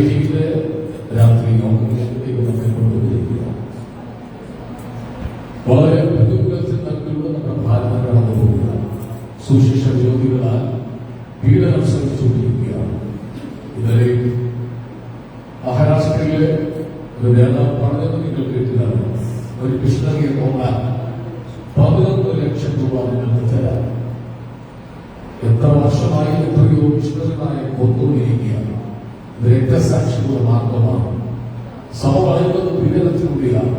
ഡൽഹിയിലെ രാത്രി യോഗങ്ങളിലേക്ക് നമ്മെ കൊണ്ടുവരിക. വളരെ പ്രതികൂലത്തിൽ നൽകിലൂടെ നമ്മുടെ ഭാരതം കടന്നു പോവുക. സുശിക്ഷ വിരോധികളാൽ പീഡനം ശ്രമിച്ചുകൊണ്ടിരിക്കുകയാണ്. ഇന്നലെ മഹാരാഷ്ട്രയിലെ ഒരു നേതാവ് പറഞ്ഞത് നിങ്ങൾ കേട്ടിതാണ്. ഒരു മിഷണറിയെ നോക്കാൻ 11 ലക്ഷം രൂപ നിങ്ങൾക്ക് തരാം. എത്ര വർഷമായി എത്രയോ മിഷണറിമാരെ കൊന്നുകൊണ്ടിരിക്കുകയാണ്. ഇത് രക്തസാക്ഷികളുടെ മാർഗമാണ്. സഭ പറയുന്നത് പീഡനത്തിലൂടെയാണ്.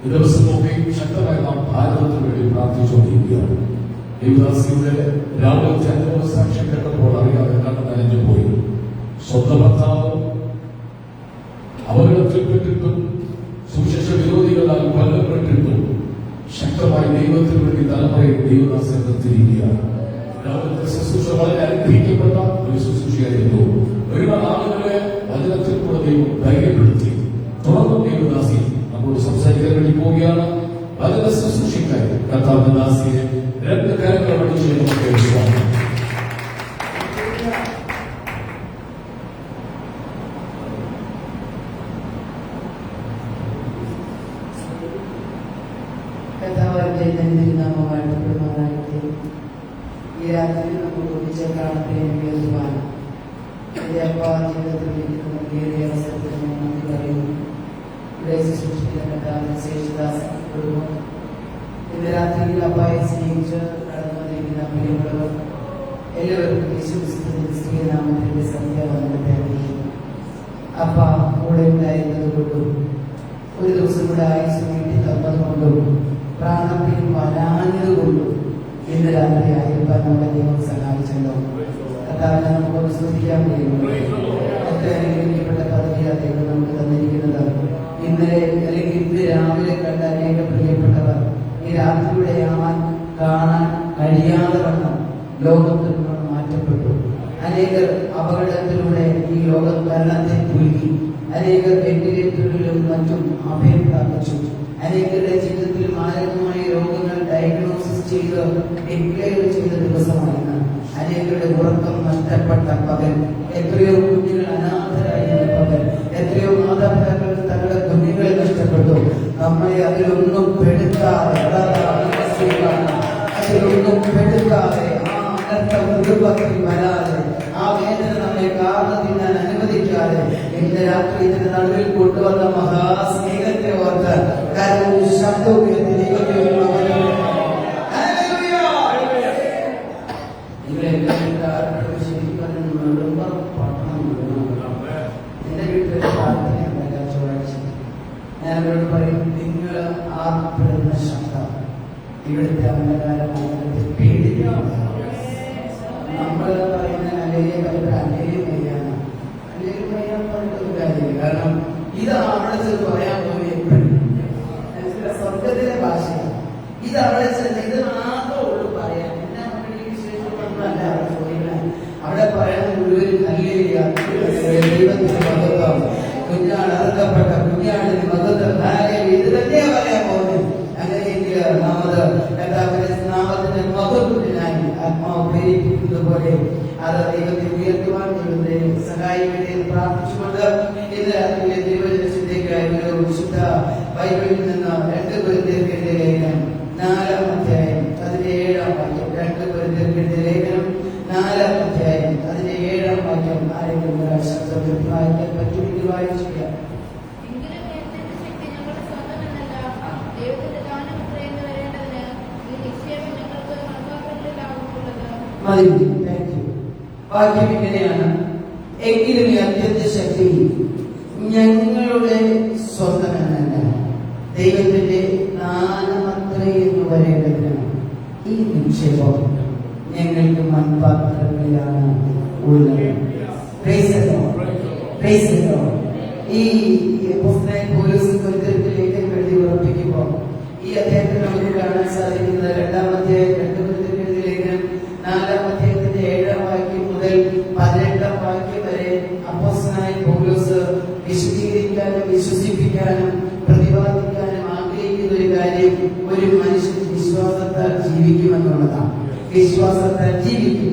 ഈ ദിവസമൊക്കെ ശക്തമായി നാം ഭാരതത്തിന് വേണ്ടി പ്രാർത്ഥിച്ചുകൊണ്ടിരിക്കുകയാണ്. ദേവദാസിയുടെ രാവിലത്തെ അനുഭവ സാക്ഷ്യം കേട്ടപ്പോൾ അറിയാതെ കണ്ണ് നനഞ്ഞു പോയി. സ്വന്തം ഭർത്താവ് അപകടത്തിൽപ്പെട്ടിട്ടും സുശിക്ഷ വിരോധികളാൽ കൊല്ലപ്പെട്ടിട്ടും ശക്തമായി ദൈവത്തിന് വേണ്ടി തലമുറയിൽ ദൈവദാസൻ നിർത്തിയിരിക്കുകയാണ്. രാവിലത്തെ ശുശ്രൂഷ വളരെ അനുഗ്രഹിക്കപ്പെട്ട ഒരു ശുശ്രൂഷയായിരുന്നു. ഒരുപാട് ആളുകളെ വചനത്തിൽ കൂടെ ദൈവം ധൈര്യപ്പെടുത്തി. തുടർന്ന് ദൈവദാസി നമ്മോട് സംസാരിക്കാൻ വേണ്ടി പോവുകയാണ്. വചന ശുശ്രൂഷയ്ക്കായി കർത്താവിന്റെ ദാസിയെ 2 കരങ്ങൾ അടിച്ച് നമുക്ക് വിശ്വാസം. ഈ രാത്രി നമുക്ക് ഒന്നിച്ച് പ്രാർത്ഥനയുവാൻ എന്റെ അപ്പ ജീവിതത്തിലേക്ക് ഏറിയ അവസരത്തിൽ നന്ദി പറയുന്നു. ഇവിടെ സൃഷ്ടിക്കപ്പെട്ട ശേഷിദാസ് കുടുംബം ഇന്ന് രാത്രിയിൽ അപ്പായെ സ്നേഹിച്ച് കടന്നു വന്നിരിക്കുന്ന പ്രിയമുള്ളവർ എല്ലാവർക്കും യേശുക്രിസ്തുവിന്റെ സന്ധ്യാവന്ദനത്തെ അറിയിക്കുന്നു. അപ്പ കൂടെ ഉണ്ടായിരുന്നത് കൊണ്ടും ഒരു ദിവസം കൂടെ ആയുസ് നീട്ടി തന്നതുകൊണ്ടും പ്രാണപ്രിയം വരാഞ്ഞതുകൊണ്ടും ഇന്ന് രാത്രി ആയിരിക്കാൻ നമ്മുടെ ദൈവം സഹായിച്ചല്ലോ. കർത്താവിനെ നമുക്കൊന്ന് ശ്രദ്ധിക്കാൻ കഴിയുന്നു. എത്ര അനുഗ്രഹിക്കപ്പെട്ട പദവിയാണ് ദൈവം നമുക്ക് തന്നിരിക്കുന്നത്. ഇന്നലെ അല്ലെങ്കിൽ ഇന്ന് രാവിലെ കണ്ട അനേക പ്രിയപ്പെട്ടവർ ഈ രാത്രിയുടെ കാണാൻ കഴിയാതെ വണ്ണം ലോകത്തിൽ നിന്ന് മാറ്റപ്പെട്ടു. അനേകർ അപകടത്തിലൂടെ ഈ ലോകം ഭരണത്തെ പുലുകി. അനേകർ വെന്റിലേറ്ററുകളിലും മറ്റും അഭയം പ്രാപിച്ചു. അനേകരുടെ ജീവിതത്തിൽ മാരകമായ രോഗങ്ങൾ ഡയഗ്നോസിസ് ചെയ്ത് ഡിക്ലെയർ ചെയ്ത ദിവസമായിരുന്നു. അനേകരുടെ ഉറക്കം നഷ്ടപ്പെട്ട പകൽ, എത്രയോ കുഞ്ഞുങ്ങൾ അനാഥരായിരുന്ന പകൽ, എത്രയോ മാതാപിതാക്കൾ തങ്ങളുടെ കുഞ്ഞുങ്ങളെ നഷ്ടപ്പെട്ടു. നമ്മളെ അതിലൊന്നും പെടുത്താതെ ആ അനർത്ഥ കുടുംബത്തിൽ വരാതെ ആ വേദന നമ്മളെ കാർന്നു തിന്നാൻ അനുവദിക്കാതെ ഇന്ന് രാത്രി ഇതിന്റെ നടുവിൽ കൊണ്ടുവന്ന മഹാസ്നേഹത്തെ ഓർത്ത് കരവും ശബ്ദവും എന്റെ വീട്ടിൽ പ്രാർത്ഥനയുണ്ടല്ല ചൊവ്വാഴ്ച. ഞാൻ അവരോട് പറയും, നിങ്ങൾ ആർപ്പെടുന്ന ശബ്ദം ഇവിടുത്തെ അന്ധകാരത്തെ പേടിപ്പിക്കുന്നു. നമ്മൾ പറയുന്ന അല്ലേലും വയ്യാണ്, അല്ലേലും വയ്യാൻ പറഞ്ഞിട്ടൊരു കാര്യമില്ല. കാരണം ഇത് അവിടെ ചെന്ന് പറയാൻ പോയി എപ്പോഴും സ്വർഗത്തിലെ ഭാഷയാണ്. ഇത് അവിടെ ചെന്ന് ഇത് മാത്രമേ ഉള്ളൂ പറയാൻ. എന്നെ മക്കളുടെ വിശേഷമൊന്നുമല്ല അവിടെ ചോദിക്കാൻ. അവിടെ പറയാൻ മുഴുവൻ നല്ലില്ല. ദൈവത്തിന്റെ മഹത്വം, കുഞ്ഞാണ് അറുക്കപ്പെട്ട കുഞ്ഞാടിന് മഹത്വം, ഇത് തന്നെയാ പറയാൻ പോകുന്നത്. അങ്ങനെയെങ്കിൽ നാമത്തിന്റെ മഹത്വത്തിനായി ആത്മാവ് പ്രേരിപ്പിക്കുന്നത് പോലെ അത് ദൈവത്തെ ഉയർത്തുവാൻ ദൈവത്തെ സഹായിക്കട്ടെ എന്ന് പ്രാർത്ഥിച്ചുകൊണ്ട് ഇന്ന് രാത്രിയിലെ ദൈവജനത്തിലേക്കായി വിശുദ്ധ ബൈബിളിൽ നിന്ന് 2 കൊരിന്ത്യർക്കെഴുതിയ ലേഖനം 4-ാം അധ്യായം അതിന്റെ 7-ാം വാക്യം. 2 കൊരിന്ത്യർക്കെഴുതിയ ലേഖനം 4-ാം അധ്യായം അതിന്റെ 7-ാം വാക്യം ആരെങ്കിലും ശബ്ദത്തിൽ വായിക്കാൻ പറ്റുമെങ്കിൽ വായിച്ചില്ല. വാക്യം ഇങ്ങനെയാണ്: എങ്കിലും ഈ അത്യന്ത ശക്തി ഞങ്ങളുടെ സ്വന്തമെന്നല്ല, ദൈവത്തിന്റെ ദാനമത്രേ എന്ന് പറയേണ്ടതിന് ഈ നിക്ഷേപം ഞങ്ങൾക്ക് മൺപാത്രങ്ങളിലാണ് ഉള്ളത്. ഈ ലേഖനം എഴുതി ഉറപ്പിക്കുമ്പോൾ ഈ അദ്ദേഹത്തിന് നമുക്ക് കാണാൻ സാധിക്കുന്നത് 2-ാം അധ്യായം 2 കൊരിന്ത്യർക്കെഴുതിയ ലേഖനം 4-ാം അധ്യായത്തിന്റെ 7-ാം വാക്യം മുതൽ 18-ാം വാക്യം വരെ അപ്പോസ്തലനായ പൗലോസ് വിശദീകരിക്കാനും വിശ്വസിപ്പിക്കാനും പ്രതിപാദിക്കാനും ആഗ്രഹിക്കുന്ന ഒരു കാര്യം ഒരു മനുഷ്യൻ വിശ്വാസത്താൽ ജീവിക്കുമെന്നുള്ളതാണ്. വിശ്വാസത്താൽ ജീവിക്കും.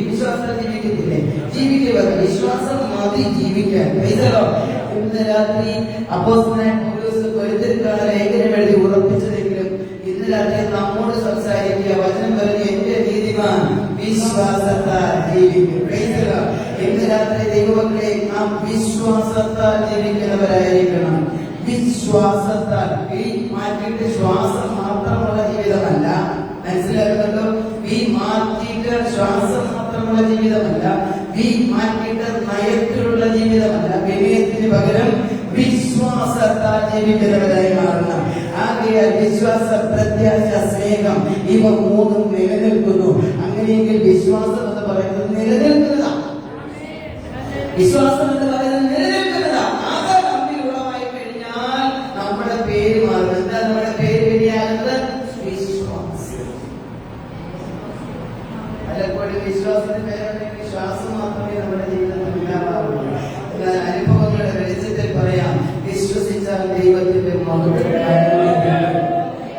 വിശ്വാസത്താൽ ജീവിക്കത്തില്ലേ? ജീവിക്കുക. വിശ്വാസം മതി ജീവിക്കാൻ. ഇന്ന് രാത്രി അപ്പോസ്തലനായ പൗലോസ് കൊരിന്ത്യർക്കാണ് ലേഖനം എഴുതി ഉറപ്പിച്ചതെങ്കിലും ഇന്ന് രാത്രി നമ്മോട് സംസാരിക്കുക. വചനം പറഞ്ഞ് എന്റെ നീതിമാൻ വിശ്വാസത്താൽ ജീവിക്കും. ഇന്ന് രാത്രി ദൈവമക്കളെ നാം വിശ്വാസത്താൽ ജീവിക്കുന്നവരായിരിക്കണം. വിശ്വാസത്താൽ ഈ മാറ്റിയിട്ട് ശ്വാസം മാത്രമുള്ള ജീവിതമല്ല. മനസ്സിലാക്കുന്നുണ്ടോ? ഈ മാറ്റിയിട്ട് ശ്വാസം മാത്രമുള്ള ജീവിതമല്ല. ഈ മാറ്റിയിട്ട് നയത്തിലുള്ള ജീവിതമല്ല. വിനയത്തിന് പകരം വിശ്വാസത്താൽ ജീവിക്കുന്നവരായി മാറണം. ആകയാൽ വിശ്വാസ, പ്രത്യാശ, സ്നേഹം ഇവ മൂന്നും നിലനിൽക്കുന്നു. അങ്ങനെയെങ്കിൽ വിശ്വാസം എന്ന് പറയുന്നത് നിലനിൽക്കുന്നതാണ്. വിശ്വാസം എന്ന് പറയുന്നത് നിലനിൽക്കുന്നതാണ്. അത് നമ്മിൽ ഉളവായി കഴിഞ്ഞാൽ നമ്മുടെ പേര് മാറും. എന്താ നമ്മുടെ പേര് ശരിയാകുന്നത്? വിശ്വാസം. പലപ്പോഴും വിശ്വാസത്തിന് പേരുണ്ടെങ്കിൽ വിശ്വാസം മാത്രമേ നമ്മുടെ ജീവിതത്തിൽ ഉണ്ടാവാറുള്ളൂ. എന്നാൽ അനുഭവങ്ങളുടെ വെളിച്ചത്തിൽ പറയാം, വിശ്വസിച്ചാൽ ദൈവത്തിന്റെ മഹത്വം.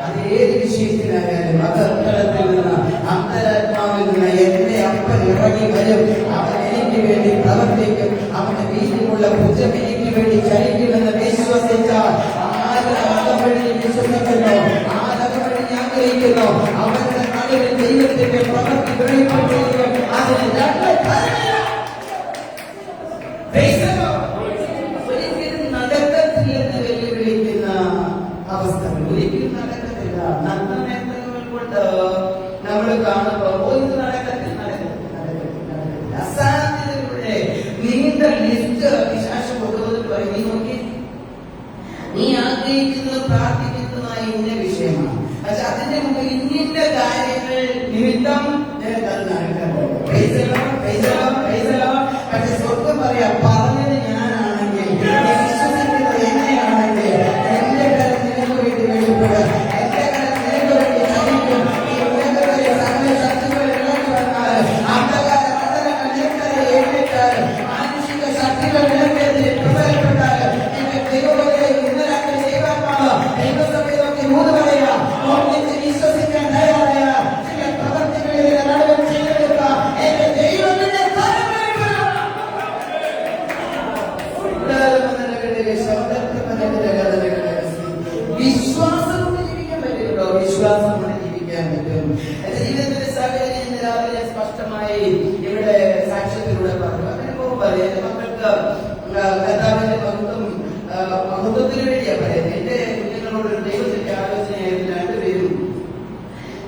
അത് ഏത് വിഷയത്തിലായാലും അകത്തളത്തിൽ നിന്ന് അന്തരാത്മാവിൽ നിന്ന് എന്റെ അപ്പൻ ഇറങ്ങി വരും. അവൻ എനിക്ക് വേണ്ടി പ്രവർത്തിക്കും. അവന്റെ വീട്ടിലുള്ള ഭുജം എനിക്ക് വേണ്ടി ചലിക്കുമെന്ന് വിശ്വസിച്ചാൽ ആരകവഴി വിശ്വസിക്കുന്നു, ആരകവഴി ആഗ്രഹിക്കുന്നു, അവരുടെ നടുവിൽ ദൈവത്തിന്റെ പ്രവർത്തി വെളിപ്പെട്ടിരിക്കും. അതിന് ഒരിക്കലും നടക്കത്തില്ലെന്ന് വെല്ലുവിളിക്കുന്ന അവസ്ഥകൾ ഒരിക്കലും നടക്കത്തില്ല. നഗ്നനേത്രങ്ങൾ കൊണ്ട് നമ്മൾ കാണുമ്പോൾ ഇത് നടക്കത്തില്ല, അസാധ്യതകളുടെ നീണ്ട ലിസ്റ്റ് വിശേഷം കൊണ്ടുവന്നിട്ട് പറയും, നീ നോക്കി, നീ ആഗ്രഹിക്കുന്നത് പ്രാർത്ഥിക്കുന്നതായ ഇന്ന വിഷയമാണ്. പക്ഷെ അതിന്റെ മുമ്പിൽ ഇന്നിന്റെ കാര്യങ്ങൾ നിമിത്തം അത് നടക്കാൻ പോകും. പക്ഷെ സ്വർഗം പറയാം, പറഞ്ഞത് ഞാനാണെങ്കിൽ, വിശ്വസിക്കുന്നത് എന്നെയാണെങ്കിൽ എന്റെ കാര്യം നിനക്ക് വേണ്ടി വെളിപ്പെടും. എന്റെ കാര്യം നിനക്ക് വേണ്ടി ചലിക്കും. ഈ ഉന്നതമായ സകല ശക്തികൾ ഇളകി വന്നാൽ, അന്ധകാര മണ്ഡലങ്ങൾ നിനക്കെതിരെ എഴുതിട്ടാൽ, മാനുഷിക ശക്തികൾ നിനക്കെതിരെ പ്രബലപ്പെട്ടാൽ, എന്റെ ദൈവത്തെ ഇന്നലെ ദൈവാത്മാവ് ദൈവസഭയിലൊക്കെ മൂന്ന് പറയുക, വിശ്വസിക്കാൻ തയ്യാറായ ചില പ്രവർത്തികളിൽ നടുവിൽ ചെയ്തെടുക്ക എന്റെ ദൈവത്തിന്റെ വിശ്വാസം കൊണ്ട് ജീവിക്കാൻ പറ്റുമല്ലോ. വിശ്വാസം കൊണ്ട് ജീവിക്കാൻ പറ്റും. എന്റെ ജീവിതത്തിന്റെ സാഹചര്യം ഇന്ന് രാവിലെ സ്പഷ്ടമായി ഇവിടെ സാക്ഷ്യത്തിലൂടെ പറഞ്ഞു. അങ്ങനെ പോകുമ്പോൾ എന്റെ മക്കൾക്ക് കർത്താവിന്റെ മഹത്വത്തിന് വേണ്ടിയാ പറയുന്നത്. എന്റെ കുഞ്ഞുങ്ങളോട് ദൈവത്തിന്റെ ആലോചനയായിരുന്നു രണ്ടുപേരും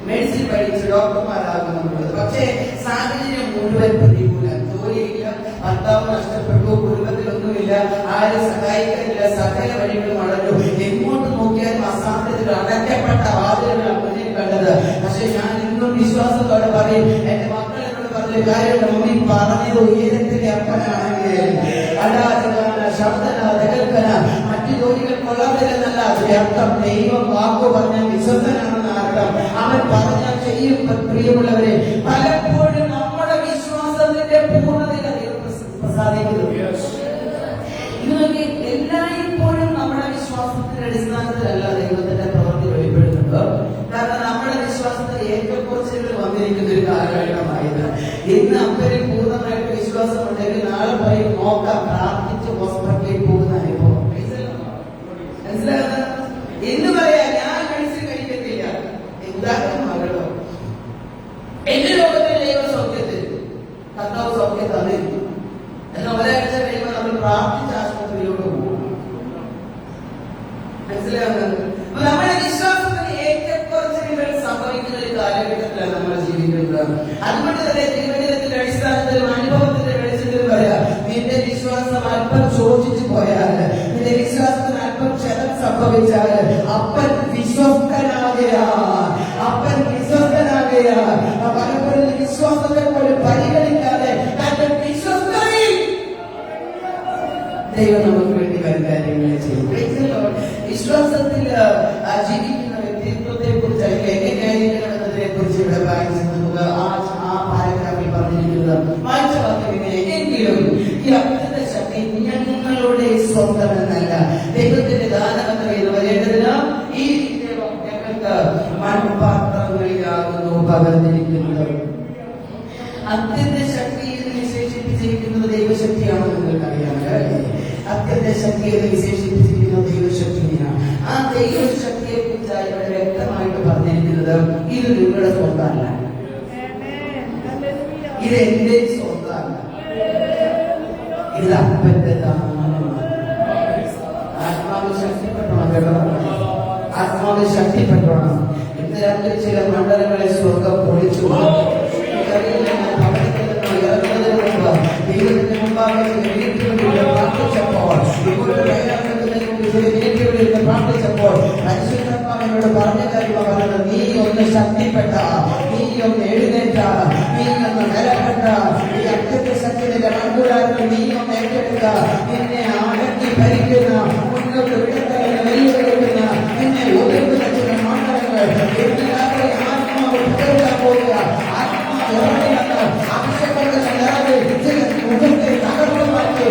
മെഡിസിൻ പഠിച്ച് ഡോക്ടർമാരാകുന്നുള്ളത്. പക്ഷേ സാഹചര്യം മുഴുവൻ പ്രതികൂലം. ജോലിയില്ല, ഭർത്താവ് നഷ്ടപ്പെട്ടു, കുടുംബത്തിലൊന്നുമില്ല, ആരും സഹായിക്കാനില്ല, സകല വഴികളും അടഞ്ഞു. എങ്ങോട്ട് നോക്കിയാലും അസാധ്യതകൾ, അടയ്ക്കപ്പെട്ട വാതിലുകൾ മുന്നിൽ കണ്ടത്. പക്ഷെ ഞാൻ ഇന്നും വിശ്വാസത്തോടെ പറയും, എന്റെ മക്കൾ എന്നോട് പറഞ്ഞ കാര്യം, മമ്മി പറഞ്ഞത് ഉയരത്തിന്റെ അപ്പനാണെങ്കിൽ ശബ്ദന മറ്റു ജോലികൾ കൊള്ളാതില്ലെന്നല്ല അതിന്റെ അർത്ഥം. ദൈവം വാക്കു പറഞ്ഞാൽ വിശ്വസനാണെന്ന് അർത്ഥം. അവൻ പറഞ്ഞാൽ ചെയ്യും. പ്രിയമുള്ളവരെ, പലപ്പോഴും നമ്മുടെ വിശ്വാസത്തിന്റെ പൂർണ്ണതയിൽ പ്രസാദിക്കുന്നു. ഇതിനൊക്കെ എല്ലായ്പ്പോഴും നമ്മുടെ വിശ്വാസത്തിന്റെ അടിസ്ഥാനത്തിലല്ല ദൈവത്തിന്റെ പ്രവൃത്തി വെളിപ്പെടുന്നത്. കാരണം നമ്മുടെ വിശ്വാസത്തിൽ ഏറ്റക്കുറച്ചുകൾ വന്നിരിക്കുന്ന ഒരു കാലഘട്ടമായത്. ഇന്ന് അപ്പരിൽ പൂർണ്ണമായിട്ട് വിശ്വാസം ഉണ്ടെങ്കിൽ നാളെ പറയും നോക്കാം, പ്രാർത്ഥിച്ച് ഹോസ്പിറ്റലിൽ പോകുന്ന അനുഭവം. മനസ്സിലാകുന്നത്? എന്ന് പറയാ ഞാൻ മെഡിസിൻ കഴിക്കത്തില്ല. ഉദാഹരണമാകട്ടോ, എന്റെ ലോകത്തിൽ ദൈവം സൗഖ്യത്തിൽ കർത്താവ് സൗഖ്യം തന്നിരിക്കും. എന്നാൽ ഒരാഴ്ച കഴിയുമ്പോൾ നമ്മൾ പ്രാർത്ഥിച്ച ആശുപത്രിയിലോട്ട് പോകും. മനസ്സിലാകുന്നത്? നമ്മുടെ വിശ്വാസത്തിന് ഏറ്റക്കുറച്ചുകൾ സംഭവിക്കുന്ന ഒരു കാലഘട്ടത്തിലാണ് നമ്മൾ ജീവിക്കുന്നത്. അതുകൊണ്ട് തന്നെ ജീവിതത്തിന്റെ അടിസ്ഥാനത്തിലും അനുഭവത്തിന്റെ വെളിച്ചത്തിലും പറയാം, നിന്റെ വിശ്വാസം അല്പം ശോഷിച്ചു പോയാൽ, നിന്റെ വിശ്വാസത്തിന് അല്പം ക്ഷതം സംഭവിച്ചാൽ, അപ്പൻ വിശ്വസ്തനാകയാൽ പലപ്പോഴും വിശ്വാസത്തെ പോലും പരിഗണിക്കാതെ തന്റെ വിശ്വസ്തതയിൽ ദൈവം നമുക്ക് വേണ്ടി വരും കാര്യങ്ങളെ ചെയ്യും. വിശ്വാസത്തിൽ ജീവിക്കുന്ന വ്യക്തിത്വത്തെ കുറിച്ച് അല്ലെങ്കിൽ എങ്ങനെയായിരിക്കണം എന്നതിനെ കുറിച്ച് ഇവിടെ വായിച്ചു നമുക്ക് ആ പാരഗ്രാഫിൽ പറഞ്ഞിരിക്കുന്നത് വായിച്ച വാക്യം ഇങ്ങനെ, എങ്കിലും ഈ അത്ഭുത ശക്തി ഞങ്ങളുടെ സ്വന്തമെന്നല്ല, ദൈവത്തിന്റെ ദാനമെന്ന് വരേണ്ടതിന് ഈ ഞങ്ങൾക്ക് മൺപാത്രങ്ങളിലാകുന്നു പകർന്നിരിക്കുന്നത്. ശക്തി എന്ന് വിശേഷിപ്പിച്ചിരിക്കുന്ന ദൈവശക്തിയാണ്. ആ ദൈവശക്തിയെ കുറിച്ചാണ് ഇവിടെ വ്യക്തമായിട്ട് പറഞ്ഞിരിക്കുന്നത്. ഇത് നിങ്ങളുടെ സ്വന്തമല്ല, ഇത് എന്റെ സ്വന്തമല്ല, ഇത് അപ്പന്റെ ദാനമാണ്. ആത്മാവ് ശക്തിപ്പെട്ടോണം കേട്ടോ, ആത്മാവ് ശക്തിപ്പെട്ടോണം. ഇന്ന് രാത്രി ചില മണ്ഡലങ്ങളെ സ്വർഗം പൊളിച്ചു ദൈവത്തിന്റെ മുമ്പാകെ പ്രാർത്ഥിച്ചപ്പോൾ പരിശുദ്ധാത്മാവിനോട് പറഞ്ഞ കാര്യം പറയുന്നത്, നീ ഒന്ന് ശക്തിപ്പെട്ട, നീ ഒന്ന് എഴുന്നേറ്റ, നീ ഒന്ന് നിലപ്പെട്ട, ഈ അത്യന്ത ശക്തിയുടെ മൺകൂടാരത്തിൽ നീ ഒന്ന് ഏറ്റെടുക്ക. നിന്നെ അടക്കി ഭരിക്കുന്ന, മുന്നോട്ട് വിടത്തകളെ വെല്ലുവിളിക്കുന്ന, നിന്നെ ഒതുക്കുന്ന ചില മണ്ഡലങ്ങൾ ആത്മാവ് പകർത്താൻ പോവുക. ആത്മാവ് ഇറങ്ങിയാണ് ആവശ്യപ്പെട്ട ചില മുഖത്തെ തകർന്നു മാറ്റി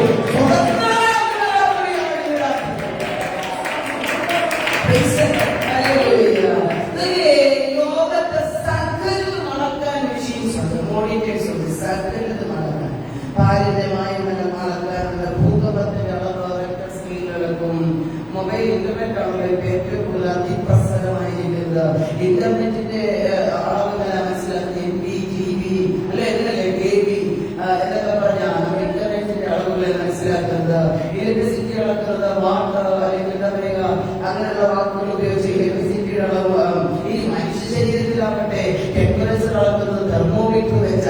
ലോകത്തെ സകലത് നടക്കാൻ മെഷീൻസ് ഉണ്ട്, മോണിറ്റേഴ്സ് ഉണ്ട്, സകലത് നടക്കാൻ പാരിതമായുള്ള നടക്കാറുണ്ട്. ഭൂകമ്പത്തിന്റെ അളവ് സ്ക്രീനുകൾക്കും മൊബൈൽ ഇന്റർനെറ്റ് ആണല്ലോ ഇപ്പൊ ഏറ്റവും കൂടുതൽ അതിപ്രസരമായിരിക്കുന്നത്. ഇന്റർനെറ്റിന്റെ അളവ് ഞാൻ മനസ്സിലാക്കി MB GB അല്ലെ എന്നല്ലേ KB എന്നൊക്കെ പറഞ്ഞാൽ നമ്മൾ ഇന്റർനെറ്റിന്റെ അളവുകൾ മനസ്സിലാക്കുന്നത്. ഇലക്ട്രിസിറ്റി അളക്കുന്നത് വാട്ടർ അല്ലെങ്കിൽ എന്താ പറയുക അങ്ങനെയുള്ള വാക്കുകൾ ഉപയോഗിച്ച് ഇലക്ട്രിസിറ്റിയുടെ അളവ്. ഈ മനുഷ്യ ശരീരത്തിലാവട്ടെ ടെമ്പറേച്ചർ അളക്കുന്നത് തെർമോമീറ്റർ വെച്ച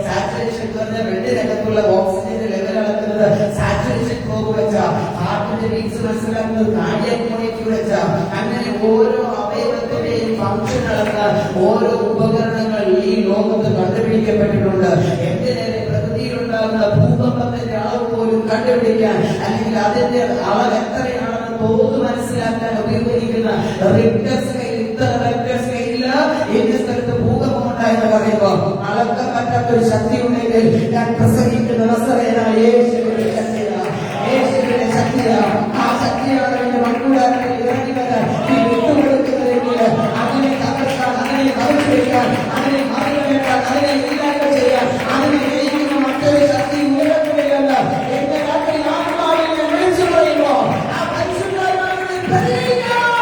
സാച്ചുറേഷൻ വെള്ളിനകത്തുള്ള ഓക്സിജന്റെ ലെവൽ അളക്കുന്നത് സാച്ചുറേഷൻ പ്രോബ് വെച്ച, ഹാർട്ടിന്റെ ബീറ്റ്സ് മനസ്സിലാക്കുന്നത് കാർഡിയാക് മോണിറ്റർ വെച്ച, അങ്ങനെ ഓരോ അവയവത്തിന്റെയും ഫംഗ്ഷൻ അളക്കുന്ന ഓരോ ഉപകരണങ്ങൾ ഈ ലോകത്ത് കണ്ടുപിടിക്കപ്പെട്ടിട്ടുണ്ട്. എന്തിനേറെ പ്രകൃതിയിലുണ്ടാകുന്ന ഭൂകമ്പത്തിന്റെ അളവ് പോലും കണ്ടുപിടിക്കാൻ അല്ലെങ്കിൽ അതിന്റെ അളവ് എത്രയാണെന്ന് തോത് മനസ്സിലാക്കാൻ ഉപയോഗിക്കുന്ന റിക്ടർ സ്കെയിൽ, ഇത്ര റിക്ടർ സ്കെയിലില് ഇന്ന സ്ഥലത്ത് ഭൂകമ്പം ഉണ്ടായെന്ന് പറയുമ്പോ അളക്കാൻ പറ്റാത്തൊരു ശക്തി ഉണ്ടെങ്കിൽ ഞാൻ പ്രസംഗിക്കുന്ന നസറേയനായ യേശുവിന്റെ ശക്തിയാണ്, യേശുവിന്റെ ശക്തിയാണ്. ആ ശക്തിയാണ് എന്റെ മൺകൂടാരത്തിൽ ഇറങ്ങി വരാൻ ഈ വിട്ടുകൊടുക്കുന്നതെങ്കിൽ അതിനെ തകർക്കാൻ, അതിനെ കവിച്ചെടുക്കാൻ, അതിനെ മറികടക്കാൻ, അതിനെ ഇല്ലായ്മ ചെയ്യാൻ, അതിനെ ജയിക്കുന്ന മറ്റൊരു ശക്തി ഉയരത്തിലല്ല. എന്റെ രാത്രി ആത്മാവിനെ വിളിച്ചു പറയുമ്പോ ആ പരിശുദ്ധാത്മാവിനെ പ്രതികരിക്കണം.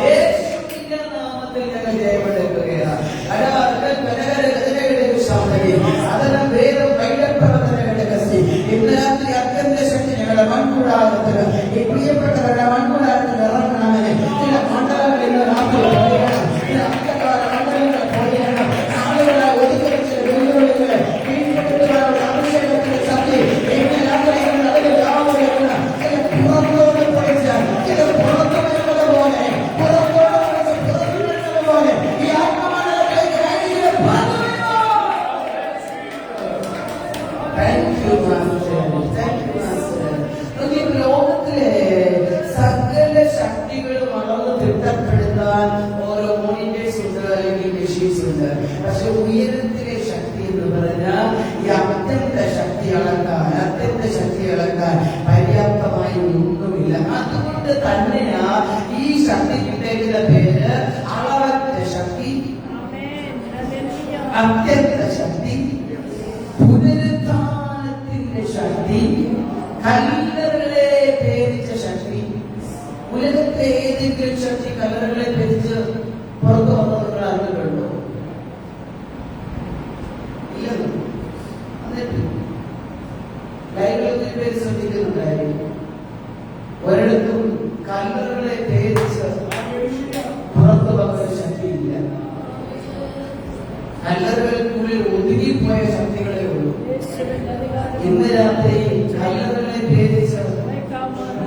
യേശുവിന്റെ നാമത്തിൽ ഞങ്ങൾ ജയമെടുക്കുകയാണ്. ഇന്ന് രാത്രി അത്യന്ത ശക്തി ഞങ്ങളുടെ മൺകൂടാരത്തിന്, ഈ പ്രിയപ്പെട്ടവരുടെ മൺകൂടാരത്തിന് ഇറങ്ങണമേ. ചില മണ്ഡലങ്ങളിൽ രാത്രി പോകണം, ചില അന്ധകാര മണ്ഡലങ്ങൾ പോകണം. ആളുകളെ ഒതുക്കുന്ന ചില വെല്ലുവിളികളെ കീഴ്പ്പെടുത്തുവാനുള്ള അഭിഷേകത്തിന്റെ ശക്തി ഇന്ന് രാത്രി അതിൽ യാതൊരു ചില പുറത്തോട് പൊളിച്ച്, ചില പുറത്തു വരുന്നത് പോലെ, പുറത്തോട് പൊളിച്ച് പുറത്തു വരുന്നത് പോലെ ഈ ആത്മമണ്ഡലത്തിലേക്ക് ലോകത്തിലെ സകല ശക്തികളും അളന്ന് തിട്ടപ്പെടുത്താൻ ഓരോ മോണിറ്റേഴ്സ് ഉണ്ട്, അല്ലെങ്കിൽ മെഷീൻസ് ഉണ്ട്. പക്ഷെ ഉയരത്തിലെ ശക്തി എന്ന് പറഞ്ഞാൽ ഈ അത്യന്ത ശക്തി അളക്കാൻ പര്യാപ്തമായി ഒന്നുമില്ല. അതുകൊണ്ട് തന്നെയാ ഈ ശക്തി കിട്ടേക്കുന്ന പേര് അളവറ്റ ശക്തി, അത്യന്ത ശക്തി, പുനരുത്ഥാനത്തിന്റെ ശക്തി, കല്ലറകളെ ഭേദിച്ച ശക്തി. ഉലകത്തെ ഏതെങ്കിലും ശക്തി കല്ലറകളെ ഭേദിച്ച് പുറത്തു വന്നത് നിങ്ങൾ അറിഞ്ഞിട്ടുണ്ടോ? ഇല്ലെന്ന് എന്നിട്ട് ലൈബ്രറിയിൽ പേര് ശ്രദ്ധിക്കുന്നുണ്ടായിരുന്നു. ഒരിടത്തും കല്ലറകളെ ഭേദിച്ച് പുറത്തു വന്ന ശക്തിയില്ല. കല്ലറകൾക്കുള്ളിൽ ഒതുങ്ങിപ്പോയ ശക്തികളെ ഉള്ളൂ. ഇന്ന് രാത്രി കല്ലറകളെ ഭേദിച്ച്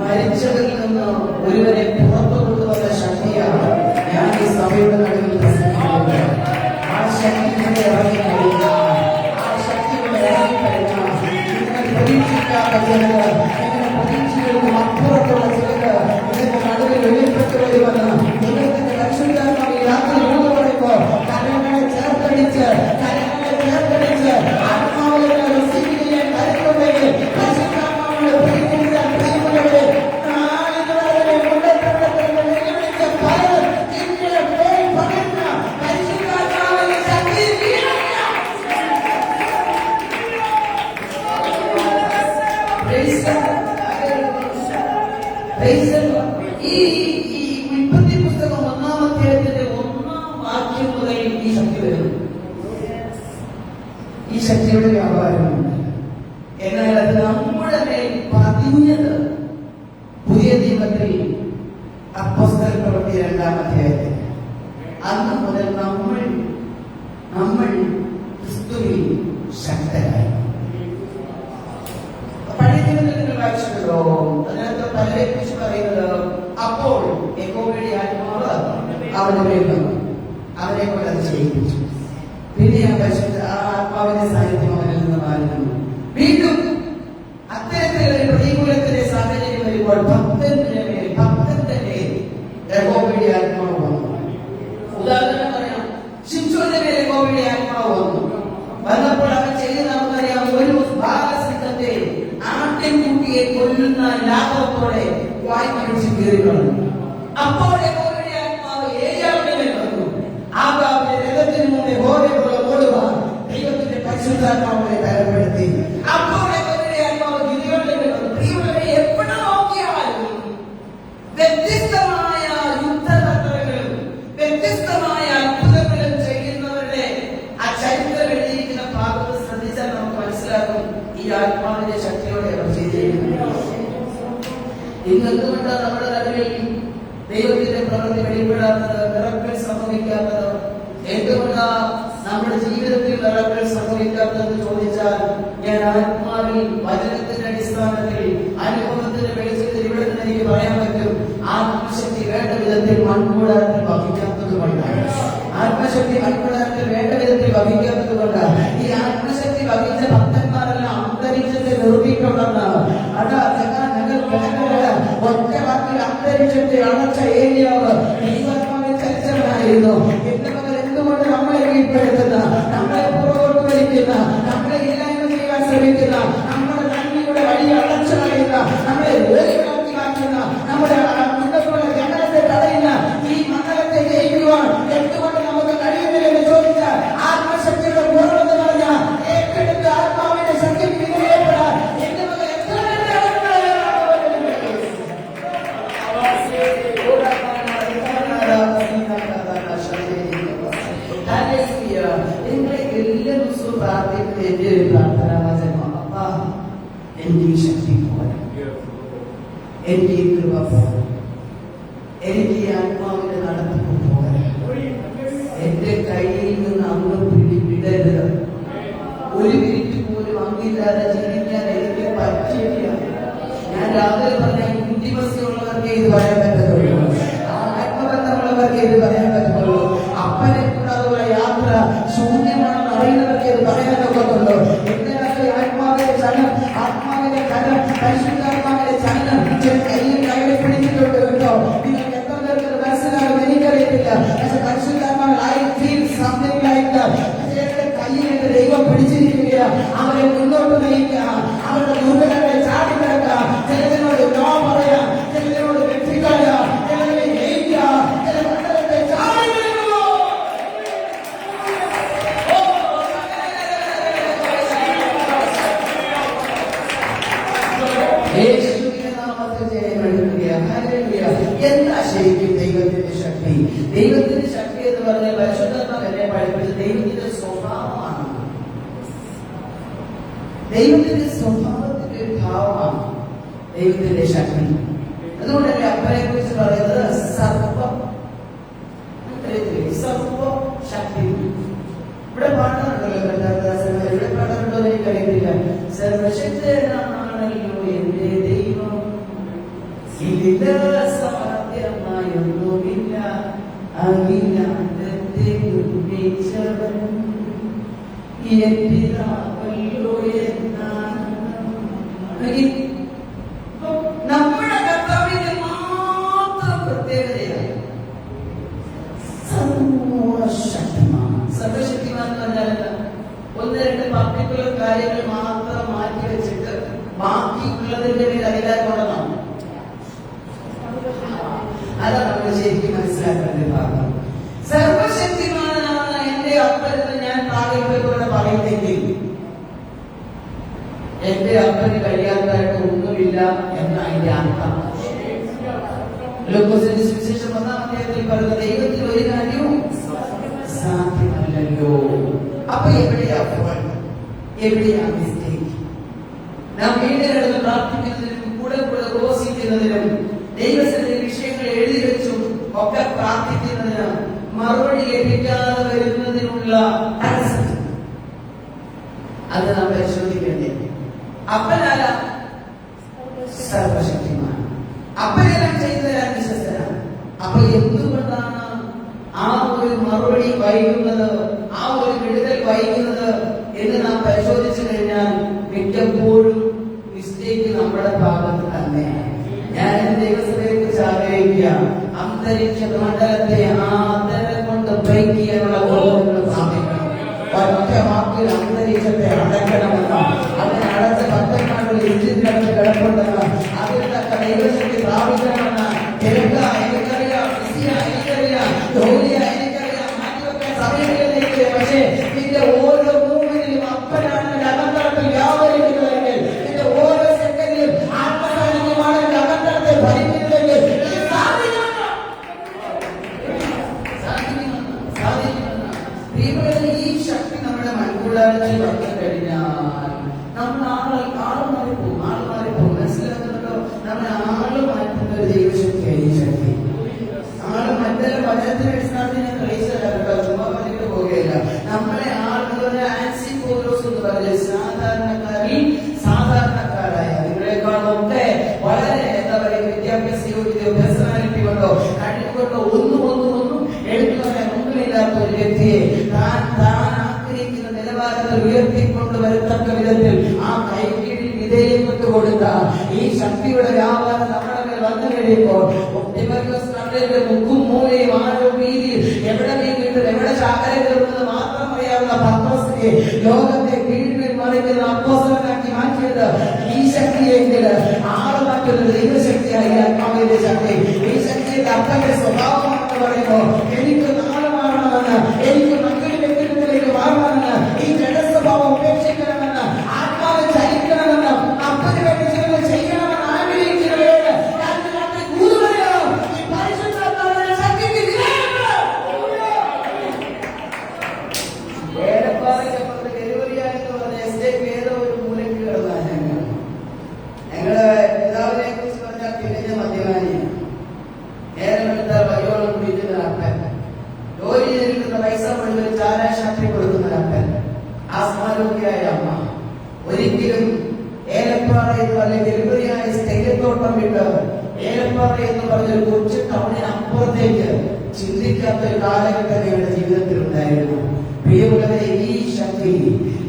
മരിച്ചവരിൽ നിന്ന് ഒരുവരെ പുറത്തു കൊണ്ടുവന്ന ശക്തിയാണ് ഞാൻ ഈ സഭയുടെ നടുവിൽ പ്രസംഗിക്കുന്നത്. ആ ശക്തിയുടെ ഇറങ്ങിക്കഴിഞ്ഞാൽ, ആ ശക്തിയുടെ ഇറങ്ങിക്കഴിഞ്ഞാൽ നിങ്ങൾ പ്രതീക്ഷിക്കാത്ത ചിലത്, നിങ്ങളുടെ പ്രതീക്ഷകൾക്കും അപ്പുറത്തുള്ള ചിലത് ഇതിന്റെ നടുവിൽ വെളിപ്പെട്ടു വരുമെന്ന് നിങ്ങൾക്ക് പരിശുദ്ധാത്മാവ് രാത്രി മൂന്ന് പറയുമ്പോൾ കരങ്ങളെ ചേർത്തടിച്ച് ആത്മാവിനെ റിസീവ് ചെയ്യാൻ കരുത്തുണ്ടെങ്കിൽ പരിശുദ്ധാത്മാവിനെ പ്രീതിക്കാൻ പ്രിയമുള്ളവരെ നാളിതുവരെ മുന്നേറ്റത്തെ ഈ ശക്തി വരുന്നു. ഈ ശക്തിയുടെ വ്യാപാരമുണ്ട്. എന്നാൽ അത് നമ്മുടെ മേൽ പതിഞ്ഞത് പുതിയ നിയമത്തിൽ അപ്പോസ്തല പ്രവൃത്തി 2-ാം അധ്യായത്തിൽ. അന്ന് മുതൽ നമ്മൾ ക്രിസ്തുവിൽ ശക്തരായി. പഴയ നിയമത്തിൽ നിങ്ങൾ വായിച്ചിട്ടുണ്ടോ? അതിനകത്ത് പലരെ കുറിച്ച് പറയുന്നത്, അപ്പോൾ യഹോവയുടെ ആത്മാവ് അവരുടെ മേൽ വന്നു, അവരെ കൊണ്ട് അത് ചെയ്യിപ്പിച്ചു. പിന്നെ ആ ആത്മാവിന്റെ സാന്നിധ്യം അവരിൽ നിന്ന് മാറുന്നു. വീണ്ടും അത്തരത്തിലുള്ള പ്രതികൂലത്തിന്റെ സാഹചര്യം വരുമ്പോൾ ഭക്തന്റെ മേൽ യഹോവയുടെ ആത്മാവ് വന്നു. ഉദാഹരണം പറയാം, ശിംശോന്റെ മേൽ യഹോവയുടെ ആത്മാവ് വന്നു. വന്നപ്പോൾ അവൻ ചെയ്ത് നമുക്കറിയാം, ഒരു ബാലസിംഹത്തെ ആട്ടിൻകുട്ടിയെ കൊല്ലുന്ന ലാഭത്തോടെ വായ്പിടിച്ച് കീറിക്കളഞ്ഞു. അപ്പോൾ യഹോവയുടെ ആത്മാവ് ഏലിയാവിന്റെ മേൽ വന്നു. ആഹാബിന്റെ രഥത്തിന് മുന്നേ യഹോവയോടുള്ള ഓടുവാൻ ദൈവത്തിന്റെ പരിശുദ്ധാത്മാവിനെ ബലപ്പെടുത്തി. അപ്പോൾ യഹോവയുടെ ആത്മാവ് ഗിദെയോന്റെ മേൽ വന്നു. പ്രിയമുള്ളവരെ, എവിടെ നോക്കിയാലും വ്യത്യസ്തമായ യുദ്ധതന്ത്രങ്ങളും വ്യത്യസ്തമായ അത്ഭുതങ്ങളും ചെയ്യുന്നവരുടെ ആ ചരിത്രം എഴുതിയിരിക്കുന്ന ഭാഗത്ത് ശ്രദ്ധിച്ചാൽ നമുക്ക് മനസ്സിലാക്കും, ഈ ആത്മാവിന്റെ ശക്തിയോടെ അവർ ചെയ്തിരിക്കുന്നു. ഇന്നെന്തുകൊണ്ടാണ് നമ്മുടെ നടുവിൽ ദൈവത്തിന്റെ പ്രവൃത്തി വെളിപ്പെടാത്തത്, മിറക്കിൾ സംഭവിക്കാത്തത്? എന്തുകൊണ്ടാണ് നമ്മുടെ ജീവിതത്തിൽ മിറക്കിൾ സംഭവിക്കാത്തതെന്ന് ചോദിച്ചാൽ, ഞാൻ ആത്മാവിൽ വചനത്തിന്റെ അടിസ്ഥാനത്തിൽ അനുഭവത്തിന്റെ വെളിച്ചത്തിൽ ഇവിടെ നിന്ന് എനിക്ക് പറയാൻ പറ്റും, ആത്മശക്തി വേണ്ട വിധത്തിൽ മൺകൂടാരത്തിൽ വഹിക്കാത്തത് കൊണ്ടാണ്. ആത്മശക്തി മൺകൂടാരത്തിൽ വേണ്ട വിധത്തിൽ വഹിക്കാത്തത് കൊണ്ടാണ്. ഈ ആത്മശക്തി വഹിച്ച ഭക്തന്മാരെല്ലാം അന്തരീക്ഷത്തെ നിർമ്മിക്കണമെന്നാണ്. ഒറ്റ വാക്കിൽ അന്തരീക്ഷത്തെ അടച്ച ഏരിയാവ് ദൈവാത്മാവിൽ ചരിച്ചവനായിരുന്നു. എന്റെ മകൾ എന്തുകൊണ്ട് നമ്മളെ കീഴ്പ്പെടുത്തുന്ന, നമ്മളെ പുറകോട്ട് വലിക്കുന്ന, നമ്മളെ ഇല്ലായ്മ ചെയ്യാൻ ശ്രമിക്കുന്ന, നമ്മുടെ നന്ദിയുടെ വഴി അടച്ചു കളയുന്ന, നമ്മളെ വേറിടാക്കി മാറ്റുന്ന, നമ്മുടെ മുന്നോട്ടുള്ള ജനത്തെ തടയുന്ന ഈ മണ്ഡലത്തെ ജയിക്കുവാൻ എന്തുകൊണ്ട് നമുക്ക് കഴിയുന്നില്ലെന്ന് ചോദിച്ചാൽ, ആത്മശക്തിയുടെ പൂർണ്ണമെന്ന് പറഞ്ഞ ഏറ്റെടുത്ത ആത്മാവിന്റെ ശക്തി വിധേയപ്പെടാൻ എന്റെ മകൾ എത്ര എല്ലാ ദിവസവും പ്രാർത്ഥിക്കുന്ന എന്റെ ഒരു പ്രാർത്ഥനാവചനം, അപ്പാ എനിക്ക് ഈ ശക്തി പോലെ, എനിക്ക് ഈ കൃപ പോലെ, എനിക്ക് ഈ ആത്മാവിന്റെ നടത്തിപ്പ് പോലെ, എന്റെ കയ്യിൽ നിന്ന് അങ്ങ് വിടരുത്. ഒരു മിനിറ്റ് പോലും അങ്ങില്ലാതെ ജീവിക്കാൻ എനിക്ക് പറ്റില്ല. ഞാൻ രാവിലെ പറഞ്ഞ ഇന്റിമസി ഉള്ളവർക്ക് ഇത് പറയാൻ പറ്റത്തുള്ളൂ, ആത്മബന്ധമുള്ളവർക്ക് ഇത് പറയാൻ പറ്റത്തുള്ളൂ, അപ്പനെ കൂടാതുള്ള യാത്ര ശൂന്യമാണെന്ന് അറിയുന്നവർക്ക് ഇത് പറയാനൊക്കത്തുള്ളൂ. എന്തിനകത്ത് ആത്മാവിന്റെ ചലനം, ആത്മാവിന്റെ കരം, പരിശുദ്ധാത്മാവിന്റെ ചലനം കയ്യിൽ കയ്യിൽ പിടിച്ചിട്ടുണ്ട് കേട്ടോ. നിങ്ങൾക്ക് എത്ര പേർക്ക് മനസ്സിലാകും എനിക്കറിയത്തില്ല. പക്ഷെ പരിശുദ്ധാത്മാവിൽ I feel something like that. കയ്യിൽ എന്റെ ദൈവം പിടിച്ചിരിക്കുക, അവരെ മുന്നോട്ട് നയിക്കുക, അവരുടെ ദുർബലങ്ങളെ ചാടിക്കിടക്കുക, ചിലതിനോട് നോ പറയാം, ചിലതിനോട് വെട്ടിക്കളയുക, ചിലതിനെ ജയിക്കുക, ചില മണ്ഡലത്തെ യേശുവിന്റെ നാമത്തിൽ ജയമെടുക്കുക. ഹല്ലേലൂയ. എന്താ ശരിക്കും ദൈവത്തിന്റെ ശക്തി? ദൈവത്തിന്റെ ശക്തി എന്ന് പറഞ്ഞാൽ പരിശുദ്ധാത്മാവ് എന്നെ പഠിപ്പിച്ച ദൈവത്തിന്റെ സ്വഭാവമാണ്. ദൈവത്തിന്റെ സ്വഭാവത്തിന്റെ ഒരു ഭാവമാണ് ദൈവത്തിന്റെ ശക്തി. അതുകൊണ്ടല്ലേ അപ്പനെ കുറിച്ച് പറയുന്നത് സർവ ശക്തി. ഇവിടെ പാടാറുണ്ടല്ലോ, ഇവിടെ പാടാറുണ്ടോ എനിക്കറിയില്ല. സർവശക്തനാണല്ലോ എന്റെ ദൈവം, ഇതില്ല സാധ്യമായൊന്നുമില്ല, അഖിലാണ്ടത്തെ നിർമ്മിച്ചവൻ എന്തിനാവല്ലോ എന്നാണ്. നമ്മുടെ കർത്താവിന്റെ മാത്രം പ്രത്യേകതയാണ് സർവശക്തിമാൻ. സർവശക്തിമാൻ എന്ന് പറഞ്ഞാൽ ഒന്ന് രണ്ട് പർട്ടിക്കുലർ കാര്യങ്ങൾ മാത്രം മാറ്റി വെച്ചിട്ട് ബാക്കിയുള്ളതിന്റെ മേൽ അധികാരമുള്ളതാണ്. അതാണ് നമ്മൾ ശരിക്കും മനസ്സിലാക്കേണ്ട ഭാഗം. സർവശക്തിമാനാണ് എന്റെ അപ്പനെന്ന് ഞാൻ പ്രാഗൽഭ്യത്തോടെ പറയുന്നെങ്കിൽ എന്റെ അപ്പന് കഴിയാത്തതായിട്ട് ഒന്നുമില്ല എന്ന അതിന്റെ അർത്ഥം. ലൂക്കോസിന്റെ സുവിശേഷം 1-ാം അധ്യായത്തിൽ പറയുന്ന ദൈവത്തിൽ ഒരു കാര്യവും സാധ്യമല്ല. പറഞ്ഞല്ലോ. അപ്പൊ എവിടെയാ ഫോൾട്ട്? എവിടെയാ മിസ്റ്റേക്ക്? നാം വീടുകളിൽ പ്രാർത്ഥിക്കുന്നതിനും കൂടെ ഉപവസിക്കുന്നതിനും ദൈവത്തിന്റെ വിഷയങ്ങൾ എഴുതി വെച്ചും ഒക്കെ പ്രാർത്ഥിക്കുന്നതിന് മറുപടി ലഭിക്കാതെ വരുന്നതിനുള്ള തടസ്സം അത് നാം പരിശോധിക്കേണ്ടേ. അപ്പനല്ല സർവശക്തിമാൻ, അപ്പനെല്ലാം ചെയ്തു തരാൻ വിശ്വസ്തനാണ്. അപ്പൊ എന്തുകൊണ്ടാണ് ആ ഒരു മറുപടി വൈകുന്നത്, ആ ഒരു വിടുതൽ വൈകുന്നത് എന്ന് നാം പരിശോധിച്ചു കഴിഞ്ഞാൽ മിക്കപ്പോഴും മിസ്റ്റേക്ക് നമ്മുടെ ഭാഗത്ത് തന്നെയാണ്. ഞാൻ എന്റെ ദൈവസഭയെ കുറിച്ച് ആഗ്രഹിക്കുക, അന്തരീക്ഷ മണ്ഡലത്തെ ആദരം കൊണ്ട് ബ്രേക്ക് ചെയ്യാനുള്ള ബോധങ്ങൾ സ്ഥാപിക്കണം. ഒറ്റ വാക്കിൽ അന്തരീക്ഷത്തെ അടയ്ക്കണമെന്ന്, അതിനെ അടച്ച ഭക്തന്മാരുടെ ഇഞ്ചിനകത്ത് കിടപ്പുണ്ടെന്ന്, അതിനൊക്കെ ദൈവശക്തി പ്രാപിക്കണമെന്ന് എനിക്കറിയാം, എനിക്കറിയാം, ജോലിയ എനിക്കറിയാം, മാറ്റിവെക്കാൻ സമയങ്ങളിലേക്ക്. പക്ഷേ നിന്റെ ഓരോ മൂവിലും അപ്പനാണെങ്കിൽ അകത്തളത്തിൽ വ്യാപരിക്കുന്നുവെങ്കിൽ, നിന്റെ ഓരോ സെക്കൻഡിലും ആത്മസാന്നിധ്യമാണെങ്കിൽ അകത്തളത്തെ ഭരിക്കുന്നുവെങ്കിൽ ഈ ശക്തി നമ്മുടെ മൺകൂടാരത്തിൽ വന്നു കഴിഞ്ഞാൽ നമ്മൾ ആള് മാറിപ്പോകും. മനസ്സിലാക്കുന്നുണ്ടോ? നമ്മൾ ആള് മാറ്റുന്ന ഒരു ദൈവശക്തിയായി ഈ ശക്തി. ആള് മറ്റൊരു വചനത്തിന്റെ അടിസ്ഥാനത്തിൽ ഞാൻ ക്രൈസ്തവരല്ലോ, ചുമ്മാ പറഞ്ഞിട്ട് പോകുകയില്ല. നമ്മളെ ആളുകളെ ആൻസി പൗലോസ് എന്ന് പറഞ്ഞ സാധാരണക്കാരിൽ സാധാരണക്കാരായ നിങ്ങളെക്കാളൊക്കെ വളരെ എന്താ പറയുക വിദ്യാഭ്യാസ യോഗ്യതയോ പേഴ്സണാലിറ്റി കൊണ്ടോ കഴിവ് കൊണ്ടോ ഒന്നും എടുത്തു പറയാൻ ഒന്നുമില്ലാത്ത ഒരു വ്യക്തിയെ താൻ ആഗ്രഹിക്കുന്ന നിലവാരത്തിൽ ഉയർത്തിക്കൊണ്ടുവരത്തക്ക വിധത്തിൽ ആ കൈകീഴിൽ വിധേയപ്പെട്ടു കൊടുത്ത ഈ ശക്തിയുടെ വ്യാപാരം നമ്മുടെ മേൽ വന്നു കഴിയുമ്പോൾ മുക്കും മൂലയും ആരോ വീതിയിൽ എവിടെ നീങ്ങിട്ട് എവിടെ ചാകര കയറുന്നത് മാത്രം അറിയാവുന്ന പത്രോസിനെ ലോകത്തെ കീഴിൽ മറിക്കുന്ന അപ്പോസ്തലനാക്കി മാറ്റിയത് ഈ ശക്തിയെങ്കിൽ ആള് മറ്റൊരു ദൈവശക്തിയായി ആത്മാവിന്റെ ശക്തി. ഈ ശക്തിയുടെ അപ്പന്റെ സ്വഭാവമാണെന്ന് പറയുമ്പോൾ എനിക്ക് നാളെ മാറണമെന്ന്, എനിക്ക് മറ്റൊരു വ്യക്തിത്വത്തിലേക്ക് മാറണമെന്ന്, ഈ ജഡസ്വഭാവം ഉപേക്ഷിക്കണമെന്ന്, ആത്മാവ് ചലിക്കണമെന്ന്, അപ്പന് വേണ്ടി ചിലത് ചെയ്യണമെന്ന് ആഗ്രഹിക്കുന്നവരെ ഏതോ ഒരു മൂലയ്ക്ക് കിടന്നാണ് ഞങ്ങള് പിതാവിനെ കുറിച്ച് പറഞ്ഞാൽ തികഞ്ഞ മദ്യപാനിയാണ്. നേരം എടുത്താൽ വയോളം കുടിക്കുന്ന അപ്പൻ, ജോലി ചെയ്തിരിക്കുന്ന പൈസ മുഴുവൻ ചാരാശാസ്ത്രി കൊടുക്കുന്ന അപ്പൻ, ആസ്മാരോഗ്യായ അമ്മ. ഒരിക്കലും ഏലപ്പാറ എന്ന് പറഞ്ഞ ഗർഭിണിയായ തെയ്യത്തോട്ടം വിട്ട് ഏലപ്പാറ എന്ന് പറഞ്ഞൊരു കൊച്ചു ടൗണിനപ്പുറത്തേക്ക് ചിന്തിക്കാത്ത ഒരു കാലഘട്ടം ഞങ്ങളുടെ ജീവിതത്തിൽ ഉണ്ടായിരുന്നു. പ്രിയമുള്ളവരെ, ഈ ശക്തി,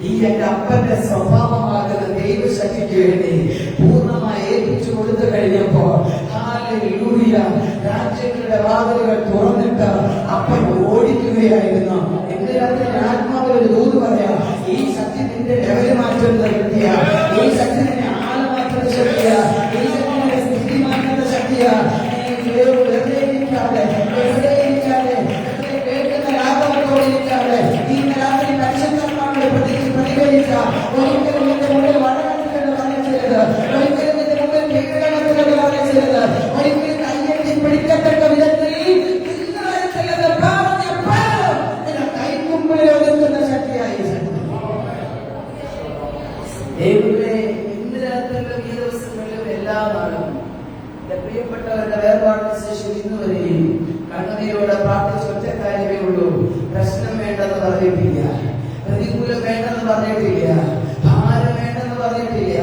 ഈ എന്റെ അപ്പന്റെ സ്വഭാവമാകുന്ന ദൈവശക്തിക്ക് വേണ്ടി പൂർണ്ണമായി ഏൽപ്പിച്ചു കൊടുത്തു കഴിഞ്ഞപ്പോ ഹല്ലേലൂയ, രാജ്യങ്ങളുടെ വാതിലുകൾ തുറന്നിട്ട് അപ്പൻ ഓടിക്കുകയായിരുന്നു. എന്റെ രാത്രി ആത്മാവിൽ ഒരു ദൂത് പറയാം, ഈ ശക്തി നിന്റെ ലെവല് മാറ്റുന്ന ശക്തിയാ, ഈ ശക്തി നിന്നെ ആള് മാറ്റുന്ന ശക്തിയാ, ഈ ശക്തി നിന്റെ സ്ഥിതി മാറ്റുന്ന ശക്തിയാ. വെറുതെ ഇരിക്കാതെ കേൾക്കുന്ന ലാഭത്തോടെ ഇരിക്കാതെ ഈ രാത്രി പരിശുദ്ധമാണെന്ന് പ്രതികരിച്ച ഒരിക്കലും എന്റെ മുന്നിൽ വഴങ്ങുന്നത് പറഞ്ഞിരുന്നത്, ഒരിക്കലും എന്റെ മുന്നിൽ കീഴടങ്ങുന്നത് പറഞ്ഞിരുന്നത്, ഒരിക്കലും കയ്യെത്തി പിടിക്കത്തക്ക വിധത്തിൽ കൈക്കുമ്പിൽ ഒതുക്കുന്ന ശക്തിയായി ദൈവത്തെ ഇന്ന് രാത്രിയിലും ഈ ദിവസങ്ങളിലും എല്ലാ നാളും എന്റെ പ്രിയപ്പെട്ടവരുടെ വേർപാടിന് ശേഷം ഇന്നുവരെയും കണ്ണുനീരോടെ പ്രാർത്ഥിച്ച ഒറ്റ കാര്യമേ ഉള്ളൂ. പ്രശ്നം വേണ്ടെന്ന് പറഞ്ഞിട്ടില്ല, പ്രതികൂലം വേണ്ടെന്ന് പറഞ്ഞിട്ടില്ല, ഭാരം വേണ്ടെന്ന് പറഞ്ഞിട്ടില്ല,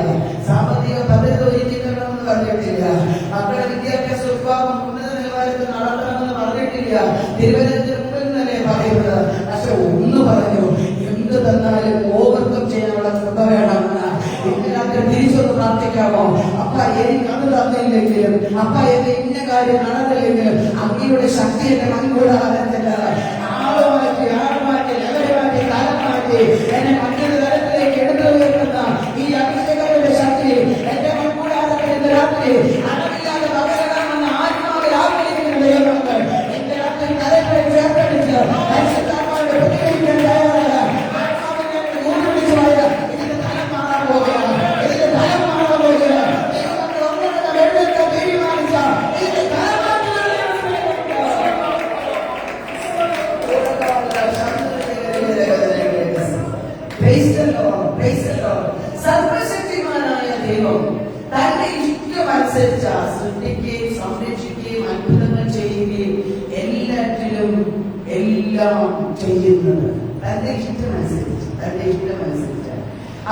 സാമ്പത്തിക ഭദ്രത ഒരുക്കിത്തരണമെന്ന് പറഞ്ഞിട്ടില്ല, മക്കളുടെ വിദ്യാഭ്യാസ വിഭാഗം ഉന്നത നിലവാരത്തിൽ നടത്തണമെന്ന് പറഞ്ഞിട്ടില്ല. തിരുവനന്തപുരത്തിന് മുമ്പിൽ നിന്നല്ലേ പറയുന്നത്. പക്ഷെ ഒന്ന് പറഞ്ഞു, എന്ത് തന്നാലും ഓവർകം ചെയ്യാനുള്ള കൃപ വേണമെന്ന്. ഇന്ന് രാത്രി തിരിച്ചൊന്ന് പ്രാർത്ഥിക്കാമോ? അപ്പ എനിക്ക് അത് തന്നില്ലെങ്കിലും, അപ്പ എന്റെ ഇന്ന കാര്യം നടന്നില്ലെങ്കിലും അങ്ങയുടെ ശക്തി എന്റെ മൺകൂടാരത്തില്ല. ആള് മാറ്റി ലെവല് മാറ്റി തലം മാറ്റി എന്നെ മറ്റൊരു തലത്തിലേക്ക് എടുത്തു ഉയർത്തുന്ന ഈ അഭിഷേകങ്ങളുടെ ശക്തി എന്റെ മൺകൂടാരത്തിൽ ഇന്ന് രാത്രി അളവില്ലാതെ പകരണമെന്ന് ആത്മാവിൽ ആഗ്രഹിക്കുന്ന ദൈവങ്ങൾ എന്റെ രാത്രി തലങ്ങളെ ചേർത്തടിച്ച് പരിശുദ്ധാത്മാവിനെ പ്രതികരിക്കാൻ തയ്യാറായ ആത്മാവിനെ ഊർജ്ജിച്ചു പോയ ഇതിന്റെ തലം മാറാൻ പോകുകയാണ്, ഇതിന്റെ തലം മാറാൻ പോകുകയാണ്. ദൈവങ്ങൾ ഒന്നുകൂടെ തീരുമാനിച്ച ഇതിന്റെ തലം സർവശക്തിമാനായ ദൈവം തന്റെ ഇഷ്ടമനുസരിച്ച് സൃഷ്ടിക്കുകയും സംരക്ഷിക്കുകയും അത്ഭുതങ്ങൾ ചെയ്യുകയും എല്ലാറ്റിലും എല്ലാം ചെയ്യുന്നത് തന്റെ ഇഷ്ടമനുസരിച്ച്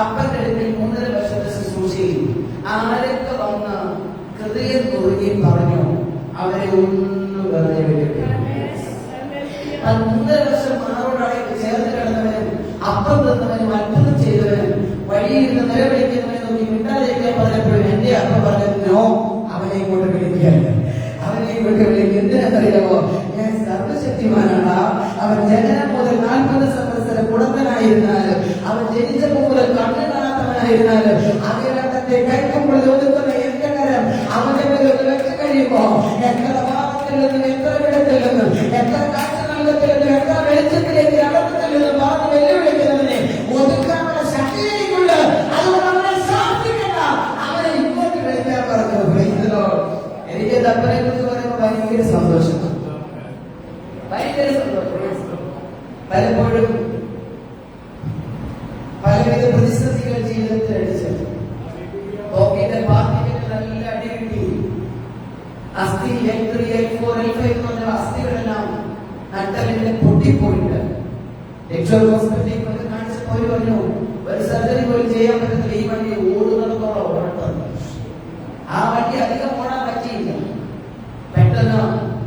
അപ്പന്റെ അടുക്കൽ 3.5 വർഷത്തെ ശുശ്രൂഷയിൽ ആരൊക്കെ വന്ന് ഹൃദയം കുറുകയും പറഞ്ഞു അവരെ ഒന്നും വെറുതെ വിട്ടിട്ടില്ല. 3.5 വർഷം മാറോടായി ചേർന്ന് കിടന്നവനും അപ്പം തന്നവനും അത്ഭുതം ചെയ്തവനും വഴിയിൽ നിന്ന് നിലവിളിക്കുന്നവനെ നോക്കി മിണ്ടാതിരിക്കാൻ പറഞ്ഞപ്പോഴും എന്റെ അപ്പ പറഞ്ഞു അവനെ ഇങ്ങോട്ട് വിളിക്കുകയാണ്. എന്തിനറിയാമോ? ഞാൻ സർവശക്തിമാനാണ്. അവൻ ജനനം മുതൽ 40 സംവത്സരം കുടമ്പനായിരുന്നാലും അവൻ ജനിച്ചപ്പോൾ മുതൽ കണ്ണു കാണാത്തവനായിരുന്നാലും അവരുടെ കൈക്കുമ്പോൾ ഒതുക്കുന്ന എന്റെ കരം അവന്റെ മേൽ ഒന്ന് വെച്ച് കഴിയുമ്പോ എത്ര ഭാഗത്തിൽ നിന്നും എത്ര വിടത്തിൽ നിന്നും എത്ര കാഴ്ചകളിൽ നിന്നും എത്ര വെളിച്ചത്തിലേക്ക് അടക്കത്തിൽ നിന്നും പറഞ്ഞ് വെല്ലുവിളിക്കുന്നതിനെ ഒതുക്കാനുള്ള ശക്തിയിലേക്കുള്ള അതുകൊണ്ട് അവനെ സാധിക്കണ്ട അവനെ ഇങ്ങോട്ട് വിളിക്കാൻ പറഞ്ഞു. എനിക്ക് തപ്പനെ കുറിച്ച് പറയുമ്പോൾ ഭയങ്കര സന്തോഷം. പലപ്പോഴും പലവിധ പ്രതിസന്ധികൾ ജീവിതത്തിൽ അടിച്ചു ഓക്കിന്റെ പാർട്ടിക്ക് നല്ല അടി കിട്ടി. അസ്ഥി L3, L4, L5 എന്ന് പറഞ്ഞ അസ്ഥികളെല്ലാം നട്ടലിന്റെ പൊട്ടിപ്പോയിട്ട് ലക്ഷർ ഹോസ്പിറ്റലിൽ കൊണ്ട് കാണിച്ചപ്പോൾ പറഞ്ഞു ഒരു സർജറി പോലും ചെയ്യാൻ പറ്റത്തില്ല. ഈ വണ്ടി ഓടുന്നിടത്തോളം ഓടണം. ആ വണ്ടി അധികം ഓടാൻ പറ്റിയില്ല. പെട്ടെന്ന്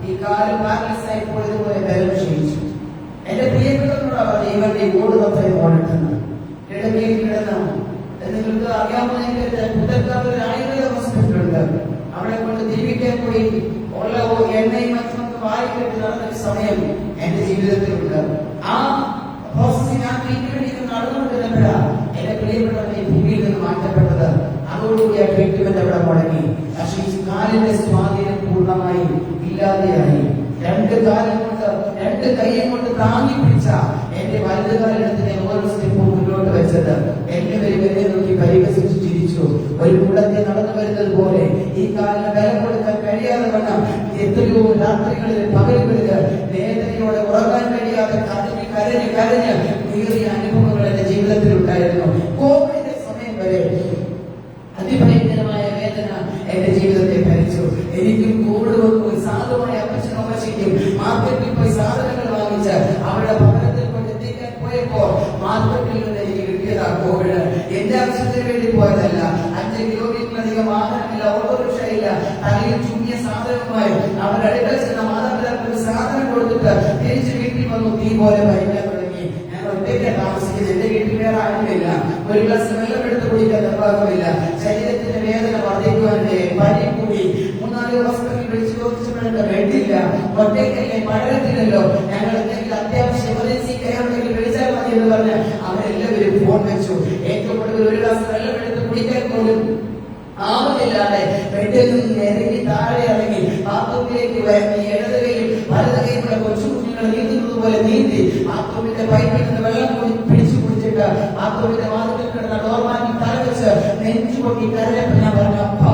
ഈ കാല് പാരലൈസ് ആയി പോയതുപോലെ ബലം ക്ഷയിച്ചു. എന്റെ പ്രിയപ്പെട്ടവരോടാ പറഞ്ഞു ഈ വണ്ടി ഓടുന്നത്രയും ഓടട്ടെന്ന്. കിടക്കയിൽ കിടന്ന നിങ്ങൾക്ക് അറിയാവുന്ന കുട്ടക്കാവിൽ ആയുർവേദ ഹോസ്പിറ്റലുണ്ട്. അവിടെ കൊണ്ട് ജീവിക്കാൻ പോയി ഉള്ള എണ്ണയും മറ്റും വായിക്കെട്ടി നടന്നൊരു സമയം എന്റെ ജീവിതത്തിലുണ്ട്. ആ പ്രോസസ് ഞാൻ ട്രീറ്റ്മെന്റ് നടന്നുകൊണ്ടിരുന്നപ്പോഴാ എന്റെ പ്രിയപ്പെട്ടവരെ ഭൂമിയിൽ നിന്ന് മാറ്റപ്പെട്ടത്. അതോടുകൂടി ആ ട്രീറ്റ്മെന്റ് അവിടെ മുടങ്ങി. പക്ഷേ ഈ കാലിന്റെ സ്വാധീനം പൂർണ്ണമായി ഇല്ലാതെയായി. 2 കാലം കൊണ്ട് 2 കൈയും കൊണ്ട് താങ്ങി പിടിച്ച എന്റെ വലുതുകാലെടുത്ത് ഓരോ സ്റ്റെപ്പും മുന്നോട്ട് വെച്ചത് എല്ലാവരും എന്നെ നോക്കി പരിഹസിച്ചു ചിരിച്ചു. ഒരു കുടത്തെ നടന്നു വരുന്നത് പോലെ ഈ കാലിന് ബലം കൊടുക്കാൻ കഴിയാതെ വണ്ണം എത്രയോ രാത്രികളിൽ പകലുകളിൽ വേദനയോടെ ഉറങ്ങാൻ കഴിയാതെ കരഞ്ഞ് നീറിയ അനുഭവങ്ങൾ എന്റെ ജീവിതത്തിൽ ഉണ്ടായിരുന്നു. കോവിഡിന്റെ സമയം വരെ അതിഭയങ്കരമായ വേദന എന്റെ ജീവിതത്തെ ഭരിച്ചു. എനിക്കും കോവിഡ് വന്നു. സാധുവായ അപ്പച്ചനും അമ്മച്ചിക്കും മാർക്കറ്റിൽ പോയി സാധനങ്ങൾ വാങ്ങിച്ച് അവരുടെ ഭവനത്തിൽ കൊണ്ട് എത്തിക്കാൻ പോയപ്പോ മാർക്കറ്റിൽ നിന്ന് എനിക്ക് കിട്ടിയതാ കോവിഡ്. എന്റെ ആവശ്യത്തിന് വേണ്ടി പോയതല്ല. 5 കിലോമീറ്ററിലധികം വാഹനമില്ല, ഓട്ടോറിക്ഷയില്ല. തലയിൽ ചുങ്ങിയ സാധനവുമായി അവരുടെ അടുക്കൽ ചെന്ന മാതാപിതാക്കൾക്ക് സാധനം കൊടുത്തിട്ട് തിരിച്ച് വീട്ടിൽ വന്നു. തീ പോലെ ഭരിക്കാൻ തുടങ്ങി. ഞാൻ ഒറ്റയ്ക്ക് താമസിക്കുന്നത്. എന്റെ വീട്ടിൽ വേറെ ആരുമില്ല. ഒരു ഗ്ലാസ് വെള്ളം എടുത്ത് കുടിക്കാൻ നിർവാഹമില്ല. ശരീരത്തിന്റെ വേദന വർദ്ധിക്കുവാൻ്റെ പനി കൂടി 3-4 ഹോസ്പിറ്റലിൽ വിളിച്ചു ചോദിച്ചപ്പോഴൊക്കെ ബെഡില്ല. ഒറ്റയ്ക്കല്ലേ, പഴകത്തില്ലല്ലോ. ഞങ്ങൾ എന്തെങ്കിലും അത്യാവശ്യം എമർജൻസി കെയർ ഉണ്ടെങ്കിൽ വിളിച്ചാൽ മതി എന്ന് പറഞ്ഞ് അവരെല്ലാവരും ഫോൺ വെച്ചു. ഏറ്റവും കൂടുതൽ ഒരു ഗ്ലാസ് വെള്ളം എടുത്ത് കുടിക്കാൻ പോലും ആവുന്നില്ലാതെ ബെഡിൽ നിന്ന് ഇറങ്ങി താഴെ ഇറങ്ങി ബാത്റൂമിലേക്ക് വരങ്ങി ഇടതുകയും വലതുകയുമുള്ള കൊച്ചുകുഞ്ഞുങ്ങൾ നീന്തുന്നത് പോലെ നീന്തി ബാത്റൂമിന്റെ പൈപ്പിൽ നിന്ന് വെള്ളം പിടിച്ചു കുടിച്ചിട്ട് ബാത്റൂമിന്റെ വാതിൽ കിടന്ന ഡോർമാറ്റിൽ തല വെച്ച് നെഞ്ചുപൊട്ടി കരഞ്ഞപ്പോൾ ഞാൻ പറഞ്ഞു അപ്പ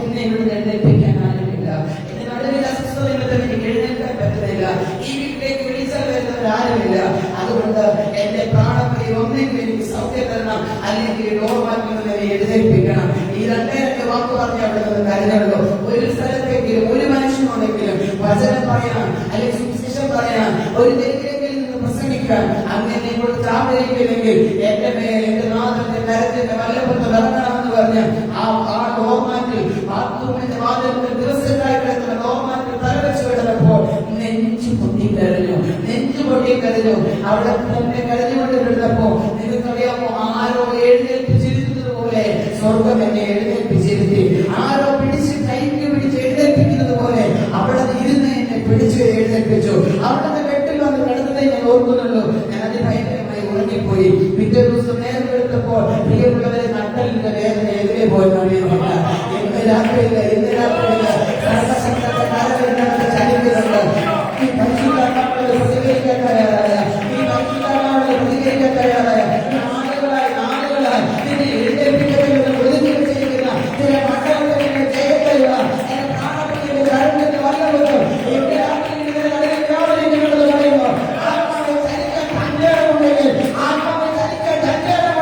എന്നെ ഇവിടെ എഴുന്നേൽപ്പിക്കാൻ ആരുമില്ല. എന്റെ നടുവിൽ അസ്വസ്ഥതകൾ എനിക്ക് എഴുന്നേൽക്കാൻ പറ്റുന്നില്ല. ഈ വീട്ടിലേക്ക് വിളിച്ചാൽ വരുന്നവരാരുമില്ല. അതുകൊണ്ട് എന്റെ പ്രാണപ്രിയ ഒന്നെങ്കിലും എനിക്ക് സൗഖ്യം തരണം, അല്ലെങ്കിൽ ഡോർമാറ്റിൽ നിന്ന് എഴുന്നേൽപ്പിക്കണം. ഈ 2 വാക്ക് പറഞ്ഞ് അവിടെ നിന്ന് കരുതുള്ളൂ. ഒരു സ്ഥലത്തെങ്കിലും ഒരു മനുഷ്യനോടെങ്കിലും വചനം പറയാൻ, അല്ലെങ്കിൽ സുവിശേഷം പറയാൻ, ഒരു തെരുവിലെങ്കിലും നിന്ന് പ്രസംഗിക്കാൻ അങ്ങനെ കൊടുത്ത് ആഗ്രഹിക്കുന്നെങ്കിൽ എന്റെ മേൽ എന്റെ നാഥന്റെ കരത്തിന്റെ വല്ലപ്പുറത്ത് ഇറങ്ങണമെന്ന് പറഞ്ഞ് ആ ഡോർമാറ്റിൽ ബാത്റൂമിന്റെ വാതിലിന്റെ ദിവസങ്ങളായി കിടക്കുന്ന ഡോർമാറ്റിൽ തലവെച്ച് കിടന്നപ്പോൾ നെഞ്ചു പൊട്ടിക്കരഞ്ഞു. അവിടെ തന്നെ കരഞ്ഞുകൊണ്ടിരുന്നപ്പോ നിങ്ങൾക്കറിയാമോ, ആരോ എഴുന്നേൽപ്പിച്ചിരുന്നത് പോലെ സ്വർഗം എന്നെ എഴുന്നേൽപ്പിച്ചിരുത്തി. ആരോ കൈക്ക് പിടിച്ച് എഴുന്നേൽപ്പിക്കുന്നത് പോലെ അവിടെ ഇരുന്ന് എന്നെ പിടിച്ച് എഴുന്നേൽപ്പിച്ചു. അവിടെ വെട്ടിൽ വന്ന് കിടന്നതേ ഞാൻ ഓർക്കുന്നുള്ളൂ. ഞാൻ അതിഭയങ്കരമായി ഉറങ്ങിപ്പോയി. പിറ്റേ ദിവസം നേരം എടുത്തപ്പോൾ പ്രിയമുള്ളവരെ നട്ടലിന്റെ വേദന എതിരെ പോയി കഴിയുന്നില്ല. ഇന്ന് രാത്രിയില്ല സർവശക്തന്റെ കാലഘട്ടത്തിൽ ചലിക്കുന്നുണ്ട്. ഈ പരിശുദ്ധാത്മാവിനെ പ്രതികരിക്കാൻ തയ്യാറായ നാളുകളായി നിന്നെ എഴുന്നേൽപ്പിക്കണമെന്ന് പ്രതിജ്ഞ ചെയ്യുന്ന ചില മണ്ഡലത്തിന്റെ ജയത്തെയുള്ള പ്രാണപ്രിയന്റെ കരുണന്റെ വല്ലവരും എന്റെ ആത്മാവിനെ പറയുമ്പോൾ ആത്മാവിനെ ചലിക്കാൻ തന്റേടമുണ്ടെങ്കിൽ ആത്മാവിനെ ചലിക്കാൻ തന്റേടം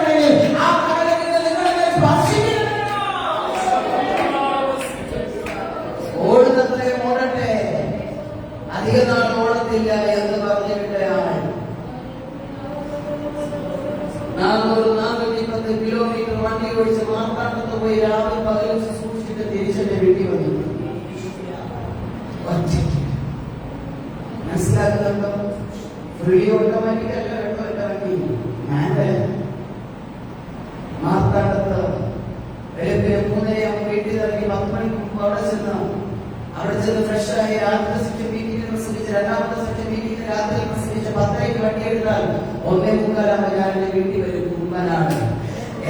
410 കിലോമീറ്റർ വണ്ടി ഓടിച്ച് മാർത്താണ്ഡത്ത് പോയി രാവിലെ പകലും ശുശ്രൂഷിച്ചിട്ട് തിരിച്ചെന്റെ വീട്ടിൽ വന്നു. മനസ്സിലാക്കുന്നുണ്ടോ? ഫ്രീ ഓട്ടോമാറ്റിക് അല്ല കേട്ടോ. ഞാൻ മാർത്താണ്ഡത്ത് വെളുപ്പിന് 3 വീട്ടിൽ ഇറങ്ങി 10 മണിക്ക് മുമ്പ് അവിടെ ചെന്ന് ഫ്രഷായി ആദ്യത്തെ സെക്ഷൻ മീറ്റിംഗ് പ്രസംഗിച്ച്, രണ്ടാമത്തെ സെക്ഷൻ മീറ്റിംഗ് രാത്രി പ്രസംഗിച്ച് 10:30 വണ്ടി എടുത്താൽ 1:45 ഞാൻ എന്റെ വീട്ടിൽ വരും. കുമ്പനാണ്.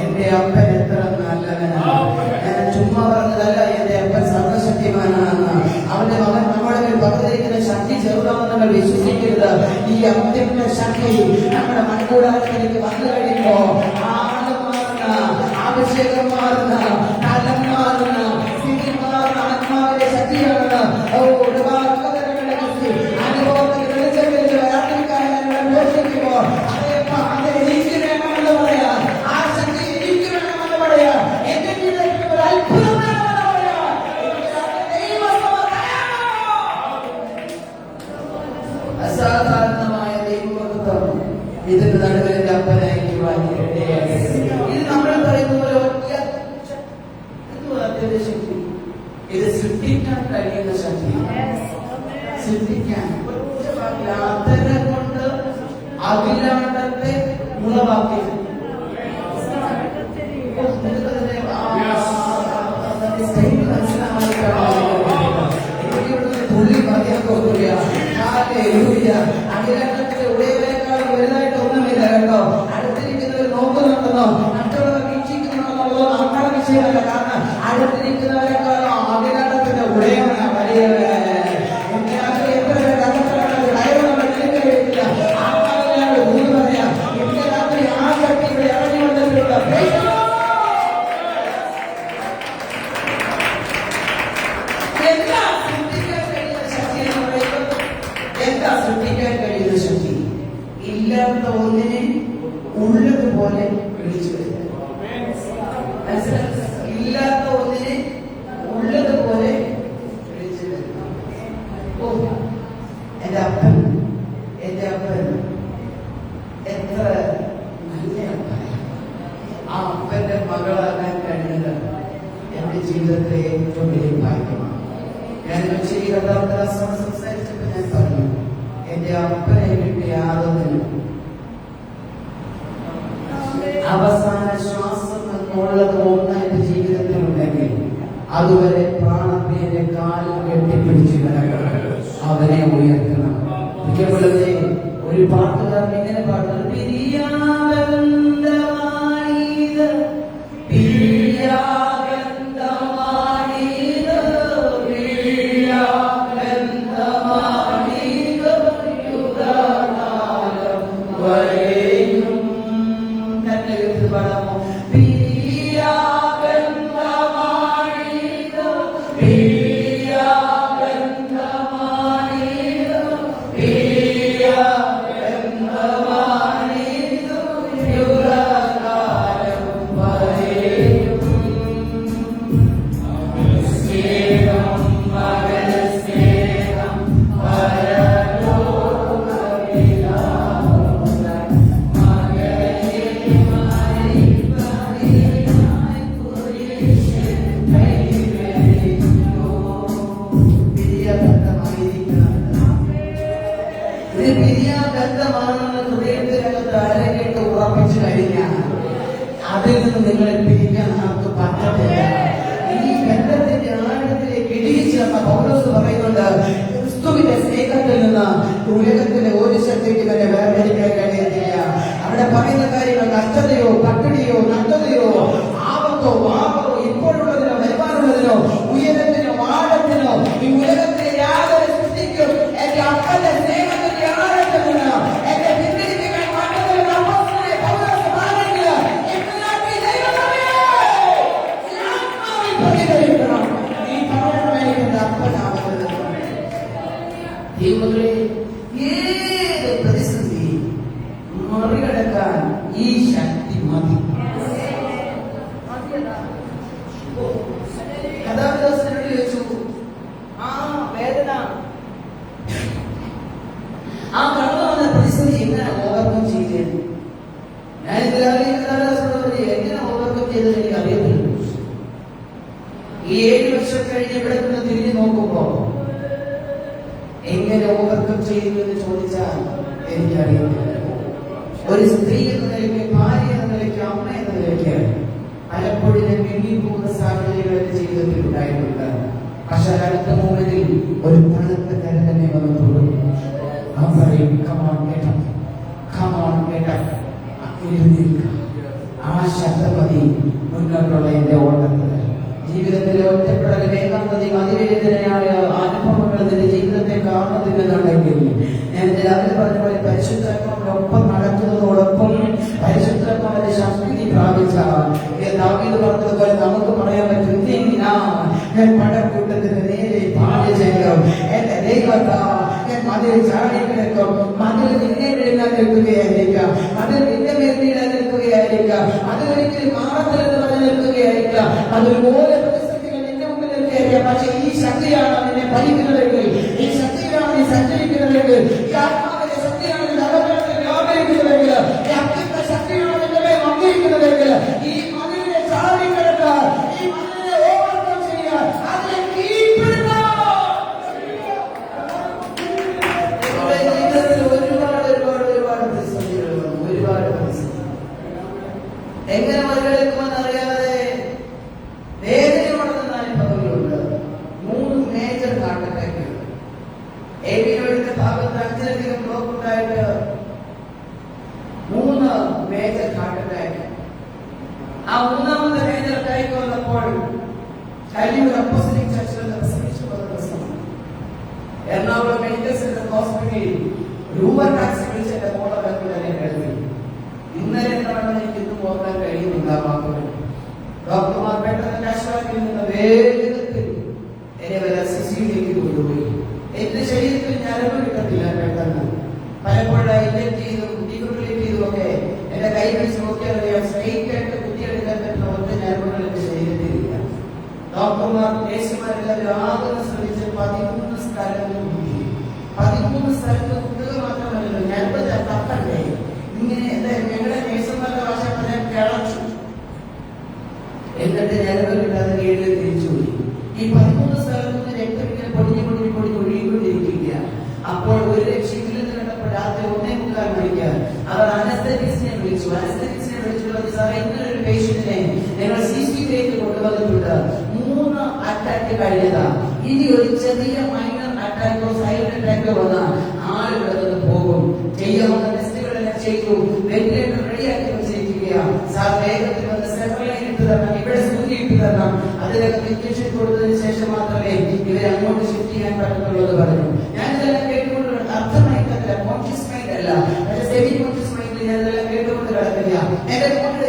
എന്റെ അപ്പൻ എത്ര നല്ലവനാണ്. ഞാൻ ചുമ്മാ പറഞ്ഞതല്ല, എന്റെ അപ്പൻ സർവശക്തിമാനാണെന്ന്. അവന്റെ മകൻ നമ്മുടെ മേൽ പകർന്നിരിക്കുന്ന ശക്തി ചെറുതാണെന്ന് വിശ്വസിക്കരുത്. ഈ അത്യന്ത ശക്തി നമ്മുടെ മൺകൂടാരത്തിലേക്ക് വന്നു കഴിയുമ്പോ ആളും മാറുന്ന, അഭിഷേകം മാറുന്ന, തലം മാറുന്ന, സ്ഥിതി മാറുന്ന ആത്മാവിന്റെ ശക്തിയാണ്. അനുഭവത്തിൽ വെളിച്ചെടുത്ത് രാത്രിക്കാരൻ ഘോഷിക്കുമ്പോ അത് എനിക്ക് വേണമെന്ന് പറയാ. ആ ശക്തി എനിക്ക് വേണമെന്ന് പറയാ. എന്റെ ജീവിതത്തിൽ ഒരു അത്ഭുതം വേണമെന്ന് പറയാ. അസാധാരണമായ ദൈവത്വം ഇതിന്റെ നടുവിൽ എന്റെ അപ്പനയക്കുവാൻ ഇടയായി. ഇത് നമ്മൾ പറയുന്ന പോലെ ശക്തി, ഇത് സൃഷ്ടിക്കാൻ കഴിയുന്ന ശക്തി. സൃഷ്ടിക്കാൻ യാത്ര കൊണ്ട് അഖിലാണ്ടത്തെ ഉളവാക്കി. തുള്ളി പറയാൻ തോന്നില്ല. അഖിലാണ്ടത്തിന്റെ ഉടയവരെക്കാളും വലുതായിട്ട് ഒന്നുമില്ല കേട്ടോ. അടുത്തിരിക്കുന്നവർ നോക്കുന്നുണ്ടെന്നോ മറ്റുള്ളവർ വീക്ഷിക്കുന്നുണ്ടെന്നുള്ളതോ നമ്മുടെ വിഷയമല്ല. കാരണം അടുത്തിരിക്കുന്നവരെക്കാളും അഖിലാണ്ടത്തിന്റെ ഉടയവനാണ് വലിയവൻ. ഇല്ലാത്ത ഒന്നിനെ ഉള്ളതുപോലെ വിളിച്ചു വരുന്നത്. ഇല്ലാത്ത ഒന്നിനെ ഉള്ളതുപോലെ വിളിച്ചു വരുന്നത്. ഓ, എന്റെ അപ്പൻ എത്ര നല്ല അപ്പൻ. ആ അപ്പന്റെ മകളാകാൻ കഴിഞ്ഞത് എന്റെ ജീവിതത്തിലെ ഏറ്റവും വലിയ ഭാഗ്യമാണ്. ഞാൻ ശരി കഥാപാത്രത്തോട് സംസാരിച്ചപ്പോൾ ഞാൻ പറഞ്ഞു, എന്റെ അപ്പനെ കിട്ടിയ യാതൊന്നിനും അവസാന ശ്വാസം എന്നുള്ളത് ഒന്ന് എന്റെ ജീവിതത്തിലുണ്ടെങ്കിൽ അതുവരെ പ്രാണപ്രിയന്റെ കാലിൽ കെട്ടിപ്പിടിച്ച് കിടക്കണം, അവനെ ഉയർത്തണം. പ്രിയമുള്ളവരെ, ഒരു പാട്ടുകാരൻ ഇങ്ങനെ പാടുന്നത്, അതിൽ നിന്ന് നിങ്ങളെ പിരിക്കാൻ നമുക്ക് പറ്റത്തില്ല. ഈ ബന്ധത്തിന്റെ ആഴത്തിലേക്ക് ഇടിയിച്ച് എന്ന പൗലോസ് പറയുന്നുണ്ട്, ക്രിസ്തുവിന്റെ സ്നേഹത്തിൽ നിന്ന് ഉലകത്തിലെ ഒരു ശക്തിക്ക് തന്നെ വേർതിരിക്കാൻ കഴിയത്തില്ല. അവിടെ പറയുന്ന കാര്യങ്ങൾ കഷ്ടതയോ പട്ടിണിയോ നഷ്ടതയോ ആപത്തോ പാപമോ ഇപ്പോഴുള്ളതിനോ വരുമാനമുള്ളതിനോ ഉയരത്തിനോ ആഴത്തിനോ ഈ ഉലകത്തിലെ യാതൊരു സൃഷ്ടിക്കും എന്റെ അപ്പന്റെ സ്നേഹത്തിന്റെ ആഴത്തിൽ നിന്ന് എന്റെ പിന്തിരിപ്പിക്കാൻ മാറ്റുന്ന അപ്പോസ്തലനായ പൗലോസ് പറയുന്നില്ല. ജീവിതത്തിലെ ഏത് പ്രതിസന്ധി ചെയ്തത് എനിക്ക് അറിയത്തില്ല. ഈ 7 വർഷം കഴിഞ്ഞ് ഇവിടെ നിന്ന് തിരിഞ്ഞു നോക്കുമ്പോ എങ്ങനെ ഓവർകം ചെയ്യുന്നു എന്ന് ചോദിച്ചാൽ എനിക്കറിയത്തില്ല. ഒരു സ്ത്രീ എന്ന നിലയ്ക്ക്, ഭാര്യ എന്ന നിലയ്ക്ക്, അമ്മ എന്ന നിലയ്ക്ക് പലപ്പോഴും ഞാൻ വീങ്ങിപ്പോകുന്ന സാഹചര്യങ്ങൾ എന്റെ ജീവിതത്തിൽ ഉണ്ടായിട്ടുണ്ട്. പക്ഷെ അടുത്ത മൂന്നിൽ ഒരു തണുത്ത കര തന്നെ വന്ന് തൊടും. അവൻ പറയും, come on get up, come on get up, എഴുന്നേൽക്കുക. ആ ശബ്ദം മതി മുന്നോട്ടുള്ള എന്റെ ഓട്ടത്തിൽ. ജീവിതത്തിലെ ഒറ്റപ്പെടലും ഏകാന്തതയും അതിവേദനയായ അനുഭവങ്ങൾ നിന്റെ ജീവിതത്തെ കാണുന്നില്ലെന്നുണ്ടെങ്കിൽ ഞാൻ രാവിലെ പറഞ്ഞ പോലെ പരിശുദ്ധാത്മാവിനൊപ്പം നടക്കുന്നതോടൊപ്പം പരിശുദ്ധാത്മാവിന്റെ ശക്തി പ്രാപിച്ച ദാവീദ് പറഞ്ഞതുപോലെ നമുക്ക് പറയാൻ പറ്റും, ഞാൻ പടക്കൂട്ടത്തിന് നേരെ പാടി ചെയ്യും, എന്റെ ദൈവത്താ ഞാൻ മതിൽ ചാടി കിടക്കും, മതിൽ നിന്നെ നിൽക്കുകയായിരിക്കാം, മതിൽ നിന്റെ മേൽ നിൽക്കുകയായിരിക്കാം, അതിലൊരിക്കലും മാറത്തില്ലെന്ന് പറഞ്ഞു നിൽക്കുകയായിരിക്കാം, അതൊരുപോലെ പ്രതിസന്ധികൾ നിന്റെ മുമ്പിൽ നിൽക്കുകയായിരിക്കാം. പക്ഷെ ഈ ശക്തിയാണ് നിന്നെ ഭരിക്കുന്നതെങ്കിൽ, ഈ ശക്തിയാണ് നീ സഞ്ചരിക്കുന്നതെങ്കിൽ, ഈ ആത്മാവിന്റെ ശക്തിയാണ് നിന്റെ അകത്ത് വ്യാപരിക്കുന്നതെങ്കിൽ, ഈ അഗ്നിയുടെ ശക്തിയാണ് നിന്റെ മേൽ വന്നിരിക്കുന്നതെങ്കിൽ, ഈ മതിലിനെ ചാടി കിടക്കാൻ, ഈ മതിലിനെ ഓവർകം ചെയ്യാൻ, അതിനെ കീഴ്പ്പെടുത്താൻ എങ്ങനെ മറികടക്കുമെന്ന് അറിയാതെ വേദനയോടെ അനുഭവങ്ങളുണ്ട്. 3 മേജർ ഹാർട്ട് അറ്റാക്കുകൾ. എബിയുടെ ഭാഗത്ത് 5ലധികം ബ്ലോക്ക് ഉണ്ടായിട്ട് 3 മേജർ ഹാർട്ട് അറ്റാക്ക്. ആ 3ാമത്തെ മേജർ അറ്റാക്ക് വന്നപ്പോൾ കല്ലൂർ അപ്പോസ്തലിക് ചർച്ചിൽ പ്രസംഗിച്ചു വന്ന പ്രസംഗം. എറണാകുളം മെഡിക്കൽ സെന്റർ ഹോസ്പിറ്റലിൽ രൂപ ടാക്സി വിളിച്ച് എന്റെ മോളെ തന്നെ എഴുതി. ഇന്നലെ എന്താണെന്ന് എനിക്ക് ഇന്നും ഓർക്കാൻ കഴിയുന്നില്ല. ഡോക്ടർമാർ പെട്ടെന്ന് കാഷ്വാലിറ്റിയിൽ നിന്ന് വേഗത്തിൽ എന്നെ വരെ സിസിയിലേക്ക് കൊണ്ടുപോയി. എന്റെ ശരീരത്തിൽ ഞരമ്പ് കിട്ടത്തില്ല. പെട്ടെന്ന് പലപ്പോഴായി ഇൻജക്ട് ചെയ്തും ഡീഫിബ്രിലേറ്റ് ചെയ്തുമൊക്കെ എന്റെ കൈ പിടിച്ച് നോക്കിയാൽ അറിയാം, സ്ട്രെയിറ്റ് ആയിട്ട് കുത്തിയെടുക്കാൻ പറ്റുന്ന ഒറ്റ ഞരമ്പുകൾ എന്റെ ശരീരത്തിലില്ല. ഡോക്ടർമാർ, നേഴ്സുമാരെല്ലാവരും ആകുന്ന ശ്രമിച്ച് 13 സ്ഥലങ്ങളിൽ കുത്തി. 13 സ്ഥലത്ത് കുത്തുക മാത്രമല്ലല്ലോ, ഞരമ്പ് തട്ടണ്ടേ. ഇങ്ങനെ ഞങ്ങളുടെ നേഴ്സുമാരുടെ ഭാഷ ഞാൻ കിളച്ചു. എന്നിട്ട് ഞരമ്പ് കിട്ടാതെ കീഴിൽ തിരിച്ചുപോയി. ഈ 13 സ്ഥലത്ത് നിന്ന് രക്തം ഇങ്ങനെ പൊടിഞ്ഞ് ഒഴുകിക്കൊണ്ടിരിക്കുക. അപ്പോൾ ഒരു രക്ഷയില്ലെന്ന് കണ്ടപ്പോൾ രാത്രി 1:45 മണിക്ക് അവർ അനസ്തറ്റിസ്റ്റിനെ വിളിച്ചു. അനസ്തറ്റിസ്റ്റിനെ വിളിച്ചു സാറേ, ഇങ്ങനൊരു പേഷ്യന്റിനെ ഞങ്ങൾ CCTVയിലേക്ക് കൊണ്ടുവന്നിട്ടുണ്ട്. 3 അറ്റാക്ക് കഴിഞ്ഞതാ. ഇനി ഒരു ചെറിയ മൈനർ അറ്റാക്കോ സൈലന്റ് അറ്റാക്കോ വന്നാൽ ആളുകൾ നിന്ന് പോകും. ചെയ്യാവുന്ന ടെസ്റ്റുകളെല്ലാം ചെയ്തു, വെന്റിലേറ്റർ റെഡിയാക്കി വെച്ചിരിക്കുകയാണ്. സാർ വേഗത്തിൽ വന്ന് സെൻട്രലൈൻ ഇട്ട് തരണം, ഇവിടെ സൂചി ഇട്ട് തരണം, അതിനകത്ത് ഇഞ്ചക്ഷൻ കൊടുത്തതിന് ശേഷം മാത്രമേ ഇവരെ അങ്ങോട്ട് ഷിഫ്റ്റ് ചെയ്യാൻ പറ്റുള്ളൂ എന്ന് പറഞ്ഞു. ഞാനിതെല്ലാം കേട്ടുകൊണ്ട് അർത്ഥമായിട്ടല്ല, കോൺഷ്യസ് മൈൻഡ് അല്ല, സെമി കോൺഷ്യസ് മൈൻഡിൽ ഞാനിതെല്ലാം കേട്ടുകൊണ്ട് കിടക്കില്ല. എന്റെ മോട്ടിൽ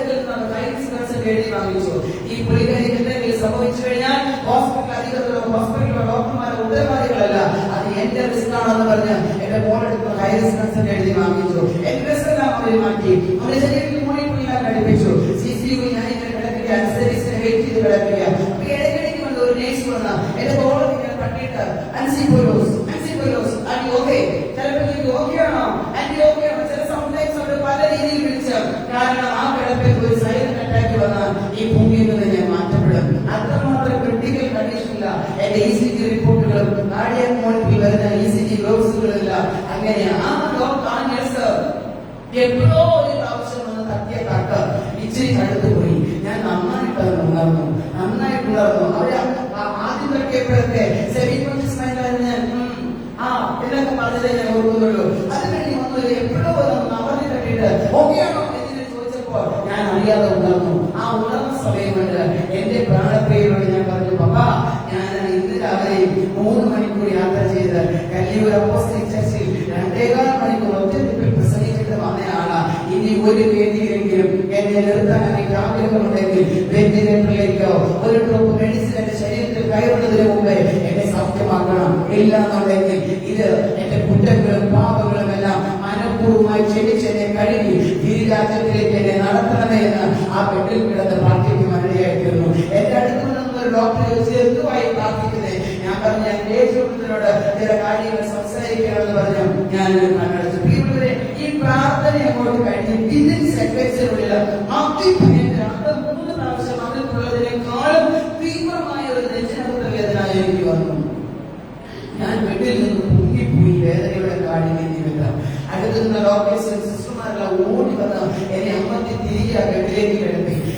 എഴുതി വാങ്ങിച്ചു. ഈ പുള്ളിക്കാരിക്ക് എന്തെങ്കിലും സംഭവിച്ചു കഴിഞ്ഞാൽ ഹോസ്പിറ്റൽ അധികൃതരോ ഹോസ്പിറ്റലിലോ ഡോക്ടർമാരോ ഉത്തരവാദികളല്ല, അത് എന്റെ റിസ്ക് ആണെന്ന് പറഞ്ഞ് എന്റെ മോളെടുത്ത് ഹൈ റിസ്ക് കൺസെന്റ് എഴുതി വാങ്ങിച്ചു. എന്റെ ഡ്രസ് എല്ലാം അവർ മാറ്റി, അവരുടെ ശരീരത്തിൽ മോണിറ്ററിംഗ് ഘടിപ്പിച്ചു. CCTV ഞാൻ ഇങ്ങനെ കിടക്കുക, അനുസരിച്ച് വെയിറ്റ് ചെയ്ത് കിടക്കുക. അപ്പൊ ഇടയ്ക്കിടയ്ക്ക് വന്ന് ഒരു നേഴ്സ് വന്ന എന്റെ തോളം ഇങ്ങനെ തട്ടിയിട്ട് അൻസിപ്പോലോസ് ആൻഡ് ഓക്കെ, ചിലപ്പോഴേക്ക് ഓക്കെ ആണോ ആൻഡ് ഓക്കെ ആണോ, ചില സംടൈംസ് അവർ പല രീതിയിൽ വിളിച്ച. കാരണം ആ കിടപ്പിൽ ഒരു സൈലന്റ് അറ്റാക്ക് വന്നാൽ ഈ ഭൂമിയിൽ നിന്ന് ഞാൻ മാറ്റപ്പെടും. അത്രമാത്രം ക്രിട്ടിക്കൽ കണ്ടീഷനില്ല. എന്റെ ECG റിപ്പോർട്ടുകളും കാർഡിയാക് മോണിറ്ററിൽ വരുന്ന ECG ഗ്ലോബ്സുകളില്ല. അങ്ങനെ ആ നേഴ്സ് എപ്പോഴോ ഒരു പ്രാവശ്യം വന്ന് തട്ടിയ തട്ട് ഇച്ചിരി അടുത്ത് പോയി. ഞാൻ നന്നായിട്ട് ഉണർന്നു. അവര് ആദ്യം തട്ടിയപ്പോഴൊക്കെ സെമി കോൺഷ്യസ് മൈൻഡായിരുന്നു. എന്നൊക്കെ പറഞ്ഞതേ ഞാൻ ഓർക്കുന്നുള്ളൂ. അത് കഴിഞ്ഞ് വന്നു എപ്പോഴോ അവധി തട്ടിയിട്ട് ഓക്കെയാണോ എന്ന് ചോദിച്ചപ്പോൾ ഞാൻ അറിയാതെ ഉണർന്നു. ആ ഉണർന്ന സമയം കൊണ്ട് എന്റെ പ്രാണപ്രിയയോട് ഞാൻ പറഞ്ഞു, പപ്പാ ഞാൻ ഇന്ന് രാവിലെ 3 മണിക്കൂർ യാത്ര ചെയ്ത് കല്ലൂർ അപ്പോസ്തലിക് ചർച്ചിൽ 2.25 മണിക്കൂർ ഒറ്റ പ്രസംഗിച്ചിട്ട് വന്നയാളാ. ഇനി ഒരു വേദിയിലെങ്കിലും എന്നെ നിർത്താൻ എനിക്ക് ആഗ്രഹമുണ്ടെങ്കിൽ വെന്റിലേറ്ററിലേക്കോ ഒരു ഡ്രോപ്പ് മെഡിസിൻ എന്റെ ശരീരത്തിൽ കയറുന്നതിന് മുമ്പേ എന്നെ സൗഖ്യമാക്കണം. ഇല്ലാന്നുണ്ടെങ്കിൽ ഇത് എന്റെ കുറ്റങ്ങളും പാപങ്ങളും എല്ലാം മനഃപൂർവ്വമായി ക്ഷമിച്ചെന്നെ കഴുകി തിരുരാജ്യത്തിലേക്ക് എന്നെ നടത്തണമേ എന്ന് ആ ബെഡിൽ കിടന്ന് പ്രാർത്ഥിക്കുവാനിടയായിത്തീർന്നു. എന്റെ അടുത്ത് ഒരു ഡോക്ടറെ വെച്ച് എന്തുമായി പ്രാർത്ഥിക്കുന്നത്? ഞാൻ പറഞ്ഞു, ഞാൻ യേശുവിനോട് ചില കാര്യങ്ങൾ സംസാരിക്കണമെന്ന് പറഞ്ഞു. ഞാൻ കണ്ണടച്ചു. ഈ പ്രാർത്ഥന അങ്ങോട്ട് കഴിഞ്ഞ് ഇതിന് സെക്കൻഡ്സിനുള്ളിൽ 3 പ്രാവശ്യം ആ ബെഡിലേക്ക്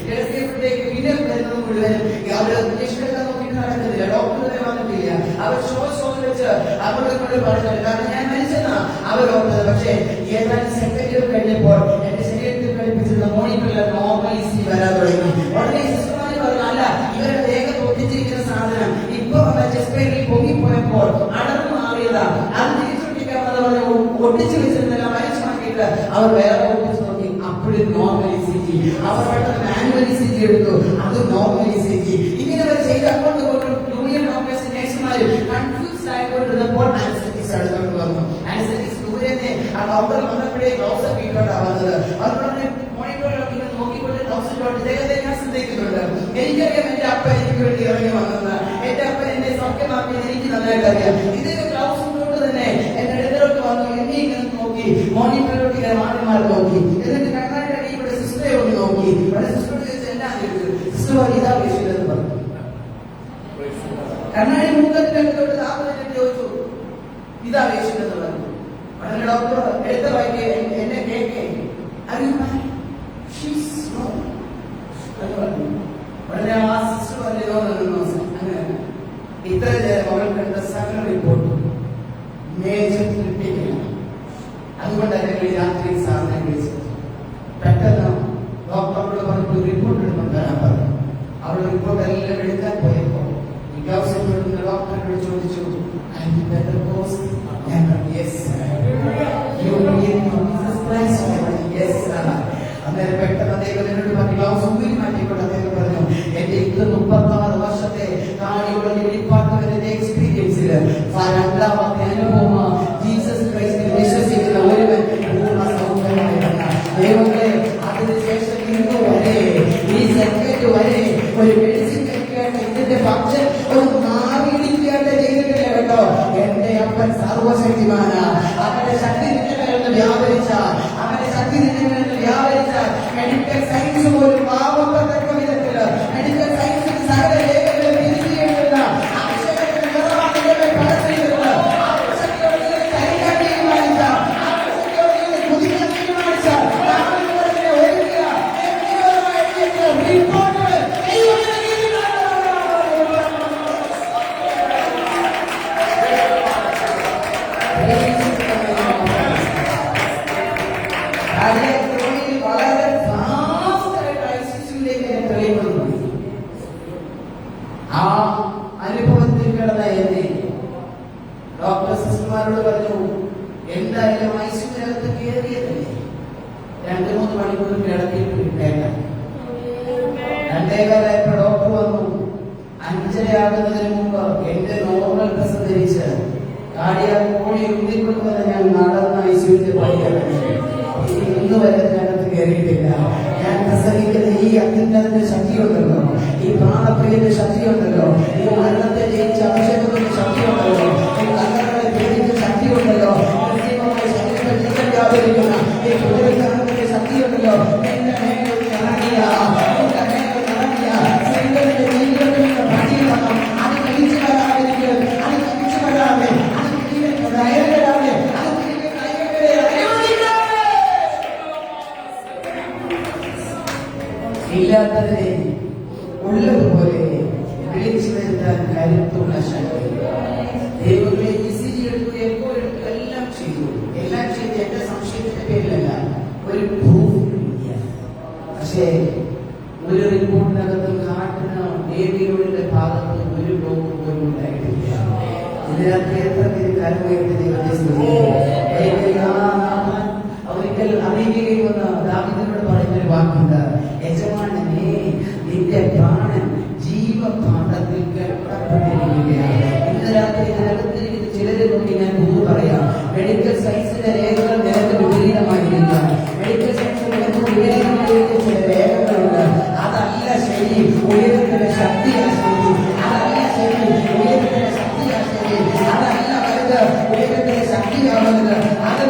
കിടത്തിയപ്പോഴത്തേക്ക് പിന്നെ വരുന്നത് മുഴുവനും അവർ ഇഷ്ടമെല്ലാം നോക്കിയിട്ട് നടക്കുന്നില്ല. ഡോക്ടർ വരെ വന്നിട്ടില്ല. അവർ ശ്വാസം വെച്ച് അവരോട് കൊണ്ട് പറഞ്ഞത് കാരണം ഞാൻ മരിച്ചെന്നാ അവർ ഓർത്തത്. പക്ഷേ ഏതാനും സെക്കൻഡുകൾ കഴിഞ്ഞപ്പോൾ എന്റെ ശരീരത്തിൽ ഘടിപ്പിച്ചിരുന്ന മോണിറ്ററിൽ നോർമലൈസി വരാൻ തുടങ്ങി. ഉടനെ സിസ്റ്റർമാര് പറഞ്ഞു, അല്ല ഇവരുടെ ദേഹം ഒട്ടിച്ചിരിക്കുന്ന സാധനം ഇപ്പൊ ചെസ്റ്റ് പെയിനിൽ പൊങ്ങിപ്പോയപ്പോൾ അടർന്നു മാറിയതാ, അത് തിരിച്ചൊട്ടിക്കാമെന്ന് പറഞ്ഞ് ഒട്ടിച്ചു വെച്ചിരുന്നില്ല, മരിച്ചു മാറ്റിയിട്ട് അവർ വേറെ ഒട്ടിച്ചു നോക്കി. അപ്പോഴും നോർമൽ ഇസിജി. അവർ പെട്ടെന്ന് മാനുവൽ ഇസിജി എടുത്തു, അത് നോർമൽ ഇസിജി. ഇങ്ങനെ അവർ ചെയ്ത് അങ്ങോട്ട് കൊണ്ടു ജൂനിയർ ഡോക്ടേഴ്സ് നഴ്സുമാര് കൺഫ്യൂസ്ഡ് ആയിക്കൊണ്ടിരുന്നപ്പോൾ ആൻസറ്റിക്സ് അടുത്തോട്ട് വന്നു. ആൻസറ്റിക്സ് ദൂരെ ആ ഡോക്ടർ വന്നപ്പോഴേ ഗ്ലൗസ് ഒക്കെ ഇട്ടോട്ടാ വന്നത്. അതുകൊണ്ട് മോണിറ്ററിലൊക്കെ ഇങ്ങനെ നോക്കിക്കൊണ്ട് ഗ്ലൗസ് ഇട്ടോട്ട് ഇദ്ദേഹത്തെ ഞാൻ ശ്രദ്ധിക്കുന്നുണ്ട്. എനിക്കറിയാം എന്റെ അപ്പ എനിക്ക് വേണ്ടി ഇറങ്ങി വന്നത്, എന്റെ അപ്പൻ എന്നെ സൗഖ്യമാക്കിയത് എനിക്ക് നന്നായിട്ട് അറിയാം. ഇതേ ഗ്ലൗസ് കൊണ്ട് തന്നെ എന്റെ അടുത്തോട്ട് വന്നു, എന്നെ ഇങ്ങനെ നോക്കി, മോണിറ്ററിലോട്ട് ഇങ്ങനെ മാറി മാറി നോക്കി. എന്നിട്ട് കണ്ണാടിയുടെ അടിയിൽ ഇവിടെ സിസ്റ്ററെ ഒന്ന് നോക്കി. ഇവിടെ സിസ്റ്ററോട് ചോദിച്ചു എന്നാ സിസ്റ്റർ ഇതാ പേഷ്യന്റ് പറഞ്ഞു. കണ്ണാടി മൂക്കത്തിന്റെ അടുത്തോട്ട് താപത്തിട്ട് ചോദിച്ചു ഇതാ പേഷ്യന്റ് എന്ന് പറഞ്ഞു. വളരെ ഡോക്ടർ എടുത്ത വായിക്കേ എന്നെ കേൾക്കേ വളരെ ആ സിസ്റ്റർ പറഞ്ഞോ അങ്ങനെ ഇത്ര നേരം അവൾക്ക് എടുത്ത സകല റിപ്പോർട്ട് മേജർ ക്രിട്ടിക്കലാണ്. അതുകൊണ്ട് അല്ലെങ്കിൽ രാത്രി സാറിനെ വിളിച്ചത് പെട്ടെന്ന് ഡോക്ടറോട് പറഞ്ഞു റിപ്പോർട്ട് എടുക്കാൻ തരാൻ പറഞ്ഞു. അവൾ റിപ്പോർട്ട് എല്ലാം എടുക്കാൻ പോയപ്പോ ഡോക്ടറിനോട് ചോദിച്ചു അന്നേരം പെട്ടെന്ന് അദ്ദേഹം എന്നോട് പറഞ്ഞു ഗ്ലൗസ് ഊരി മാറ്റിക്കൊണ്ട് അദ്ദേഹം പറഞ്ഞു എന്റെ 36 വർഷത്തെ കാണികളുടെ ഡിപ്പാർട്ട്മെന്റിന്റെ എക്സ്പീരിയൻസിൽ രണ്ടാമത്തെ അനുഭവം ജീസസ് ക്രൈസ്റ്റിൽ വിശ്വസിക്കുന്ന ഒരുവൻ പൂർണ്ണ സൗഖ്യമായിരുന്ന ദൈവങ്ങളെ അതിനുശേഷം ഇന്ന് വരെ ഈ സെക്കൻഡ് വരെ ഒരു മെഡിസിൻ കഴിക്കേണ്ട ഇതിന്റെ ഫംഗ്ഷൻ ഒരു നാവിടിക്കേണ്ട ചെയ്തിട്ടില്ല കേട്ടോ. എന്റെ അപ്പൻ സർവശക്തിമാന. അവന്റെ ശക്തി നിന്റെ മേലൊന്ന് വ്യാപരിച്ചാൽ, അവന്റെ ശക്തി നിന്റെ മേലൊന്ന് വ്യാപരിച്ചാൽ മെഡിക്കൽ സയൻസ് പോലും പാവപ്പെട്ട വിധത്തില് മെഡിക്കൽ സയൻസിന് സകല രേഖകളും തിരിച്ചെഴുതുന്ന അക്ഷരത്തിന് നിറവാക്കിയവരെ പടത്തിലുള്ള ആവശ്യത്തോട് കഴിക്കാൻ തീരുമാനിച്ചാൽ, ആവശ്യത്തോട് കുതിക്കാൻ തീരുമാനിച്ചാൽ ഒരുക്കുക റിപ്പോർട്ടുകൾ വളരെ ഫാസ്റ്റായിട്ട് ഐസിയുലേക്ക് ഞാൻ തെളിയിക്കുന്നു. ആ അനുഭവത്തിൽ കിടന്ന എന്നെ ഡോക്ടർ സിസ്റ്റർമാരോട് പറഞ്ഞു എന്തായാലും ഐസിയുവിനകത്ത് കയറിയതല്ലേ 2-3 മണിക്കൂർ കിടത്തിയിട്ട് വിട്ടേക്ക. 2:15 ഡോക്ടർ വന്നു. 5:30 മുമ്പ് എന്റെ നോർമൽ ഡ്രസ് ധരിച്ച് കാർഡിയാക് കോഴി ഉള്ളിക്കൊണ്ടുവന്ന് ഞാൻ നടന്ന ഐസിയുവിന്റെ പണിയാണ്. ഇന്ന് വരെ ഞാനത് കയറിയിട്ടില്ല. ഞാൻ പ്രസംഗിക്കുന്ന ഈ അത്യുന്നതിന്റെ ശക്തിയുണ്ടല്ലോ, ഈ പ്രാണപ്രിയന്റെ ശക്തിയുണ്ടല്ലോ, ഈ മരണത്തെ ജയിച്ച അഭിഷേകത്തിന്റെ ശക്തിയുണ്ടല്ലോ, ഈ കല്ലറകളെ പേടിച്ച ശക്തിയുണ്ടല്ലോ, ശരീരത്തിൽ ജീവൻ വ്യാപരിക്കുന്ന ഈ പുനരുദ്ധാരണത്തിന്റെ ശക്തിയുണ്ടല്ലോ. എന്റെ മേലെ ഇറങ്ങിയ സ്ത്രീകളുടെ ജീവിതത്തിൽ നിന്ന് പണി വന്നു. അത് കഴിച്ചു വരാതിരിക്കും, അത് കഴിച്ചു വരാതെ, അത് കയറിടാതെ, അത് ഇല്ലാത്തതിനെ ഉള്ളതുപോലെ വിളിച്ചു വരുത്താൻ കരുത്തുള്ള ശക്തി ദൈവങ്ങളെ ഇസിജി എടുത്തു, എപ്പോൾ എടുത്തു, എല്ലാം ചെയ്തു. എന്റെ സംശയത്തിന്റെ പേരിലല്ല, ഒരു പ്രൂഫ് ഇല്ല. പക്ഷേ ഒരു റിപ്പോർട്ടിനകത്ത് ഹാർട്ടിന് ഏവിയോടിന്റെ ഭാഗത്ത് ഒരു ബ്ലോക്ക് പോലും ഉണ്ടായിട്ടില്ല. ഇതിനകത്ത് എത്ര പേര് കരമുയർത്തി ദൈവത്തെ ഒരിക്കൽ അമേരിക്കയിൽ വന്ന് ദാവീദിനോട് പറയുന്നൊരു വാക്കുണ്ട്, യജമാനനെ നിന്റെ പ്രാണൻ ജീവപാഠത്തിൽ കെട്ടപ്പെട്ടിരിക്കുകയാണ്. ഇന്ന് രാത്രി ഇതിനകത്തിരിക്കുന്ന ചിലരെ നോക്കി ഞാൻ മുമ്പ് പറയാം, മെഡിക്കൽ സയൻസിന്റെ രേഖകൾ നിനക്ക് വിപരീതമായിരിക്കാം. മെഡിക്കൽ സയൻസിൽ നിനക്ക് വിപരീതമായിരിക്കുന്ന ചില രേഖകളുണ്ട്. അതല്ല ശരി, ഉയരത്തിന്റെ ശക്തിയാണ് ശരി. അതല്ല ശരി, ഉയരത്തിന്റെ ശക്തിയാണ് ശരി. അതല്ല വലുത്, ഉയരത്തിന്റെ ശക്തിയാവുന്നത്. അത്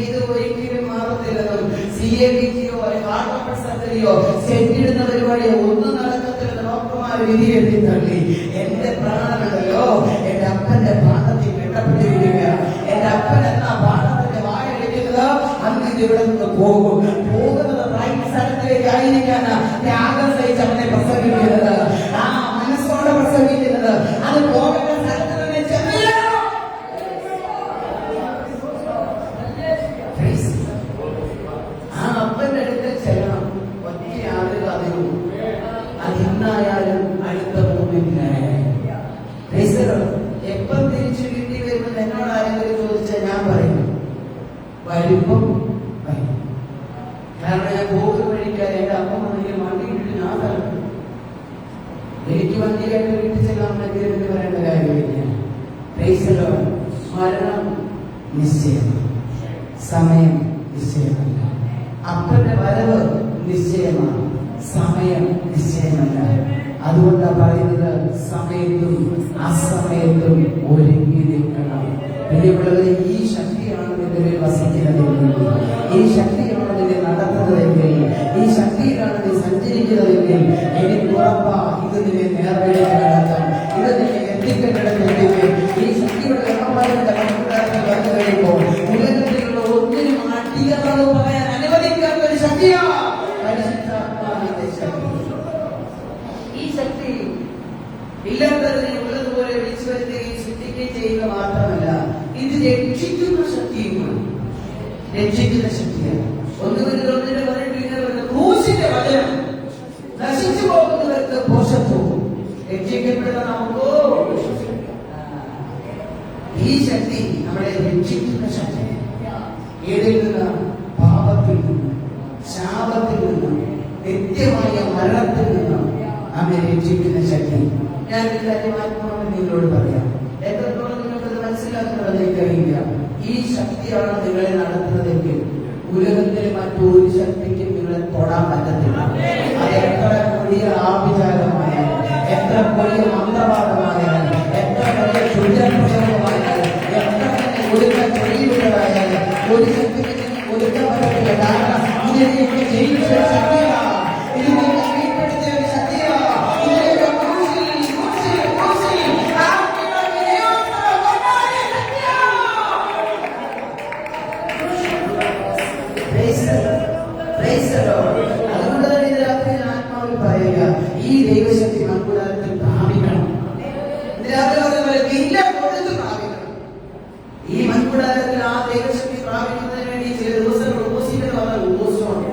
ഇത് ഒരിക്കലും മാറത്തില്ലെന്നും CABTയോ ഹാർട്ട് ഓപ്പറേഷൻ സർജറിയോ സെറ്റിടുന്ന പരിപാടിയോ ഒന്നും നടക്കത്തില്ലെന്ന് ഡോക്ടർമാർ വിധി എഴുതി തള്ളി. എന്റെ പ്രാണനുണ്ടല്ലോ എന്റെ അപ്പന്റെ പാദത്തിൽ കെട്ടപ്പെട്ടിരിക്കുക. എന്റെ അപ്പൻ എന്ന പാദത്തിന്റെ വായടിക്കുന്നത് അന്ന് ഇത് ഇവിടെ നിന്ന് പോകുന്നത് റൈറ്റ് സ്ഥലത്തിലേക്ക് ആയിരിക്കാനാ ത്യാഗം സഹിച്ച് അവനെ പ്രസവിക്കുന്നത്. ആ മനസ്സോടെ പ്രസവിക്കുന്നത് അത് പോകേണ്ട സ്ഥലത്ത് തന്നെ ചെന്നില്ല. ആ അപ്പന്റെ അടുത്ത് ചെല്ലണം. ഒറ്റ യാതൊരു അതിരും അതിന്നായാലും അടുത്ത മൂന്നിനായാലും എപ്പം തിരിച്ചു കിട്ടി വരുമെന്ന് എന്നോട് ആരെങ്കിലും ചോദിച്ചാൽ ഞാൻ പറയും വരുമ്പം വരും. കാരണം ഞാൻ പോകുന്ന വഴിക്കാൻ എന്റെ അപ്പം വന്നെങ്കിൽ വണ്ടി കിട്ടി ഞാൻ തലക്കും. എനിക്ക് വണ്ടിയായിട്ട് വീട്ടിൽ ചെല്ലാമെന്നെങ്കിൽ എന്ന് പറയേണ്ട കാര്യമില്ല. മരണം നിശ്ചയമാണ്, സമയം നിശ്ചയമല്ല. അപ്പന്റെ വരവ് നിശ്ചയമാണ്, സമയം നിശ്ചയമല്ല. അതുകൊണ്ടാണ് പറയുന്നത് സമയത്തും അസമയത്തും ഒരുങ്ങി നിൽക്കണം. പ്രിയമുള്ളവരെ, ഈ ശക്തിയാണ് നിങ്ങളിൽ വസിക്കുന്നതെങ്കിൽ, ഈ ശക്തിയാണ് നിന്നെ നടത്തുന്നതെങ്കിൽ, ഈ ശക്തിയിലാണ് നീ സഞ്ചരിക്കുന്നതെങ്കിൽ എനിക്ക് ഉറപ്പാ ഇത് നിന്നെ നേർവഴിക്ക് നടത്തും. ഇത് നിന്നെ എത്തിക്കേണ്ടിടത്തെങ്കിൽ ഈ ശക്തിയുടെ കർമ്മമാരുടെ കർമ്മകാരങ്ങൾ വന്നു കഴിയുമ്പോൾ ഉലകത്തിലുള്ള ഒന്നിനും അടിയറവ് പറയാൻ അനുവദിക്കാത്ത ഒരു ശക്തിയാണ് പരിശുദ്ധാത്മാവിന്റെ ശക്തി. ഈ ശക്തി ഇല്ലാത്തതിനെ ഉള്ളതുപോലെ വിളിച്ചു വരുത്തുകയും സൃഷ്ടിക്കുകയും ചെയ്യുക മാത്രമല്ല, ഇത് രക്ഷിക്കുന്ന ശക്തിയുമാണ്. രക്ഷിക്കുന്ന ശക്തിയാണ്. ഒന്നിന്റെ പറഞ്ഞിട്ട് ക്രൂശിന്റെ വചനം നശിച്ചു പോകുന്നവർക്ക് പോഷത്വവും രക്ഷിക്കപ്പെടുന്ന നമുക്കോ ഈ ശക്തി നമ്മളെ രക്ഷിക്കുന്ന ശക്തി. ഏതിൽ നിന്ന്? പാപത്തിൽ നിന്ന്, ശാപത്തിൽ നിന്ന്, നിത്യമായ മരണത്തിൽ നിന്ന് നമ്മെ രക്ഷിക്കുന്ന ശക്തി. ഞാൻ ഒരു കാര്യം ആത്മാവിൽ നിങ്ങളോട് പറയാം. എത്രത്തോളം നിങ്ങൾക്കത് മനസ്സിലാക്കുന്നത് എനിക്കറിയില്ല. ഈ ശക്തിയാണ് നിങ്ങളെ നടത്തുന്നതെങ്കിൽ ഉലകത്തിലെ മറ്റൊരു ശക്തിക്കും നിങ്ങളെ തൊടാൻ പറ്റത്തില്ല. അത് എത്ര വലിയ ആഭിചാരമായാലും, എത്ര വലിയ മന്ത്രവാദമായാലും, എത്ര വലിയ ചുഴൽപ്രയോഗമായാലും, എത്ര തന്നെ ഒടുക്ക ചൊല്ലിവിട്ടതായാലും ഒരു ശക്തിക്ക് ഒടുക്കാൻ പറ്റത്തില്ല. കാരണം ഇതിനെയൊക്കെ ജയിച്ച ശക്തിയാണ്, ഇതിനെയൊക്കെ കീഴ്പ്പെടുത്തിയ ഒരു ശക്തിയാണ്. അതുകൊണ്ട് തന്നെ ഇത് രാത്രി ആത്മാവിൽ പറയുക, ഈ ദൈവശക്തി മൺകൂടാരത്തിൽ പ്രാപിക്കണം. ഇല്ല കൊടുത്ത് പ്രാപിക്കണം. ഈ മൺകൂടാരത്തിൽ ആ ദൈവശക്തി പ്രാപിക്കുന്നതിന് വേണ്ടി ചില ദിവസങ്ങൾ ഉപസിക്കണം. ഉപസിച്ചോണം,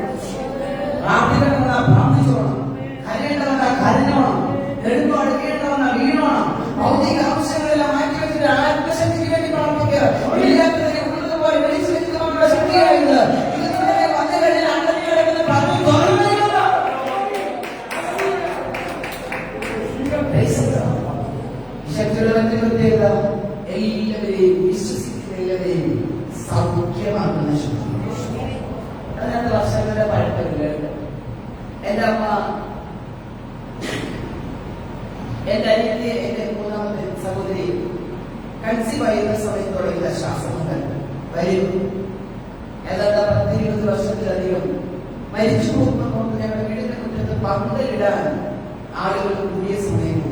പ്രാർത്ഥിക്കണമെന്നാ പ്രാർത്ഥിച്ചോണം, കരയേണ്ടവന്നാ കരഞ്ഞോണം, നെടുമ്പോ അടുക്കേണ്ടവന്നാ വീണോണം. ഭൗതിക ആവശ്യങ്ങളെല്ലാം മാറ്റി വെച്ചിട്ട് ആത്മശക്തിക്ക് വേണ്ടി പ്രാർത്ഥിക്കുക. ഇല്ലാത്തതിനെ ഉള്ളതുപോലെ വിളിച്ചു വെച്ചത് നമ്മുടെ ശക്തിയായത്. ശക്തിയുടെ മറ്റു പ്രത്യേകത എല്ലാവരെയും വിശ്വസിക്കുന്ന എല്ലാവരെയും സൗഖ്യമാക്കുന്ന ശക്തി. 2 വർഷങ്ങളുടെ പഴക്കമില്ല. എന്റെ അമ്മ, എന്റെ അനിയത്തി, എന്റെ 3ാമത്തെ സഹോദരി കൺസീവ് ആയിരുന്ന സമയത്തോടെയുള്ള ശ്വാസമുട്ടൽ വരും. ഏതാണ്ട് 10-20 വർഷത്തിലധികം മരിച്ചു പോകുമ്പോൾ ഞങ്ങളുടെ വീടിന്റെ മുറ്റത്ത് പന്തലിടാൻ ആളുകൾ കൂടിയ സമയമുണ്ട്.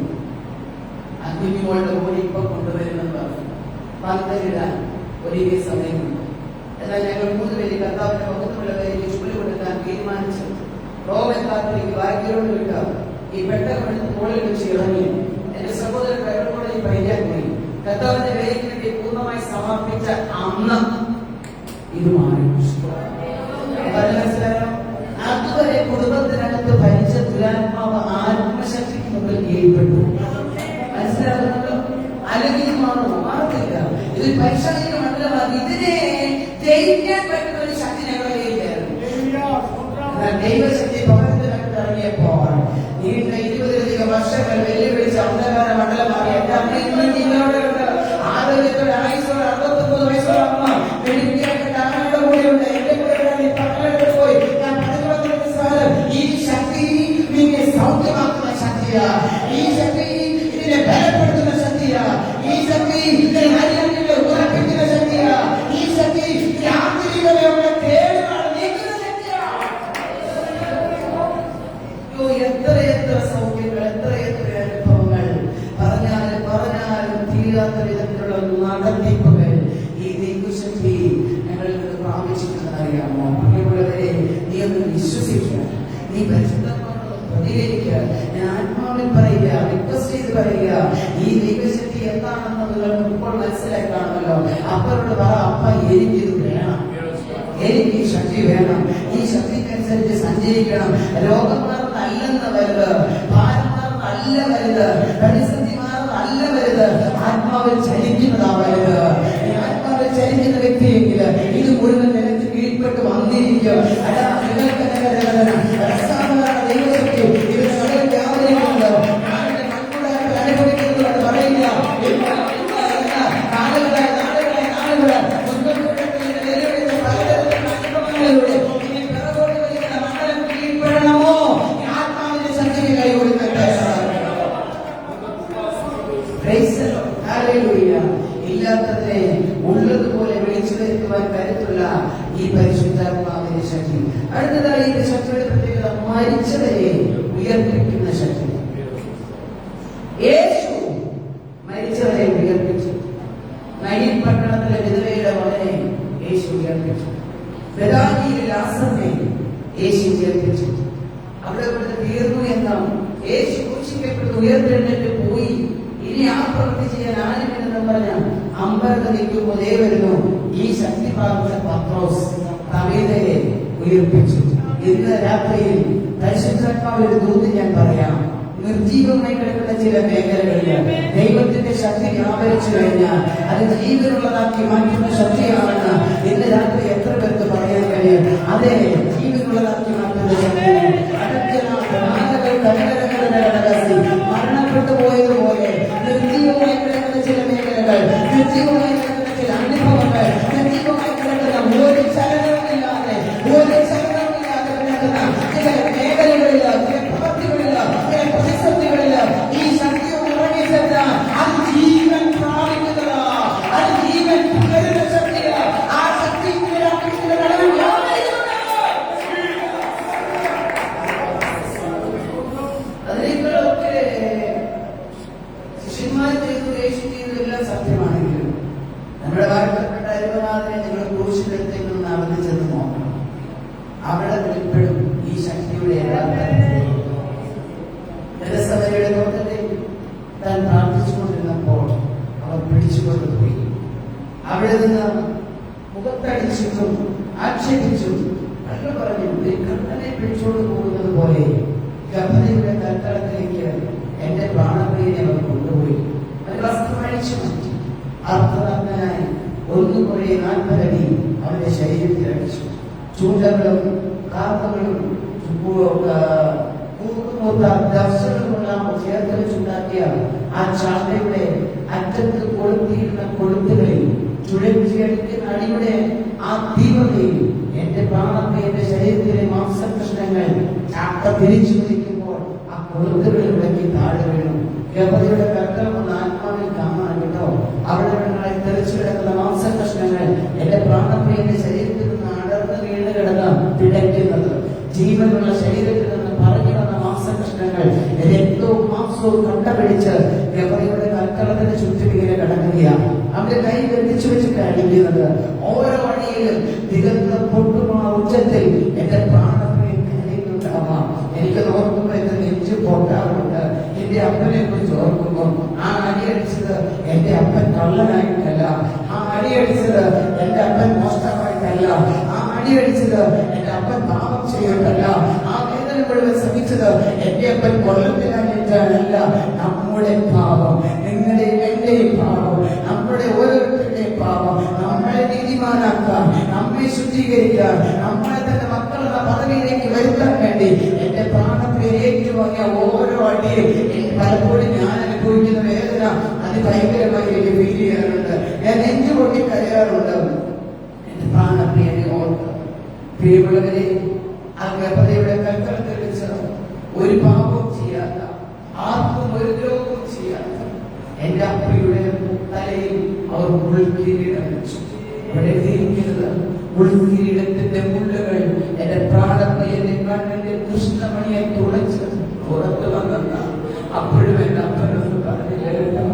കുഞ്ഞുങ്ങളുടെ കൂടി ഇപ്പൊ കൊണ്ടുവരുമെന്ന് പറഞ്ഞു. പന്തലിടാൻ ഒരുങ്ങിയ സമയമുണ്ട്. എന്നാൽ ഞങ്ങൾ 3 പേര് കർത്താവിന്റെ മുഖത്തുള്ളവരെ ചുള്ളി കൊടുക്കാൻ തീരുമാനിച്ചു. റോമെത്താത്തിലേക്ക് ഭാഗ്യരോട് വിട്ടാൽ ഈ പെട്ടെന്ന് മുകളിൽ വെച്ച് ഇറങ്ങി എന്റെ സഹോദരൻ കരടോടെ പഠിക്കാൻ പോയി. കർത്താവിന്റെ വേദിക്ക് വേണ്ടി പൂർണ്ണമായി സമർപ്പിച്ച അന്ന് ഇത് മാറി. അതുവരെ കുടുംബത്തിനകത്ത് ഭരിച്ച ദുരാത്മാവ് ആത്മശക്തിക്ക് മുമ്പിൽ കീഴ്പ്പെട്ടു. മനസ്സിലാകുന്നുണ്ടോ? അല്ലെങ്കിൽ മാറില്ല. ഇത് പൈശാചിക മണ്ഡലമാണ്. ഇതിനെ ജയിക്കാൻ പറ്റുന്ന ഒരു ശക്തി ഞങ്ങളുടെ കയ്യിലായിരുന്നു. ദൈവശക്തി ഭവനത്തിനകത്ത് ഇറങ്ങിയപ്പോൾ നീണ്ട 20-ലധികം വർഷങ്ങൾ വെല്ലുവിളിച്ച അന്ധകാര മണ്ഡലമാണ്. എന്റെ അമ്മ ഇന്നും ജില്ലയോടെയുണ്ട്. ആരോഗ്യത്തോടെ ആയുസോടെ 69 വയസ്സുള്ള അമ്മ വെളിപ്പിയായിട്ട് അമ്മയുടെ കൂടെയുണ്ട്. എന്റെ കൂടെ പക്കലെടുത്ത് പോയി ഞാൻ ഈ ശക്തി നിന്നെ സൗഖ്യമാക്കുന്ന ശക്തിയാ. ഈ ശക്തി ഇതിനെ ബലപ്പെടുത്തുന്ന ശക്തിയാ. ഈ ശക്തി എത്രയെത്ര സൗഖ്യങ്ങൾ, എത്രയെത്ര അനുഭവങ്ങൾ, പറഞ്ഞാലും തീരാത്ത വിധത്തിലുള്ള നടത്തിപ്പുകൾ ഈ ദൈവശക്തി ഞങ്ങളിൽ നിന്ന് പ്രാപിച്ചിട്ടുണ്ടെന്ന് അറിയാമോ? പ്രിയമുള്ളവരെ, നീ ഒന്ന് വിശ്വസിക്കുക, നീ പരിശുദ്ധാത്മാവിനോട് പ്രതികരിക്കുക. ഞാൻ ആത്മാവിൽ പറയുക, റിക്വസ്റ്റ് ചെയ്ത് പറയുക. ഈ ദൈവശക്തി എന്താണെന്ന് നിങ്ങൾക്ക് ഇപ്പോൾ മനസ്സിലായി കാണുമല്ലോ. അപ്പനോട് പറ, അപ്പ എനിക്കിത് വേണം, എനിക്ക് ഈ ശക്തി വേണം, ഈ ശക്തിക്കനുസരിച്ച് സഞ്ചരിക്കണം. രോഗന്മാർന്നല്ലെന്ന് വലുത്, ഭാരന്മാർന്നല്ല വലുത്, പ്രതിസന്ധിമാർന്നല്ല വലുത്, ആത്മാവിൽ ചലിക്കുന്നതാ വലുത്. ആത്മാവിൽ ചലിക്കുന്ന വ്യക്തിയെങ്കിൽ ഇത് മുഴുവൻ നിലത്ത് കീഴ്പ്പെട്ട് വന്നിരിക്കും. അതാ നിങ്ങൾക്ക് ദൈവശക്തി ഇത് നമ്മൾ വ്യാപരിക്കുന്നത് അനുഭവിക്കുന്നത് പറയില്ല. ഇല്ലാത്തതിനെ ഉള്ളതുപോലെ വിളിച്ചു വരുത്തുവാൻ കരുത്തുള്ള ഈ പരിശുദ്ധാത്മാവിന്റെ ശക്തി. അടുത്തതായി ഈ ശക്തിയുടെ പ്രത്യേകത മരിച്ചവരെ ഉയർപ്പിക്കുന്ന ശക്തി. യേശു മരിച്ചവരെ ഉയർപ്പിച്ചു. നയീൻ പട്ടണത്തിലെ വിധവയുടെ മകനെ യേശു ഉയർപ്പിച്ചു. ബെഥാനിയിലെ ലാസറിനെ യേശു ഉയർപ്പിച്ചു. അവിടെ കൊണ്ട് തീർന്നു എന്നാണ്. യേശു ക്രൂശിക്കപ്പെട്ട് ഉയർത്തെഴുന്നേറ്റ് പോയി. ഇനി ആ പ്രവൃത്തി ചെയ്യാൻ ആരുമില്ലെന്ന് പറഞ്ഞ അമ്പരന്ന് നിൽക്കുമ്പോൾ വരുന്നു ഈ ശക്തി പ്രാപിച്ച പത്രോസ് തമീതയെ ഉയർപ്പിച്ചു. ഇന്ന് രാത്രിയിൽ പരിശുദ്ധാത്മാവിന്റെ ദൂത് ഞാൻ പറയാം. നിർജീവമായി കിടക്കുന്ന ചില മേഖലകളിൽ ദൈവത്തിന്റെ ശക്തി വ്യാപരിച്ചു കഴിഞ്ഞാൽ അത് ജീവനുള്ളതാക്കി മാറ്റുന്ന ശക്തിയാണെന്ന് ഇന്ന് രാത്രി എത്ര പേർക്ക് പറയാൻ കഴിയും? അതെ, ജീവനുള്ളതാക്കി മാറ്റുന്ന ശക്തി. മരണപ്പെട്ടു പോയതുപോലെ നിർജീവമായി കിടക്കുന്ന ചില മേഖലകൾ, നിർജീവമായി കിടക്കുന്ന ചില അനുഭവങ്ങൾ, നിർജീവമായി കിടക്കുന്ന ഒരു ചലനവുമില്ലാതെ കിടക്കുന്ന ചില മേഖലകളിൽ, ചില പ്രവൃത്തികളിൽ, ചില പ്രതിസന്ധികളിൽ ഈ ശക്തി ഉറങ്ങി ചെന്നാൽ അത് ജീവൻ പ്രാപിക്കുന്നതാ, അത് ജീവൻ പകരുന്ന ശക്തിയാ. ആ ശക്തി അതിനേക്കാളൊക്കെ ശിഷ്യന്മാർ ചെയ്തു, യേശു ചെയ്തു എല്ലാം സത്യമാണെങ്കിലും നമ്മുടെ വാഴ്ത്തപ്പെട്ട അരുമനാഥനെ നിങ്ങൾ ക്രൂശിലെടുത്തേക്ക് നടന്നു ചെന്ന് നോക്കണം. അവിടെ വെളിപ്പെടും ഈ ശക്തിയുടെ ജനസഭയുടെ തോട്ടത്തിൽ താൻ പ്രാർത്ഥിച്ചുകൊണ്ടിരുന്നപ്പോൾ അവർ പിടിച്ചുകൊണ്ടുപോയി. അവിടെ നിന്ന് മുഖത്തടിച്ചിട്ടും ആക്ഷേപിച്ചും കണ്ണു പറഞ്ഞു. ഒരു കണ്ണനെ പിടിച്ചുകൊണ്ട് പോകുന്നത് പോലെ ഗർഭതയുടെ കൽത്തളത്തിലേക്ക് എന്റെ പ്രാണപ്രിയനെ അവർ കൊണ്ടുപോയി. അത് വസ്ത്രം അഴിച്ചു മാറ്റി. അർത്ഥനഗ്നനായി 1 കുറെ 40 അടി അവന്റെ ശരീരത്തിൽ അടിച്ചു. ചൂണ്ടകളും കാർപ്പുകളും ദർശനങ്ങളുമെല്ലാം ചേർത്ത് വെച്ചുണ്ടാക്കിയ ആ ചാണ്ടയുടെ അറ്റത്ത് കൊളുത്തിയിരുന്ന കൊളുത്തുകളിൽ ചുഴറ്റിയടിക്കുന്ന അടിയുടെ ആ തീവ്രതയിൽ എന്റെ പ്രാണപ്രിയന്റെ ശരീരത്തിലെ മാംസകൃഷ്ണങ്ങൾ ചാട്ട തിരിച്ചു നിൽക്കുമ്പോൾ ആ കൊളുത്തുകളിൽ വിളക്കി താഴെ വീണു. ഗർഭതയുടെ കർക്കണമെന്ന് ആത്മാവിൽ കാണാൻ കേട്ടോ. അവിടെ നിങ്ങളെ തെറിച്ചു കിടക്കുന്ന മാംസകൃഷ്ണങ്ങൾ എന്റെ പ്രാണപ്രിയന്റെ ശരീരത്തിൽ നിന്ന് അടർന്ന് വീണ് കിടന്ന് പിടയ്ക്കുന്നത്. ജീവനുള്ള ശരീരത്തിൽ നിന്ന് പറഞ്ഞു വന്ന മാംസകൃഷ്ണങ്ങൾ രക്തവും മാംസവും കണ്ടപിടിച്ച് ഗർഭതയുടെ കർക്കളത്തിന് ചുറ്റും ഇങ്ങനെ കിടക്കുകയാണ്. അവന്റെ കൈ ബന്ധിച്ചു വെച്ചിട്ട് അടിക്കുന്നത്. ഓരോ അടിയിലും ദിഗന്ധ പൊട്ടുമാ ഉച്ചത്തിൽ എന്റെ പ്രാണപ്രിയൻ കരയുന്നുണ്ടാവാം. എനിക്ക് ഓർക്കുമ്പോൾ എന്റെ നെഞ്ചു പൊട്ടാറുണ്ട്. എന്റെ അപ്പനെ കുറിച്ച് ഓർക്കുമ്പോൾ ആ അടിയടിച്ചത് എന്റെ അപ്പൻ കള്ളനായിട്ടല്ല, ആ അടിയടിച്ചത് എന്റെ അപ്പൻ മോഷ്ടമായിട്ടല്ല, ആ അടിയടിച്ചത് എന്റെ അപ്പൻ പാപം ചെയ്തിട്ടല്ല, ആ വേദന മുഴുവൻ ശ്രമിച്ചത് എന്റെ അപ്പൻ കൊല്ലത്തിനായിട്ടല്ല. നമ്മുടെ പാപം, നിങ്ങളുടെയും എന്റെയും പാപം, നമ്മുടെ ഓരോരുത്തരുടെയും പാപം നമ്മളെ നീതിമാനാക്കാൻ, നമ്മെ ശുദ്ധീകരിക്കാൻ, നമ്മളെ തന്നെ മക്കളുടെ പദവിയിലേക്ക് വരുത്താൻ വേണ്ടി എന്റെ പ്രാണപ്രിയൻ ഏറ്റുവാങ്ങിയ ഓരോ അടിയും പലപ്പോഴും ഞാൻ അനുഭവിക്കുന്ന വേദന അതിഭയങ്കരമായി എനിക്ക് ഫീൽ ചെയ്യാറുണ്ട്. ഞാൻ നെഞ്ചു പൊട്ടി കരയാറുണ്ട്. എന്റെ പ്രാണപ്രിയനെ ഓർത്ത് പ്രിയമുള്ളവരെ, ആ ഗർഭതയുടെ കൽത്തളത്തിൽ വെച്ച് ഒരു പാപവും ചെയ്യാത്ത, ആർക്കും ഒരു ദ്രോഹവും ചെയ്യാത്ത എന്റെ അപ്പയുടെ തലയിൽ അവർ മുൾക്കിരീടം വെച്ചു. അവിടെ എഴുതിയിരിക്കുന്നത് മുൾക്കിരീടത്തിന്റെ മുള്ളുകൾ എന്റെ പ്രാണപ്രിയന്റെ കണ്ണിന്റെ കൃഷ്ണമണിയെ തുളച്ചത്. പുറത്തു വന്നെന്ന അപ്പോഴും എന്റെ അപ്പനൊന്നും പറഞ്ഞില്ല കേട്ടോ.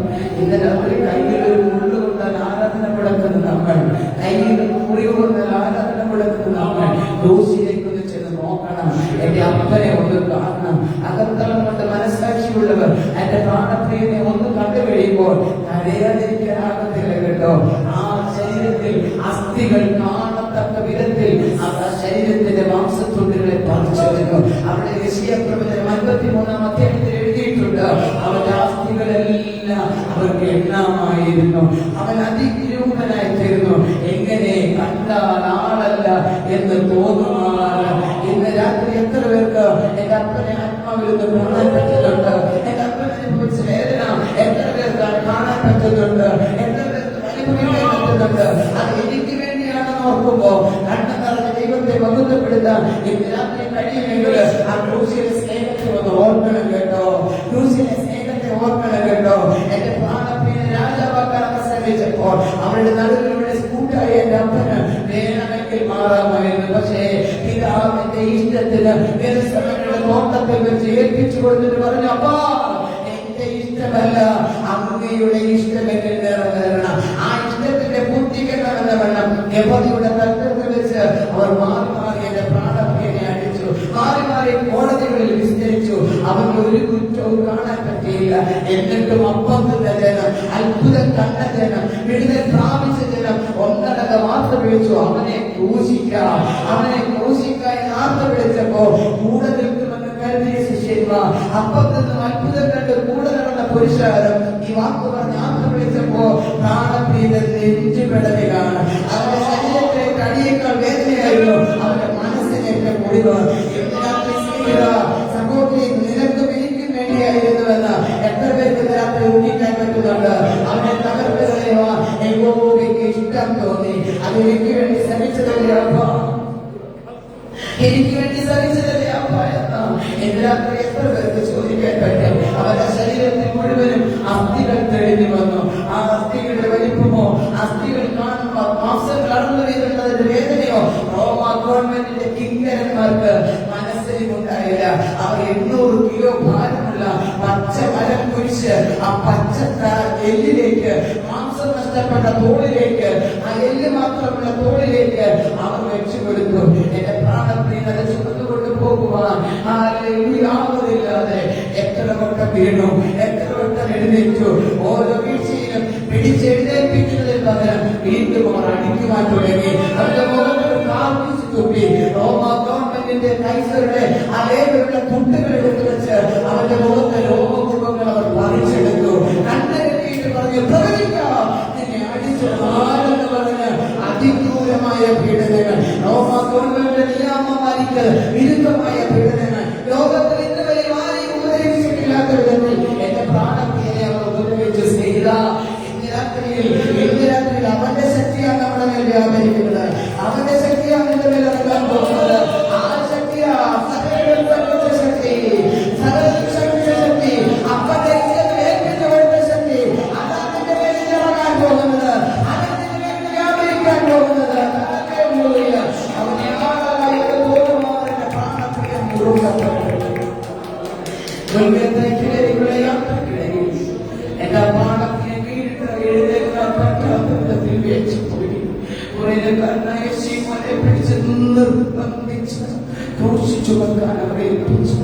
ഇന്ന് രാത്രി കയ്യിൽ ഒരു മുള്ളു കൊണ്ടാൽ ആരാധന മുടക്കുന്ന നമ്മൾ, കയ്യിൽ മുറിവ് കൊണ്ടാൽ ആരാധന മുടക്കുന്ന നമ്മൾ ക്രൂശിലേക്ക് ഒന്ന് ചെന്ന് നോക്കണം. എന്റെ അപ്പനെ ഒന്ന് കാണണം. അകത്തളം കൊണ്ട് മനസ്സാക്ഷിയുള്ളവർ എന്റെ പ്രാണപ്രിയനെ ഒന്ന് കണ്ടു കഴിയുമ്പോൾ കരയാതിരിക്കാനാകത്തില്ല കേട്ടോ. ആ ശരീരത്തിൽ അസ്ഥികൾ കാണത്തക്ക വിധത്തിൽ ആ ശരീരത്തിന്റെ മാംസത്തുണ്ടുകളെ പറിച്ചെടുക്കും. അവിടെ യെശയ്യാ പ്രവചനം 53-ാം അധ്യായത്തിൽ എഴുതിയിട്ടുണ്ട്. അവന്റെ അസ്ഥികളെല്ലാം അവർക്ക് എണ്ണാമായിരുന്നു. അവൻ അതിരൂപനായി തീർന്നു. എങ്ങനെ കണ്ടാൽ ആളല്ല എന്ന് തോന്നുമാറ്. ഇന്ന് രാത്രി എത്ര പേർക്ക് എന്റെ അപ്പനെ ആത്മാവിലൊന്ന് കാണാൻ പറ്റുന്നുണ്ട്? എന്റെ അപ്പനെ അനുഭവിച്ച വേദന എത്ര പേർക്ക് കാണാൻ പറ്റുന്നുണ്ട്? എത്ര പേർക്ക് അനുഭവിക്കാൻ പറ്റുന്നുണ്ട്? അത് എനിക്ക് വേണ്ടിയാണെന്ന് ഓർക്കുമ്പോ കണ്ണു നിറഞ്ഞ ദൈവത്തെ മഹത്വപ്പെടുത്താൻ ഇന്ന് രാത്രി കഴിയുമെങ്കിൽ ആ ക്രൂശിലെ സ്നേഹത്തെ ഒന്ന് ഓർക്കണം കേട്ടോ. ക്രൂശിലെ സ്നേഹത്തെ ഓർക്കണം കേട്ടോ. എന്റെ പ്രാണപ്രിയ രാജാവാക്കാൻ ശ്രമിച്ചപ്പോൾ അവരുടെ നടുവിലൂടെ സ്കൂട്ടായി എന്റെ അപ്പന് വേണമെങ്കിൽ മാറാമായിരുന്നു. പക്ഷേ പിതാവിന്റെ ഇഷ്ടത്തിന് ഗെത്സമനയുടെ തോട്ടത്തിൽ വെച്ച് ഏൽപ്പിച്ചു കൊടുത്തിട്ട് പറഞ്ഞു, അപ്പാ എന്റെ ഇഷ്ടമല്ല അങ്ങയുടെ ഇഷ്ടം എന്നിൽ നിറവേറണം. ആ ഇഷ്ടത്തിന്റെ പൂർത്തീകരണമെന്ന വണ്ണം യഹോവയുടെ തത്വത്തിൽ വെച്ച് അവർ മാറി മാറി എന്റെ പ്രാണപ്രിയനെ അടിച്ചു. മാറി മാറി കോടതികളിൽ വിസ്തരിച്ചു. അവർക്ക് ഒരു കുറ്റവും കാണാൻ പറ്റിയില്ല. എന്നിട്ടും അപ്പം തിന്ന ജനം, അത്ഭുതം കണ്ട ജനം, വിടുതൽ പ്രാപിച്ച ജനം ഒന്നടങ്കം ആർത്ത് വിളിച്ചു, അവനെ ക്രൂശിക്കാം, അവനെ ക്രൂശിക്കാൻ ആർത്ത് വിളിച്ചപ്പോ കൂടെ നിൽക്കുമെന്ന് കരുതിയ ശിഷ്യന്മാർ, അപ്പം നിന്നും അത്ഭുതം കണ്ട് കൂടെ നടന്ന പുരുഷാരം ഈ വാക്ക് പറഞ്ഞ് ആർത്ത് വിളിച്ചപ്പോ പ്രാണപ്രീതൻ നെഞ്ചു പിടവിലാണ്. അവന്റെ ശരീരത്തിലേക്ക് അടിയേക്കാൾ വേദനയായിരുന്നു. അവന്റെ മനസ്സിനേറ്റ മുറിവ്. സഹോദരി നിനക്കും എനിക്കും വേണ്ടിയായിരുന്നുവെന്ന് എത്ര പേർക്ക് രാത്രി ഊഹിക്കാൻ പറ്റുന്നുണ്ട്? അവനെ തകർത്ത് കളയുവാൻ യഹോവയ്ക്ക് ഇഷ്ടം തോന്നി. അത് എനിക്ക് വേണ്ടി ശ്രമിച്ചതല്ലേ അപ്പ, എനിക്ക് വേണ്ടി ശ്രമിച്ചതല്ലേ അപ്പ എന്ന് ഇന്ന് രാത്രി എത്ര പേർക്ക് ചോദിക്കാൻ പറ്റും? അവരുടെ ശരീരത്തിൽ മുഴുവനും അസ്ഥികൾ തെളിഞ്ഞു വന്നു. ആ അസ്ഥികളുടെ വലിപ്പമോ അസ്ഥികൾ കാണുമ്പോ മാംസം കടന്നു വരുന്നതിന്റെ വേദനയോ റോമാ ഗവൺമെന്റിന്റെ കിങ്കരന്മാർക്ക് മനസ്സിലുണ്ടായില്ല. അവർ 800 കിലോ ഭാരമുള്ള പച്ച മരം കുരിശ് ആ പച്ച എല്ലിലേക്ക്, മാംസം നഷ്ടപ്പെട്ട തോളിലേക്ക്, ആ എല്ല് മാത്രമുള്ള തോളിലേക്ക് അവർ വെച്ചു കൊടുത്തു. എന്റെ പ്രാണപ്രിയനെ ചുമന്നുകൊണ്ട് പോകുവാൻ ആവുന്നില്ലാതെ എത്ര വട്ടം വീണു, എത്ര വട്ടം എഴുന്നേറ്റു. ഓരോ വീഴ്ചയിലും പിടിച്ചെഴുന്നേൽപ്പിക്കുന്നതിന് പകരം വീണ്ടും അവർ അടിക്കുവാൻ തുടങ്ങി. അവരുടെ മുഖത്തിൽ പ്രാർത്ഥിച്ചു തുപ്പി. റോമാ ഗവൺമെന്റിന്റെ കൈസറുടെ ആ ലേവലുള്ള തുട്ടുകൾ എടുത്തു വെച്ച് അവന്റെ മുഖത്തെ രോമകുംഭങ്ങൾ അവർ പറിച്ചെടുത്തു. കണ്ണെഴുതിയിട്ട് പറഞ്ഞു, പ്രവചിക്കാം, നിന്നെ അടിച്ചെന്ന് പറഞ്ഞ് അതിക്രൂരമായ പീഡനങ്ങൾ, റോമാ ഗവൺമെന്റിന്റെ നിയമമാരിക്ക് വിരുദ്ധമായ പീഡനങ്ങൾ ലോകത്തിൽ ഇന്ന് വരെ ആരെയും ഉപദേശിച്ചിട്ടില്ലാത്ത വിധത്തിൽ എന്റെ പ്രാണപ്രിയനെ അവർ ഉപദ്രവിച്ചു. സ്നേഹിത, ഇന്ന് രാത്രിയിൽ അവന്റെ ശക്തിയാണ് നമ്മുടെ മേൽ വ്യാപരിക്കുന്നത്. അവന്റെ ശക്തിയാണ് നിന്റെ മേൽ ഇറങ്ങാൻ പോകുന്നത്. ആ ശക്തിയാ സകല ശക്തി, സകല ശക്തി, അപ്പന്റെ ഏൽപ്പിച്ചു കൊടുത്ത ശക്തി, അതാണ് നിന്റെ മേൽ ഇറങ്ങാൻ പോകുന്നത്. അതാണ് നിന്റെ മേൽ വ്യാപരിക്കാൻ പോകുന്നത്. അവനെ തോന്നുമാറിന്റെ പ്രാണപ്രിയൻ മുറുകപ്പെട്ടു. എന്റെ പ്രാണപ്രിയൻ വീടിട്ട് എഴുന്നേൽക്കാൻ പറ്റാത്ത വിധത്തിൽ വേച്ചുപോയി. കുറേക്കാരനായ ശീമോനെ പിടിച്ച് നിർബന്ധിച്ച് ക്രൂശിച്ചു വെക്കാൻ അവരെ ഏൽപ്പിച്ചു.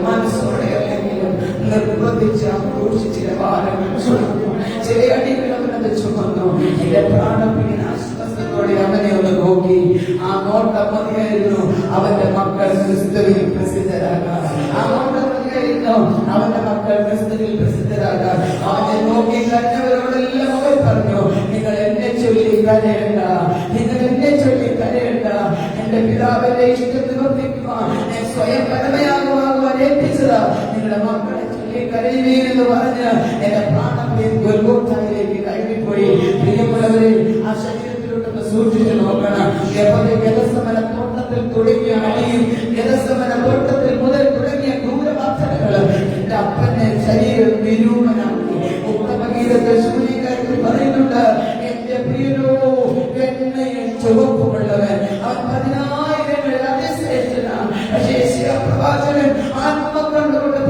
മനസ്സോടെ അല്ലെങ്കിലും നിർബന്ധിച്ച് ആ ക്രൂശിച്ചിലെ ഭാരങ്ങൾ ചുമന്നു, ചില അടികൾ അവനത് ചുമന്നു. എന്റെ പ്രാണപ്രിയൻ ആശ്വാസത്തോടെ അവനെ ഒന്ന് നോക്കി. ആ നോട്ടം മതിയായിരുന്നു അവന്റെ മക്കൾ ക്രിസ്തുവിൽ പ്രസിദ്ധരാകാൻ. ആ നോട്ടം മതിയായിരുന്നു അവന്റെ മക്കൾ ക്രിസ്തുവിൽ പ്രസിദ്ധരാകാൻ. അവനെ നോക്കി കരഞ്ഞവരോടെല്ലാം അവൻ പറഞ്ഞു, നിങ്ങൾ എന്നെ ചൊല്ലി കരയണ്ട, നിങ്ങൾ എന്നെ ചൊല്ലി കരയണ്ട. എന്റെ പിതാവിന്റെ ഇഷ്ടം നിവർത്തിക്കുവാൻ ഞാൻ സ്വയം പരമയാകുവാൻ ഏൽപ്പിച്ചത്. നിങ്ങളുടെ മക്കളെ ചൊല്ലി കരയുവീരെന്ന് പറഞ്ഞ് എന്റെ പ്രാണപ്രിയൻ ഗൊൽഗോഥായിലേക്ക് കയറിപ്പോയി. പ്രിയമുള്ളവരെ, ആ ശരീരത്തിലോട്ടൊന്ന് സൂക്ഷിച്ചു നോക്കണം. ഗതസമന തോട്ടത്തിൽ തുടങ്ങിയ അടിയും ഗതസമന തോട്ടത്തിൽ മുതൽ തുടങ്ങിയ ക്രൂരവാസനകൾ എന്റെ അപ്പന്റെ ശരീരം വിരൂപനാക്കി. ഉത്തമഗീതത്തിൽ ശൂന്യകാര്യത്തിൽ പറയുന്നുണ്ട്, എന്റെ പ്രിയനോ എണ്ണയും ചുവപ്പുമുള്ളവൻ, അവൻ 10,000 അതിശ്രേഷ്ഠനാണ്. പക്ഷേ പ്രവാചകൻ ആത്മ കണ്ടുകൊണ്ട്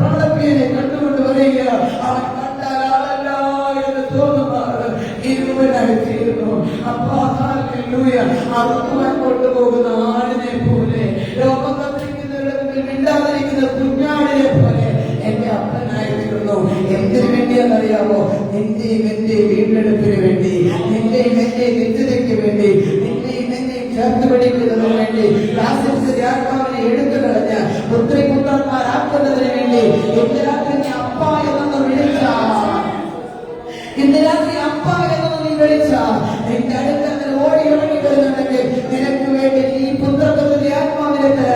ഹല്ലേലൂയ. അറുക്കുവാൻ കൊണ്ടുപോകുന്ന ആടിനെ പോലെ, രോമം കത്തിരിക്കുന്നവരുടെ മുമ്പിൽ മിണ്ടാതിരിക്കുന്ന കുഞ്ഞാടിനെ പോലെ എന്റെ അപ്പനായിരുന്നു. എന്തിനു വേണ്ടിയെന്നറിയാമോ? നിന്റെയും എന്റെയും വീണ്ടെടുപ്പിന് വേണ്ടി, നിന്റെയും എന്റെയും നിത്യതയ്ക്ക് വേണ്ടി, നിന്റെയും എന്റെയും ചേർത്ത് പിടിക്കുന്നതിന് വേണ്ടി, ആത്മാവിനെ എടുത്തു കളഞ്ഞ് പുത്രിപുത്രന്മാരാക്കുന്നതിന് വേണ്ടി ഇന്ന് രാത്രി നീ അപ്പ എന്നൊന്ന് വിളിച്ച, ഇന്ന് രാത്രി അപ്പ എന്നൊന്ന് നീ വിളിച്ച, നിന്റെ അടുത്ത് ഓടി ഇറങ്ങി വരുന്നുണ്ടെങ്കിൽ നിനക്ക് വേണ്ടി ഈ പുത്രത്വത്തിന്റെ ആത്മാവിനെ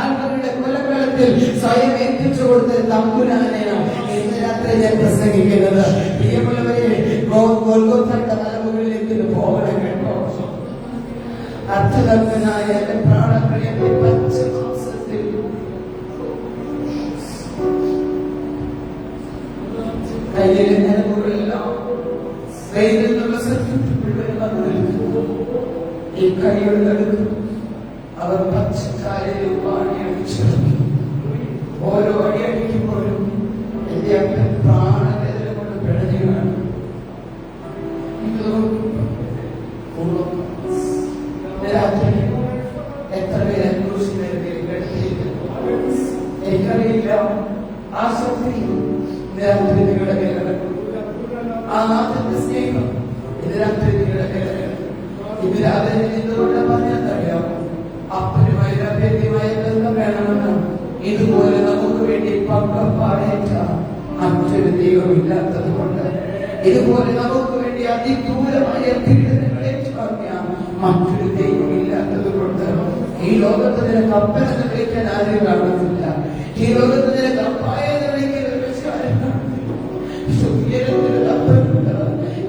ആത്മാവിന്റെ കൊലക്കളത്തിൽ സ്വയം എത്തിച്ചു കൊടുത്ത് തമ്പുരാനെയാണ് ഇന്ന് രാത്രി ഞാൻ പ്രസംഗിക്കുന്നത്. പ്രിയമുള്ളവരെ, ഗോൽഗോഥയുടെ മലമുകളിലേക്ക് പോകണം കേട്ടോ. അർത്ഥതർക്കനായ എന്റെ പ്രാണപ്രിയന്റെ പച്ചമാംസത്തിൽ കയ്യിലെ നിലവുകളെല്ലാം വെയിലുള്ള സർക്യൂട്ട് മുഴുവൻ വന്നു നിൽക്കുന്നു. ഈ കൈയുടെ നടുക്ക് അവർ പച്ചക്കാലിൽ അടിച്ചെടുത്തു. ഓരോ അടി അടിക്കുമ്പോഴും എന്റെ അപ്പൻ പ്രാണവേദന കൊണ്ട് പിഴഞ്ഞുകയാണ്. രാത്രി എത്ര പേര് എനിക്കറിയില്ല. ആ ശക്തി രാത്രി നിങ്ങളുടെ മേലെ കിടക്കും. ആ നാഥന്റെ സ്നേഹം ഇത് രാത്രി നിങ്ങളുടെ മേലെ കിടക്കും. ഇത് രാത്രി എന്തുകൊണ്ട് പറഞ്ഞറിയാമോ? അപ്പനുമായി അഭേദ്യമായ ബന്ധം വേണമെന്ന് ഇതുപോലെ നമുക്ക് വേണ്ടി പങ്കപ്പാടേറ്റ മറ്റൊരു ദൈവമില്ലാത്തത് കൊണ്ട്, ഇതുപോലെ നമുക്ക് വേണ്ടി അതിദൂരമായ പീഡനങ്ങൾ ഏറ്റുവാങ്ങിയ മറ്റൊരു ദൈവമില്ലാത്തത് കൊണ്ട്, ഈ ലോകത്ത് നിനക്ക് അപ്പനെന്ന് വിളിക്കാൻ ആരും കാണുന്നില്ല. ഈ ലോകത്ത് നിനക്ക് അപ്പായെന്ന് വിളിക്കാൻ ഒരു ആരും കാണുന്നില്ല. അപ്പനുണ്ട്.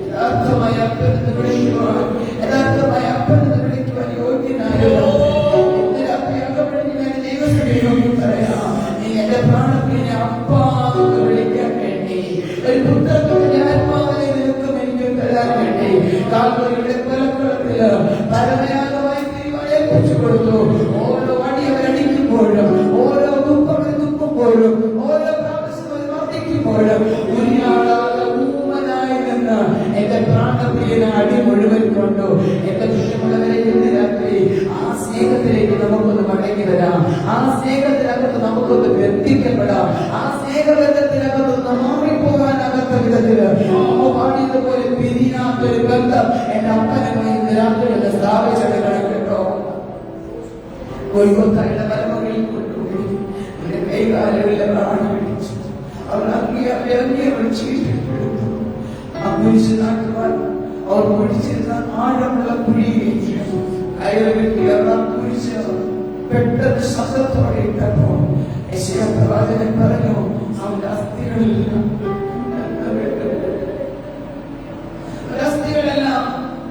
യഥാർത്ഥമായ അപ്പനെന്ന് വിളിക്കുവാൻ, യഥാർത്ഥമായ അപ്പനെന്ന് വിളിക്കുവാൻ യോഗ്യനായ എന്റെ പ്രാണത്തിനെ അപ്പാന്ന് വിളിക്കാൻ വേണ്ടി, ഒരു പുത്രത്തിന്റെ ആത്മാവിനെ നിൽക്കും എനിക്ക് തരാൻ വേണ്ടി കാൽവരിയുടെ കൊലക്കുളത്തില് പരമയാഗമായി തിരുവാനെ കുറിച്ചു കൊടുത്തു. ഓരോ അടി അവരടിക്കുമ്പോഴും, ഓരോ ദുഃഖം ദുഃഖുമ്പോഴും, ഓരോ പ്രാവശ്യം അവർ വർദ്ധിക്കുമ്പോഴും ഉരിയാടാതെ ഊമനായി നിന്ന് എന്റെ പ്രാണപ്രിയനെ അടി മുഴുവൻ കൊണ്ടു. എന്റെ പ്രിയമുള്ളവരെ, ഇന്ന് രാത്രി ആ സ്നേഹത്തിലേക്ക് നമുക്കൊന്ന് മടങ്ങി വരാം. ആ സ്നേഹത്തിനകത്ത് നമുക്കൊന്ന് ബന്ധിക്കപ്പെടാം. ആ സ്നേഹബന്ധത്തിനകത്ത് മാറിപ്പോകാനകത്ത വിധത്തില് പാടിയതുപോലെ പിരിയാത്തൊരു ബന്ധം എന്റെ അപ്പനുമായി ഇന്ന് രാത്രി സ്ഥാപിച്ചെടുക്കണം കേട്ടോ. ഗോൽഗോഥയുടെ മലമുകളിൽ കൊണ്ടുപോയി എന്റെ കൈകാലുകളിലെ പ്രാണി പിടിച്ചു. അവർ അങ്ങിയെ വിളിച്ചിട്ടെടുത്തു. ആ കുരിശ് നാട്ടുവാൻ അവർ പിടിച്ചിരുന്ന ആഴമുള്ള കുഴിയിലേക്ക് കയറി വെട്ടി അവർ കുരിശ് പെട്ടെന്ന് ശബ്ദത്തോടെ ഇട്ടപ്പോൾ യെശയ്യാ പ്രവാചകൻ പറഞ്ഞു, അവന്റെ അസ്ഥികളെല്ലാം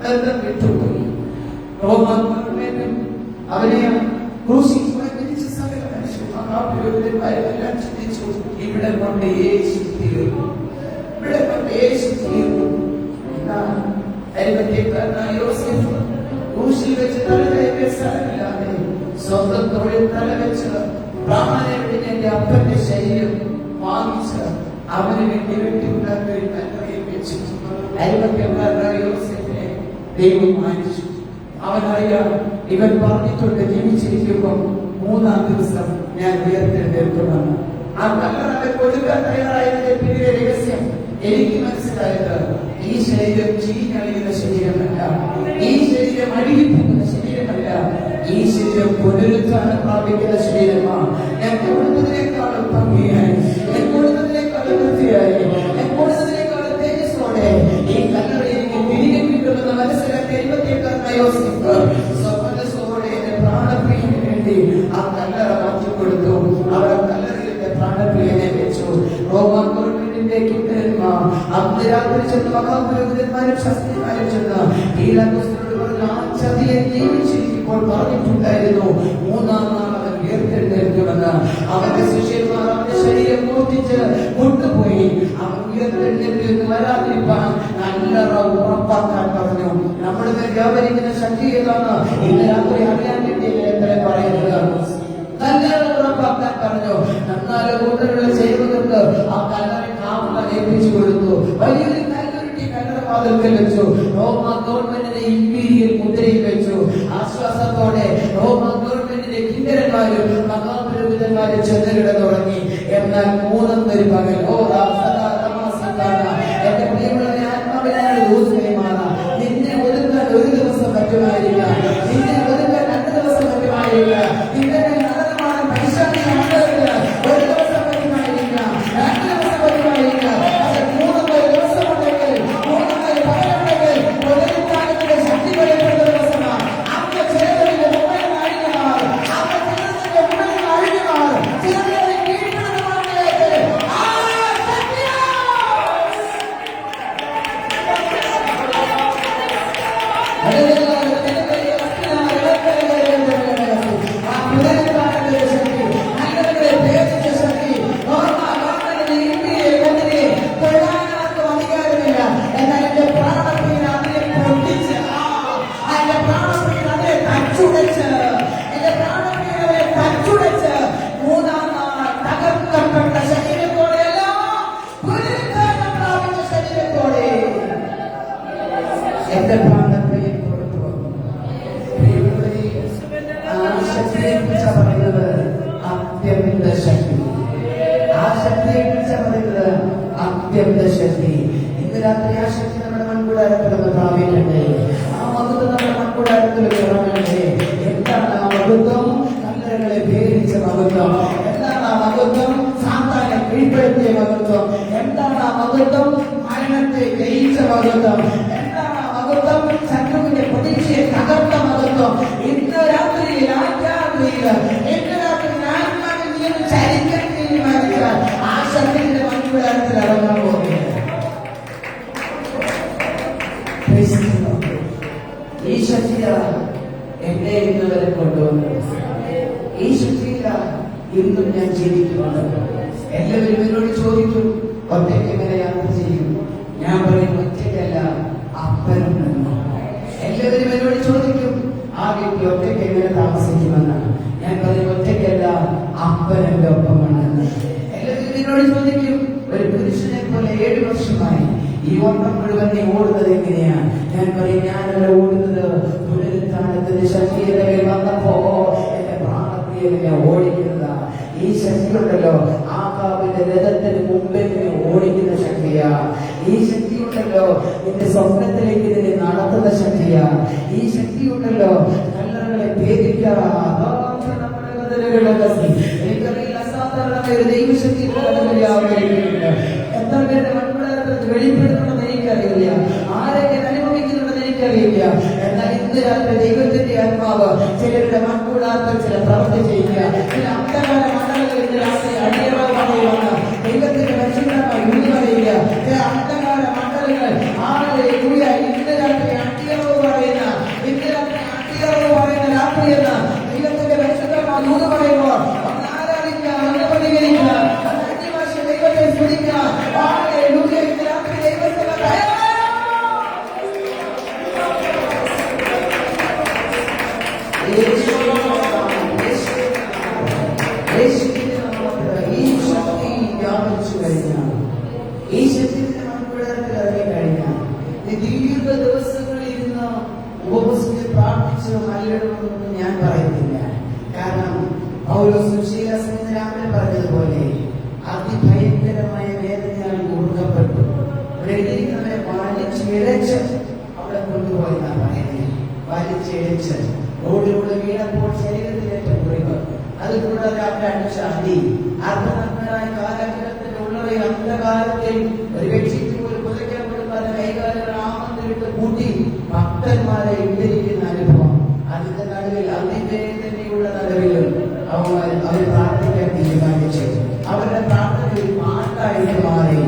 ബന്ധം വിട്ടുപോയി. റോമാക്കാരും അവനെ ക്രൂശിക്കുവാൻ വിധിച്ച സകല മനുഷ്യന്മാരെല്ലാം ചിന്തിച്ചു, ഇവിടെ കൊണ്ട് യേശു തീർന്നു, ഇവിടെ കൊണ്ട് യേശു തീർന്നു. എന്നാൽ അരിമത്യക്കാരനായ യോസേഫ് ക്രൂശിൽ വെച്ച് തലയില്ലാതെ സ്വന്തം തൊഴിൽ തലവെച്ച് പ്രാണനെ വിളിഞ്ഞ എന്റെ അപ്പന്റെ ശരീരം വാങ്ങിച്ച് അവന് വേണ്ടി വെട്ടിയുണ്ടാക്കിയ ഒരു നന്മയിൽ വെച്ചു. അരിമത്യക്കാരനായ യോസേഫിനെ ദൈവം മാനിച്ചു. അവനറിയാം, ഇവൻ പറഞ്ഞിട്ടുണ്ട് ജീവിച്ചിരിക്കുമ്പോൾ 3-ാം ദിവസം ഞാൻ ഉയർത്തെഴുന്നേൽക്കുമെന്ന്. ആ കല്ലറ കൊടുക്കാൻ തയ്യാറായതിന്റെ പിന്നിലെ രഹസ്യം എനിക്ക് മനസ്സിലായത്, ഈ ശരീരം ചീഞ്ഞളിയുന്ന ശരീരമല്ല, ഈ ശരീരം അഴുകിപ്പോകുന്ന ശരീരമല്ല, ഈ ശരീരം പുനരുത്ഥാനം പ്രാപിക്കുന്ന ശരീരമാണ്. ഞാൻ കൊടുത്തതിനേക്കാളും ഭംഗിയായി, ഞാൻ കൊടുത്തതിനേക്കാളും വൃത്തിയായി, ഞാൻ കൊടുത്തതിനേക്കാളും തേജസ്സോടെ ഈ കല്ലറയിൽ തിരികെ കിട്ടുമെന്ന് മനസ്സിലാക്കിയ അരിമത്യക്കാരനായ യോസേഫ് സ്വമനസ്സോടെ എന്റെ പ്രാണപ്രിയന് വേണ്ടി ആ കല്ലറ മാറ്റിക്കൊടുത്തു. അവർ കല്ലറയിലെ പ്രാണപ്രിയനെ വെച്ചു. റോമാ ഗവൺമെന്റിലേക്ക് അന്ന് രാത്രി ചെന്ന് മഹാപുരോഹിതന്മാരും ശാസ്ത്രിമാരും ചെന്ന് പീലാത്തോസിനോട് പറഞ്ഞു, ആ ചതിയൻ ജീവിച്ചിരിക്കുമ്പോൾ പറഞ്ഞിട്ടുണ്ടായിരുന്നു 3-ാം നാൾ അവൻ ഉയർത്തെഴുന്നേൽക്കുമെന്ന്. അവന്റെ ശിഷ്യന്മാർ അവന്റെ ശരീരം മോഷ്ടിച്ച് കൊണ്ടുപോയി. അവൻ ഉയർത്തെഴുന്നേൽക്കുന്നു വരാതിരിക്കാൻ കല്ലറ ഉറപ്പാക്കാൻ പറഞ്ഞു. നമ്മുടെ വ്യാപരിക്കുന്ന ശക്തി ഏതാണ് ഇന്ന് രാത്രി അറിയാൻ വേണ്ടി പറയുന്നത്. കല്ലറ ഉറപ്പാക്കാൻ പറഞ്ഞു. നന്നാല് കൂട്ടരുള്ള സേവകർക്ക് ആ കല്ലറ കാവൽ ഏൽപ്പിച്ചു കൊടുത്തു. വലിയൊരു കല്ലറ വാതിൽക്കൽ വെച്ചു. റോമാ ഗവൺമെന്റിന്റെ ഇമ്പീരിയൽ മുദ്രയിൽ വെച്ചു. പോലെ ഗവൺമെന്റിന്റെ കിങ്കരന്മാരും മഹാപുരോഹിതന്മാരും ചെന്നുകിട തുടങ്ങി. എന്നാൽ മൂന്നൊരു പകൽ എന്റെ പ്രിയമുള്ളവരെ, ആത്മാവിനാണ് ദൂത് കൈമാറാം. നിന്നെ ഒതുക്കാൻ ഒരു ദിവസം പറ്റുമായിരിക്കാം, നിന്നെ ഒതുക്കാൻ 2 ദിവസം പറ്റുമായിരിക്കാം, നിന്റെ നടനമാണ് പൈശാചിക മണ്ഡലത്തിന് ഒരു ദിവസം പറ്റുമായിരിക്കാം, 2 ദിവസം പറ്റുമായിരിക്കാം. പക്ഷെ 3 ദിവസം ഉണ്ടെങ്കിൽ, 3 പകലുണ്ടെങ്കിൽ ഒതുക്കാനത്തിന്റെ ശക്തി വെളിപ്പെടുന്ന ദിവസമാണ്. അന്ന് ചിലവരുടെ മുമ്പിൽ അഴിഞ്ഞാൽ, അന്ന് ചിലരുടെ മുമ്പിൽ അഴിഞ്ഞാൽ, ചിലരുടെ കീഴ്പ്പെടുന്നവരിലേക്ക് എന്റെ പ്രാണപ്രിയൻ പുറത്തു വന്നു. ആ ശക്തിയെ കുറിച്ച് പറയുന്നത് അത്യന്ത ശക്തി. ആ ശക്തിയെ കുറിച്ച് പറയുന്നത് അത്യന്ത ശക്തി. ഇന്ന് രാത്രി ആ ശക്തി നമ്മുടെ മൺകൂടാരത്തിലൊന്ന് പ്രാപിക്കട്ടെ. ആ മഹത്വം നമ്മുടെ മൺകൂടാരത്തിൽ കയറണമേ. എന്താണ് ആ മഹത്വം? കല്ലറകളെ ഭേദിച്ച മഹത്വം. എന്താണ് ആ മഹത്വം? സാത്താനെ കീഴ്പ്പെടുത്തിയ മഹത്വം. എന്താണ് ആ മഹത്വം? മരണത്തെ ജയിച്ച മഹത്വം. ശത്രുവിന്റെ പ്രതീക്ഷയെ തകർത്ത മഹത്വം. ഇന്ന് രാത്രിയിൽ ചരിക്കാൻ തീരുമാനിച്ചാൽ ആ ശക്തിയുടെ മൺകൂടാരത്തിൽ ഇറങ്ങാൻ പോകുകയാണ്. ഈ ശക്തിയാണ് എന്നെ ഇന്ന് വരെ കൊണ്ടുവന്നത്. ഈ ശക്തിയിലാണ് ഇന്നും ഞാൻ ജീവിക്കുന്നത്. എല്ലാവരും എന്നോട് ചോദിക്കും, ഒറ്റയ്ക്ക് എങ്ങനെ യാത്ര ചെയ്യും? ഞാൻ പറയും, ഒറ്റയ്ക്കല്ല, അപ്പനുണ്ടെന്ന്. എല്ലാവരും എന്നോട് ചോദിക്കും, ആ വീട്ടിൽ ഒറ്റയ്ക്ക് എങ്ങനെ താമസിക്കുമെന്ന്. ഞാൻ പറയും, ഒറ്റയ്ക്കല്ല, അപ്പൻ എന്റെ ഒപ്പമാണെന്ന്. എല്ലാവരും എന്നോട് ചോദിക്കും, ഒരു പുരുഷനെ പോലെ 7 വർഷമായി ഈ ഓട്ടം മുഴുവൻ നീ ഓടുന്നത് എങ്ങനെയാണ്? ഞാൻ പറയും, ഞാനല്ല ഓടുന്നത്, പുനരുത്ഥാനത്തിന്റെ ശക്തി എന്റെ മേൽ വന്നപ്പോ എന്റെ പ്രാണപ്രിയനെ ഓടിക്കുന്നതാ. ഈ ശക്തി ഉണ്ടല്ലോ, ആഹാബിന്റെ രഥത്തിന് മുമ്പിൽ ഓടിക്കുന്ന ശക്തിയാ. ഈ ശക്തി ഉണ്ടല്ലോ, നിന്റെ സ്വപ്നത്തിലേക്ക് നിന്നെ നടത്തുന്ന ശക്തിയാ. ഈ ശക്തി ഉണ്ടല്ലോ, കല്ലറകളെ ഭേദിക്കാ. എനിക്കറിയില്ല, അസാധാരണമായ ഒരു ദൈവശക്തി എത്ര പേരുടെ മൺകൂടാരത്തിൽ വെളിപ്പെടുത്തുന്നത് എനിക്കറിയില്ല, ആരൊക്കെ അനുഭവിക്കുന്നുണ്ടെന്ന് എനിക്കറിയില്ല. എന്നാൽ ഇന്ന് രാത്രി ദൈവത്തിന്റെ ആത്മാവ് ചിലരുടെ മൺകൂടാരത്തിൽ ചില പ്രവൃത്തി ചെയ്യുക, ചില അന്ധകാര മണ്ഡലങ്ങളിൽ ഇന്ന് രാത്രി അടിയറവ് പറയുവാണ് ദൈവത്തിന്റെ പരിശുദ്ധമായി ഉള്ളി പറയുക. ചില അന്ധകാര മണ്ഡലങ്ങൾ ഹല്ലേലൂയ ഇന്ന് രാത്രി അടിയറവ് പറയുന്ന, ഇന്ന് രാത്രി അടിയറവ് പറയുന്ന രാത്രി എന്ന് ദൈവത്തിന്റെ പരിശുദ്ധമായി ഉള്ളി പറയുമ്പോൾ ഒന്ന് ആരാധിക്കുക, ഒന്ന് പ്രതികരിക്കുക, അന്യഭാഷ ദൈവത്തെ സ്തുതിക്കുക. ഹല്ലേലൂയ ഇന്ന് രാത്രി ദൈവത്തിന്റെ ഈ ശക്തിയുടെ മൺകൂടാരത്തിൽ ഇറങ്ങിക്കഴിഞ്ഞാൽ ദീർഘ ദിവസങ്ങളിൽ ഇരുന്ന് ഉപവസിച്ച് പ്രാർത്ഥിച്ച് മല്ലടണമെന്ന് ഞാൻ പറയുന്നില്ല. കാരണം പൗലോസ് ശീലാസനത്തിന് രാവിലെ പറഞ്ഞതുപോലെ അതിഭയങ്കരമായ വേദനയാൽ മുറുകപ്പെട്ടു. എഴുതിയിരിക്കുന്നവരെ വലിച്ചിഴച്ച് അവിടെ കൊണ്ടുപോയി എന്നാ പറയുന്നത്. വലിച്ചിഴച്ച് റോഡിലൂടെ വീണപ്പോൾ ശരീരത്തിലേറ്റ മുറിവ്, അതുകൂടാതെ അവരുടെ അടിച്ച അടി, അർദ്ധനഗ്നരായ കാലഘട്ടത്തിന്റെ ഉള്ളവയിൽ അന്ധകാരത്തിൽ ഒരു വ്യക്തിക്ക് പോലും പുതയ്ക്കാൻ കൊടുക്കാതെ കൈകാലുകൾ ആമന്തിട്ട് കൂട്ടി ഭക്തന്മാരെ ഇട്ടിരിക്കുന്ന അനുഭവം. അതിന്റെ നടുവിൽ അതിവേദനയുള്ള നടുവിലും അവർ പ്രാർത്ഥിക്കാൻ തീരുമാനിച്ചു. അവരുടെ പ്രാർത്ഥന ഒരു പാട്ടായിട്ട് മാറി,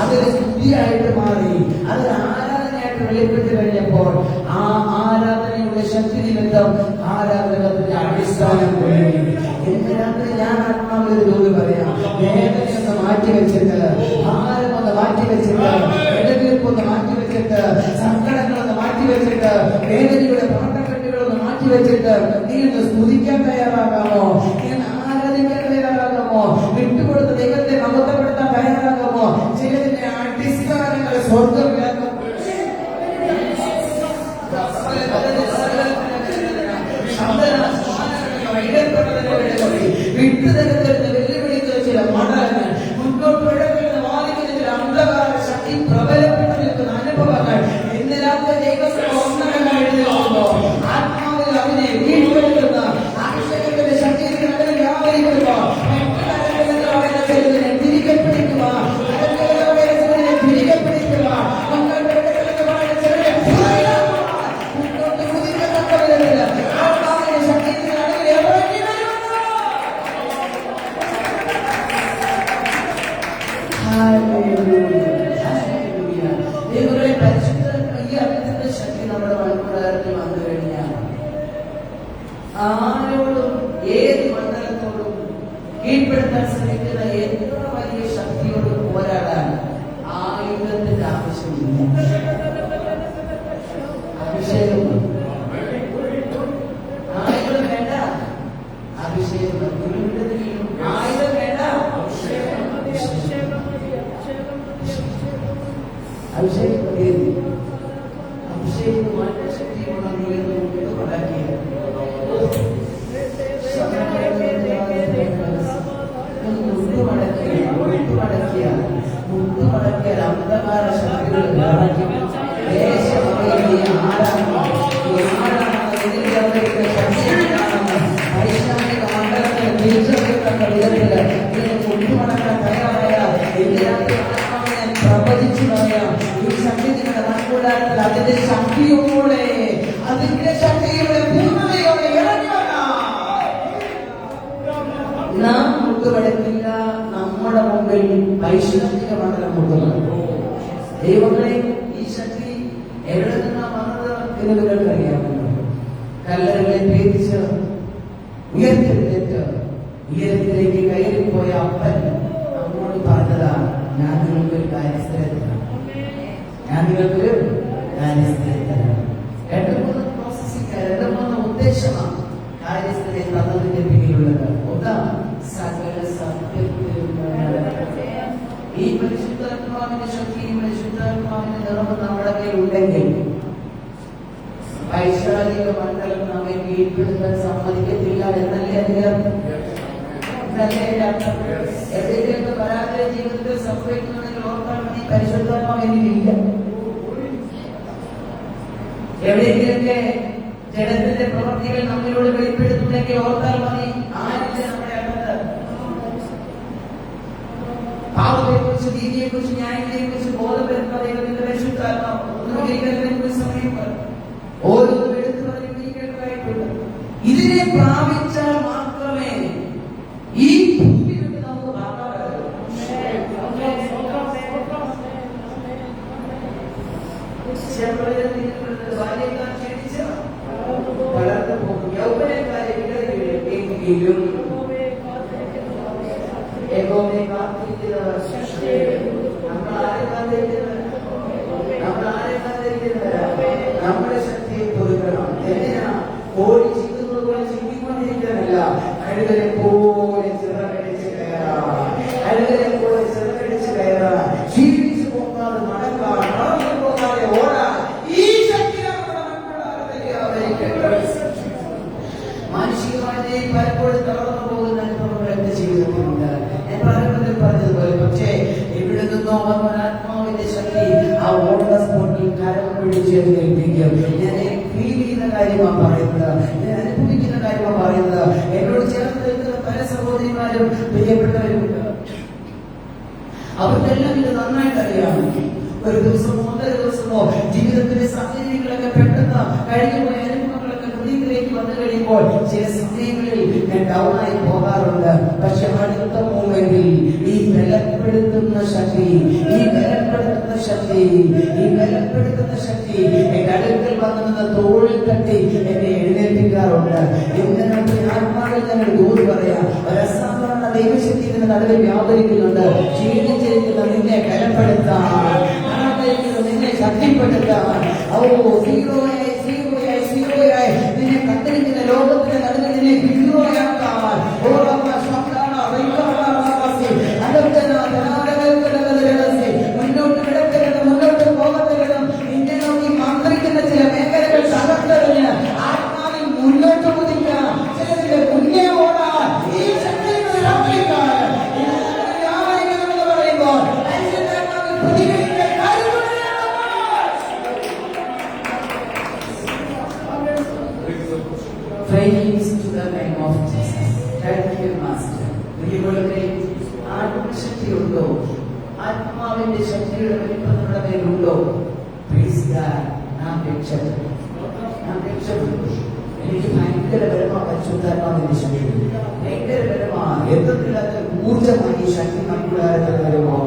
അതൊരു സ്തുതിയായിട്ട് മാറി, അതൊരു ആരാധനയായിട്ട് വെളിപ്പെട്ട് കഴിഞ്ഞപ്പോൾ ആ ആരാധനയുടെ ശക്തി നിമിത്തം ആരാധനത്തിന്റെ അടിസ്ഥാനം കൊള്ളി. ഇന്ന് രാത്രി ഞാൻ ആത്മാവിലൊരു തോന്നി പറയാം, വേദനയൊന്ന് മാറ്റിവെച്ചിട്ട്, ഭാരമൊന്ന് മാറ്റിവെച്ചിട്ട്, ഇടവീർപ്പൊന്ന് മാറ്റിവെച്ചിട്ട്, സങ്കടങ്ങളൊന്ന് മാറ്റിവെച്ചിട്ട്, വേദനയുടെ പാട്ടക്കെട്ടുകളൊന്ന് മാറ്റിവെച്ചിട്ട് നീ ഒന്ന് സ്തുതിക്കാൻ തയ്യാറാകാമോ? നീ ആരാധിക്കാൻ തയ്യാറാകാമോ? വിട്ടുകൊടുത്ത ദൈവത്തെ മഹത്വപ്പെടുത്താൻ തയ്യാറാകാമോ? ചിലതിന്റെ അടിസ്ഥാനങ്ങൾ സ്വർഗം ശബ്ദ പ്രബലപ്പെട്ടു നിൽക്കുന്ന അനുഭവങ്ങൾ ഇന്ന് രാത്രി ദൈവസഭ ഒന്നടങ്കാഴ്ച ആത്മാവിൽ അവനെ വീഴ്പ്പെടുത്തുന്ന അഭിഷേകത്തിന്റെ ശക്തിയിൽ അവനെ വ്യാപരിക്കുക തിരികെ പിടിക്കുക തിരികെ പിടിക്കുക ആത്മാവിന്റെ ശക്തിയിൽ അവനെ ഇറങ്ങി ദൈവങ്ങളെ പരിശുദ്ധ ഈ അർത്ഥത്തിന്റെ ശക്തി നമ്മുടെ മൺകുടാരത്തിൽ വന്നു കഴിഞ്ഞാൽ ആരോടും ഏത് മണ്ഡലത്തോടും കീഴ്പ്പെടുത്താൻ ശ്രമിക്കുന്ന എത്ര വലിയ ശക്തിയോടും പോരാടാൻ ആയുധത്തിന്റെ ആവശ്യമില്ല. അഭിഷേകം ആയുധം വേണ്ട, അഭിഷേകം ആയുധം വേണ്ട, അഭിഷേകം അഭിഷേകമായിട്ട് ശക്തിയുള്ള മുട്ടുമടക്കിയ അന്ധകാര ശക്തികൾ പൈശാചിക മണ്ഡലത്തിൽ തിരിച്ചറിയത്തക്ക വിധത്തിൽ മുട്ടുമടക്കാൻ തയ്യാറായ പ്രവചിച്ചു പറയാം. ഈ ശക്തി നിങ്ങളുടെ മൺകൂടാരത്തിൽ അതിന്റെ ശക്തിയോടെ അതിന്റെ ശക്തിയുടെ പൂർണ്ണതയോടെ ഇറങ്ങി വരാം. നാം മുട്ടുപടക്കില്ല, നമ്മുടെ മുമ്പിൽ പൈശാചിക മണ്ഡലം മുട്ടുപടക്കും. ദൈവങ്ങളെ ഈ ശക്തി എവിടെ നിന്നാണ് വന്നത് എന്ന് നിങ്ങൾക്കറിയാമല്ലോ. കല്ലറകളെ ഭേദിച്ച് ഉയരത്തിലേക്ക് കയറിപ്പോയ അപ്പൻ നമ്മോട് പറഞ്ഞതാ, ഞാൻ നിങ്ങൾക്കൊരു കാര്യസ്ഥലത്തിലാണ്, ഞാൻ നിങ്ങൾക്കൊരു കാര്യസ്ഥലത്തിലാണ്. രണ്ട് മൂന്ന് പ്രോസസ്സിംഗ്, രണ്ട് മൂന്ന് ഉദ്ദേശമാണ് കാര്യസ്ഥലെ തന്നതിന്റെ പിന്നിലുള്ളത്. ഒന്ന്, സകല സത്യത്തിലും ഈ പരിശുദ്ധാത്മാവിന്റെ ശക്തിയും പരിശുദ്ധാത്മാവിന്റെ നിറവും നമ്മുടെ കയ്യിൽ ഉണ്ടെങ്കിൽ പൈശാചിക മണ്ഡലം നമ്മെ കീഴ്പ്പെടുത്താൻ സമ്മതിക്കത്തില്ല എന്നല്ലേ അതിനർത്ഥം? എവിടെയെങ്കിലും പരാജയ ജീവിതത്തിൽ സംഭവിക്കുന്നുണ്ടെങ്കിൽ ഓർക്കാൻ മതി, പരിശുദ്ധാത്മാവ് എന്നിലില്ല. എവിടെയെങ്കിലൊക്കെ ജഡത്തിന്റെ പ്രവൃത്തികൾ നമ്മിലൂടെ വെളിപ്പെടുത്തുന്നെങ്കിൽ ഓർത്താൽ മതി, ആരില്ല നമ്മുടെ അടുത്ത്. പാപത്തെക്കുറിച്ച്, നീതിയെക്കുറിച്ച്, ന്യായത്തെക്കുറിച്ച് ബോധം വരുന്ന ദൈവത്തിന്റെ പരിശുദ്ധാത്മാവ് സമയം ഓരോന്നും എടുത്തു പറഞ്ഞിരിക്കേണ്ടതായിട്ടുണ്ട്. ഇതിനെ പ്രാപിച്ചാൽ മാത്രമേ ഈ ഭൂമിയിലേക്ക് നമുക്ക് മാറാൻ ബാല്യക്കാർ ക്ഷണിച്ച് വളർന്നു പോകും, യൗവനക്കാരെ വിടരുമെങ്കിലും യഹോവയെ കാത്തിരിക്കുന്നവർ നമ്മൾ ആരെ കാത്തിരിക്കുന്നവർ? നമ്മുടെ ശക്തിയെ കൊടുക്കണം. എന്തിനാ? ഓടി ചിന്തുന്നത് പോലെ ചിന്തിക്കൊണ്ടിരിക്കാനല്ല, കഴുകരെ പോലെ ചിറകടിച്ച് കയറാം, കഴുകരെ പോലെ ചിറകടിച്ച് കയറാം, ജീവിച്ചു പോകാതെ നടക്കാൻ, നടന്നു പോകാതെ ഓടാൻ ഈ ശക്തിയാണ് മാനുഷികമായി പലപ്പോഴും തളർന്നു പോകുന്ന അനുഭവങ്ങൾ എന്റെ ജീവിതത്തിലുണ്ട്. ഞാൻ പ്രാരംഭത്തിൽ പറഞ്ഞതുപോലെ, പക്ഷേ ഇവിടെ നിന്നോ ആത്മാവിന്റെ ശക്തി ആ ഓട്ട സ്പോട്ടിൽ കരം പിടിച്ച് ഏൽപ്പിക്കും. ഞാൻ ഫീൽ ചെയ്യുന്ന കാര്യമാണ് പറയുന്നത്, ഞാൻ അനുഭവിക്കുന്ന കാര്യമാണ് പറയുന്നത്. എന്നോട് ചേർന്ന് നിൽക്കുന്ന പല സഹോദരിമാരും പ്രിയപ്പെട്ടവരുണ്ട്. അവർക്കെല്ലാം ഇത് നന്നായിട്ട് അറിയാം. ഒരു ദിവസമോ 1.5 ദിവസമോ ജീവിതത്തിന്റെ സാഹചര്യങ്ങളൊക്കെ പെട്ടെന്ന് കഴിഞ്ഞുപോയ അനുഭവങ്ങളൊക്കെ ഹൃദയത്തിലേക്ക് വന്നു കഴിയുമ്പോൾ ചില സമയങ്ങളിൽ ഞാൻ ഡൗൺ ആയി പോകാറുണ്ട്. പക്ഷെ അടുത്ത മൂമെന്റിൽ ഈ ബലപ്പെടുത്തുന്ന ശക്തി, ഈ ബലപ്പെടുത്തുന്ന ശക്തി, ഈ ബലപ്പെടുത്തുന്ന ശക്തി എന്റെ അടുക്കൽ വന്നു തോളിൽ തട്ടി എന്നെ എഴുന്നേൽപ്പിക്കാറുണ്ട്. ഇന്നത്തെ ആത്മാവിൽ ഞാൻ ഒരു ദൂത് പറയാം. ഒരു അസാധാരണ ദൈവശക്തി ഇതിന്റെ നടുവിൽ വ്യാപരിക്കുന്നുണ്ട്. ക്ഷീണിച്ചിരിക്കുന്ന നിന്നെ ബലപ്പെടുത്താൻ, നിന്നെ ശക്തിപ്പെടുത്താൻ, സീറോയായി നിന്നെ കണ്ടിരിക്കുന്ന ലോകത്തിന്റെ നടുവിൽ നിന്നെ ഹീറോയാക്കാൻ മുന്നോട്ട് കിടക്കരുത്, മുന്നോട്ട് പോകരുത്. നിന്നെ നോക്കി മന്ത്രിക്കുന്ന ചില മേഖലകൾ തകർത്തെറിഞ്ഞ് ആത്മാവിൽ മുന്നോട്ട് കുതിക്കാൻ, ചിലതിന്റെ മുന്നേ ഓടാൻ ഈ ശക്തികൾ പറയുമ്പോൾ പ്രതികരിക്കാൻ ഉണ്ടോ? ആത്മാവിന്റെ ശക്തിയുടെ വലിപ്പം നമ്മുടെ മേലുണ്ടോ? Praise God. നാം രക്ഷപ്പെട്ടു. എനിക്ക് ഭയങ്കര ബലമാണ് പരിശുദ്ധാത്മാവിന്റെ ശക്തി. ഭയങ്കര ബലമാണ്. എന്തെന്നില്ലാത്ത ഊർജമായി ഈ ശക്തി കൂടാരത്തിൽ വരുമോ?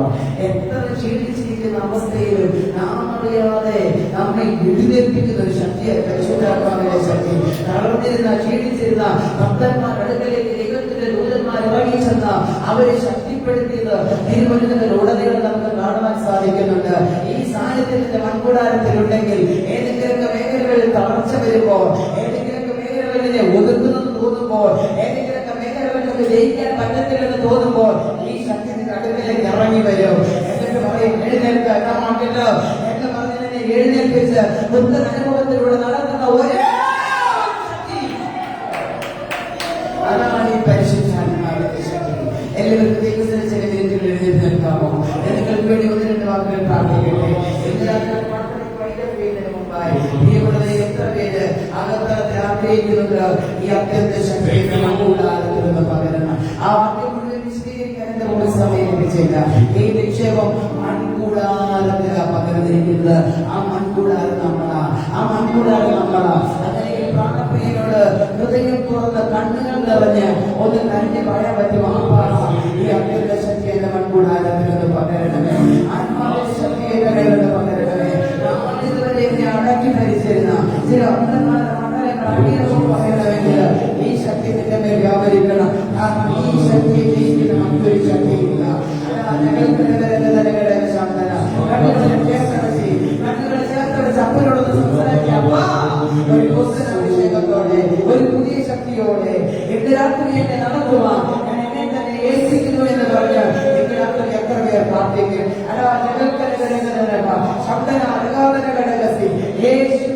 എത്ര ക്ഷീണിച്ചിരിക്കുന്ന അവസ്ഥയിലും നാം അറിയാതെ നമ്മെ എഴുന്നേൽപ്പിക്കുന്ന ഒരു ശക്തിയായി പരിശുദ്ധാത്മാവിന്റെ ശക്തി. തളർന്നിരുന്ന ക്ഷീണിച്ചിരുന്ന ഭക്തന്മാർ അടുക്കലേക്ക് ദൈവത്തിന്റെ ദൂതന്മാർ ഇറങ്ങിച്ചെന്ന അവരെ ശക്തിപ്പെടുത്തിയത് തിരുവചനത്തിലുടനീളം നമുക്ക് കാണുവാൻ സാധിക്കുന്നുണ്ട്. ഈ സാന്നിധ്യത്തിന്റെ മൺകൂടാരത്തിലുണ്ടെങ്കിൽ ഏതെങ്കിലുമൊക്കെ മേഖലകളിൽ തളർച്ച വരുമ്പോൾ, ഏതെങ്കിലുമൊക്കെ മേഖലകളിലെ ഒതുക്കുന്നത് തോന്നുമ്പോൾ, ഏതെങ്കിലുമൊക്കെ മേഖലകളിലൊക്കെ ജയിക്കാൻ പറ്റത്തില്ലെന്ന് തോന്നുമ്പോൾ ഈ ശക്തി അടുപ്പിലേക്ക് ഇറങ്ങി വരും. എന്നിട്ട് പറയും, എഴുന്നേൽക്കുക എന്ന് പറഞ്ഞതിനെ എഴുന്നേൽപ്പിച്ച് പുത്തൻ അനുഭവത്തിലൂടെ നടത്തുന്ന ഒരേ ശക്തി, അതാണ് ഈ പരിശുദ്ധാത്മാവിന്റെ ശക്തി. എല്ലാവർക്കും ദൈവത്തിന്റെ ചില മിനിറ്റുകൾ എഴുന്നേറ്റ് നിൽക്കാമോ? നിങ്ങൾക്ക് വേണ്ടി ഒന്ന് രണ്ട് വാക്കുകൾ പ്രാർത്ഥിക്കട്ടെ. എത്ര പേര് അകത്തളത്തിൽ ആഗ്രഹിക്കുന്നുണ്ട് ഈ അത്യന്ത ശക്തി കൂടാതെ പകരണം. ആ വാക്യം മുഴുവൻ വിശദീകരിക്കാൻ എന്റെ മുകളിൽ സമയം ലഭിച്ചില്ല. ഈ നിക്ഷേപം മൺകൂടാരത്തിലാ പകർന്നിരിക്കുന്നത്. ആ മൺകൂടാരം നമ്മളാ, ആ മൺകൂടാരം നമ്മളാ. അങ്ങനെ ഈ പ്രാണപ്രിയനോട് ഹൃദയം തുറന്ന് കണ്ണുകൾ നിറഞ്ഞ് ഒന്ന് കരഞ്ഞ് പറയാൻ പറ്റും, ഈ അത്യന്ത ശക്തി എന്റെ മൺകൂടാരത്തിലൊന്ന് പകരണമേ, ആത്മാവിന്റെ ശക്തി എന്റെ മേലൊന്ന് പകരണമേ. ഇതുവരെ എന്നെ അടക്കി ഭരിച്ചിരുന്ന ചില അന്ധന്മാരുടെ മണ്ഡലങ്ങൾ അടിയവും പറയണമെങ്കിൽ ഈ ശക്തി നിന്റെ മേൽ വ്യാപരിക്കണം. കാരണം ഈ ശക്തി ജയിക്കുന്ന മറ്റൊരു ശക്തിയില്ല. അപ്പനോടൊന്ന് സംസാരിക്കാം. ഒരു പുത്തൻ അഭിഷേകത്തോടെ, ഒരു പുതിയ ശക്തിയോടെ ഇന്ന് രാത്രി എന്നെ നടത്തുവാൻ ഞാൻ എന്നെ തന്നെ ഏൽപ്പിക്കുന്നു എന്ന് പറഞ്ഞ് ഇന്ന് രാത്രി എത്ര പേർ പ്രാർത്ഥിക്കും? ശബ്ദന അലകാതന ഘടകത്തിൽ യേശു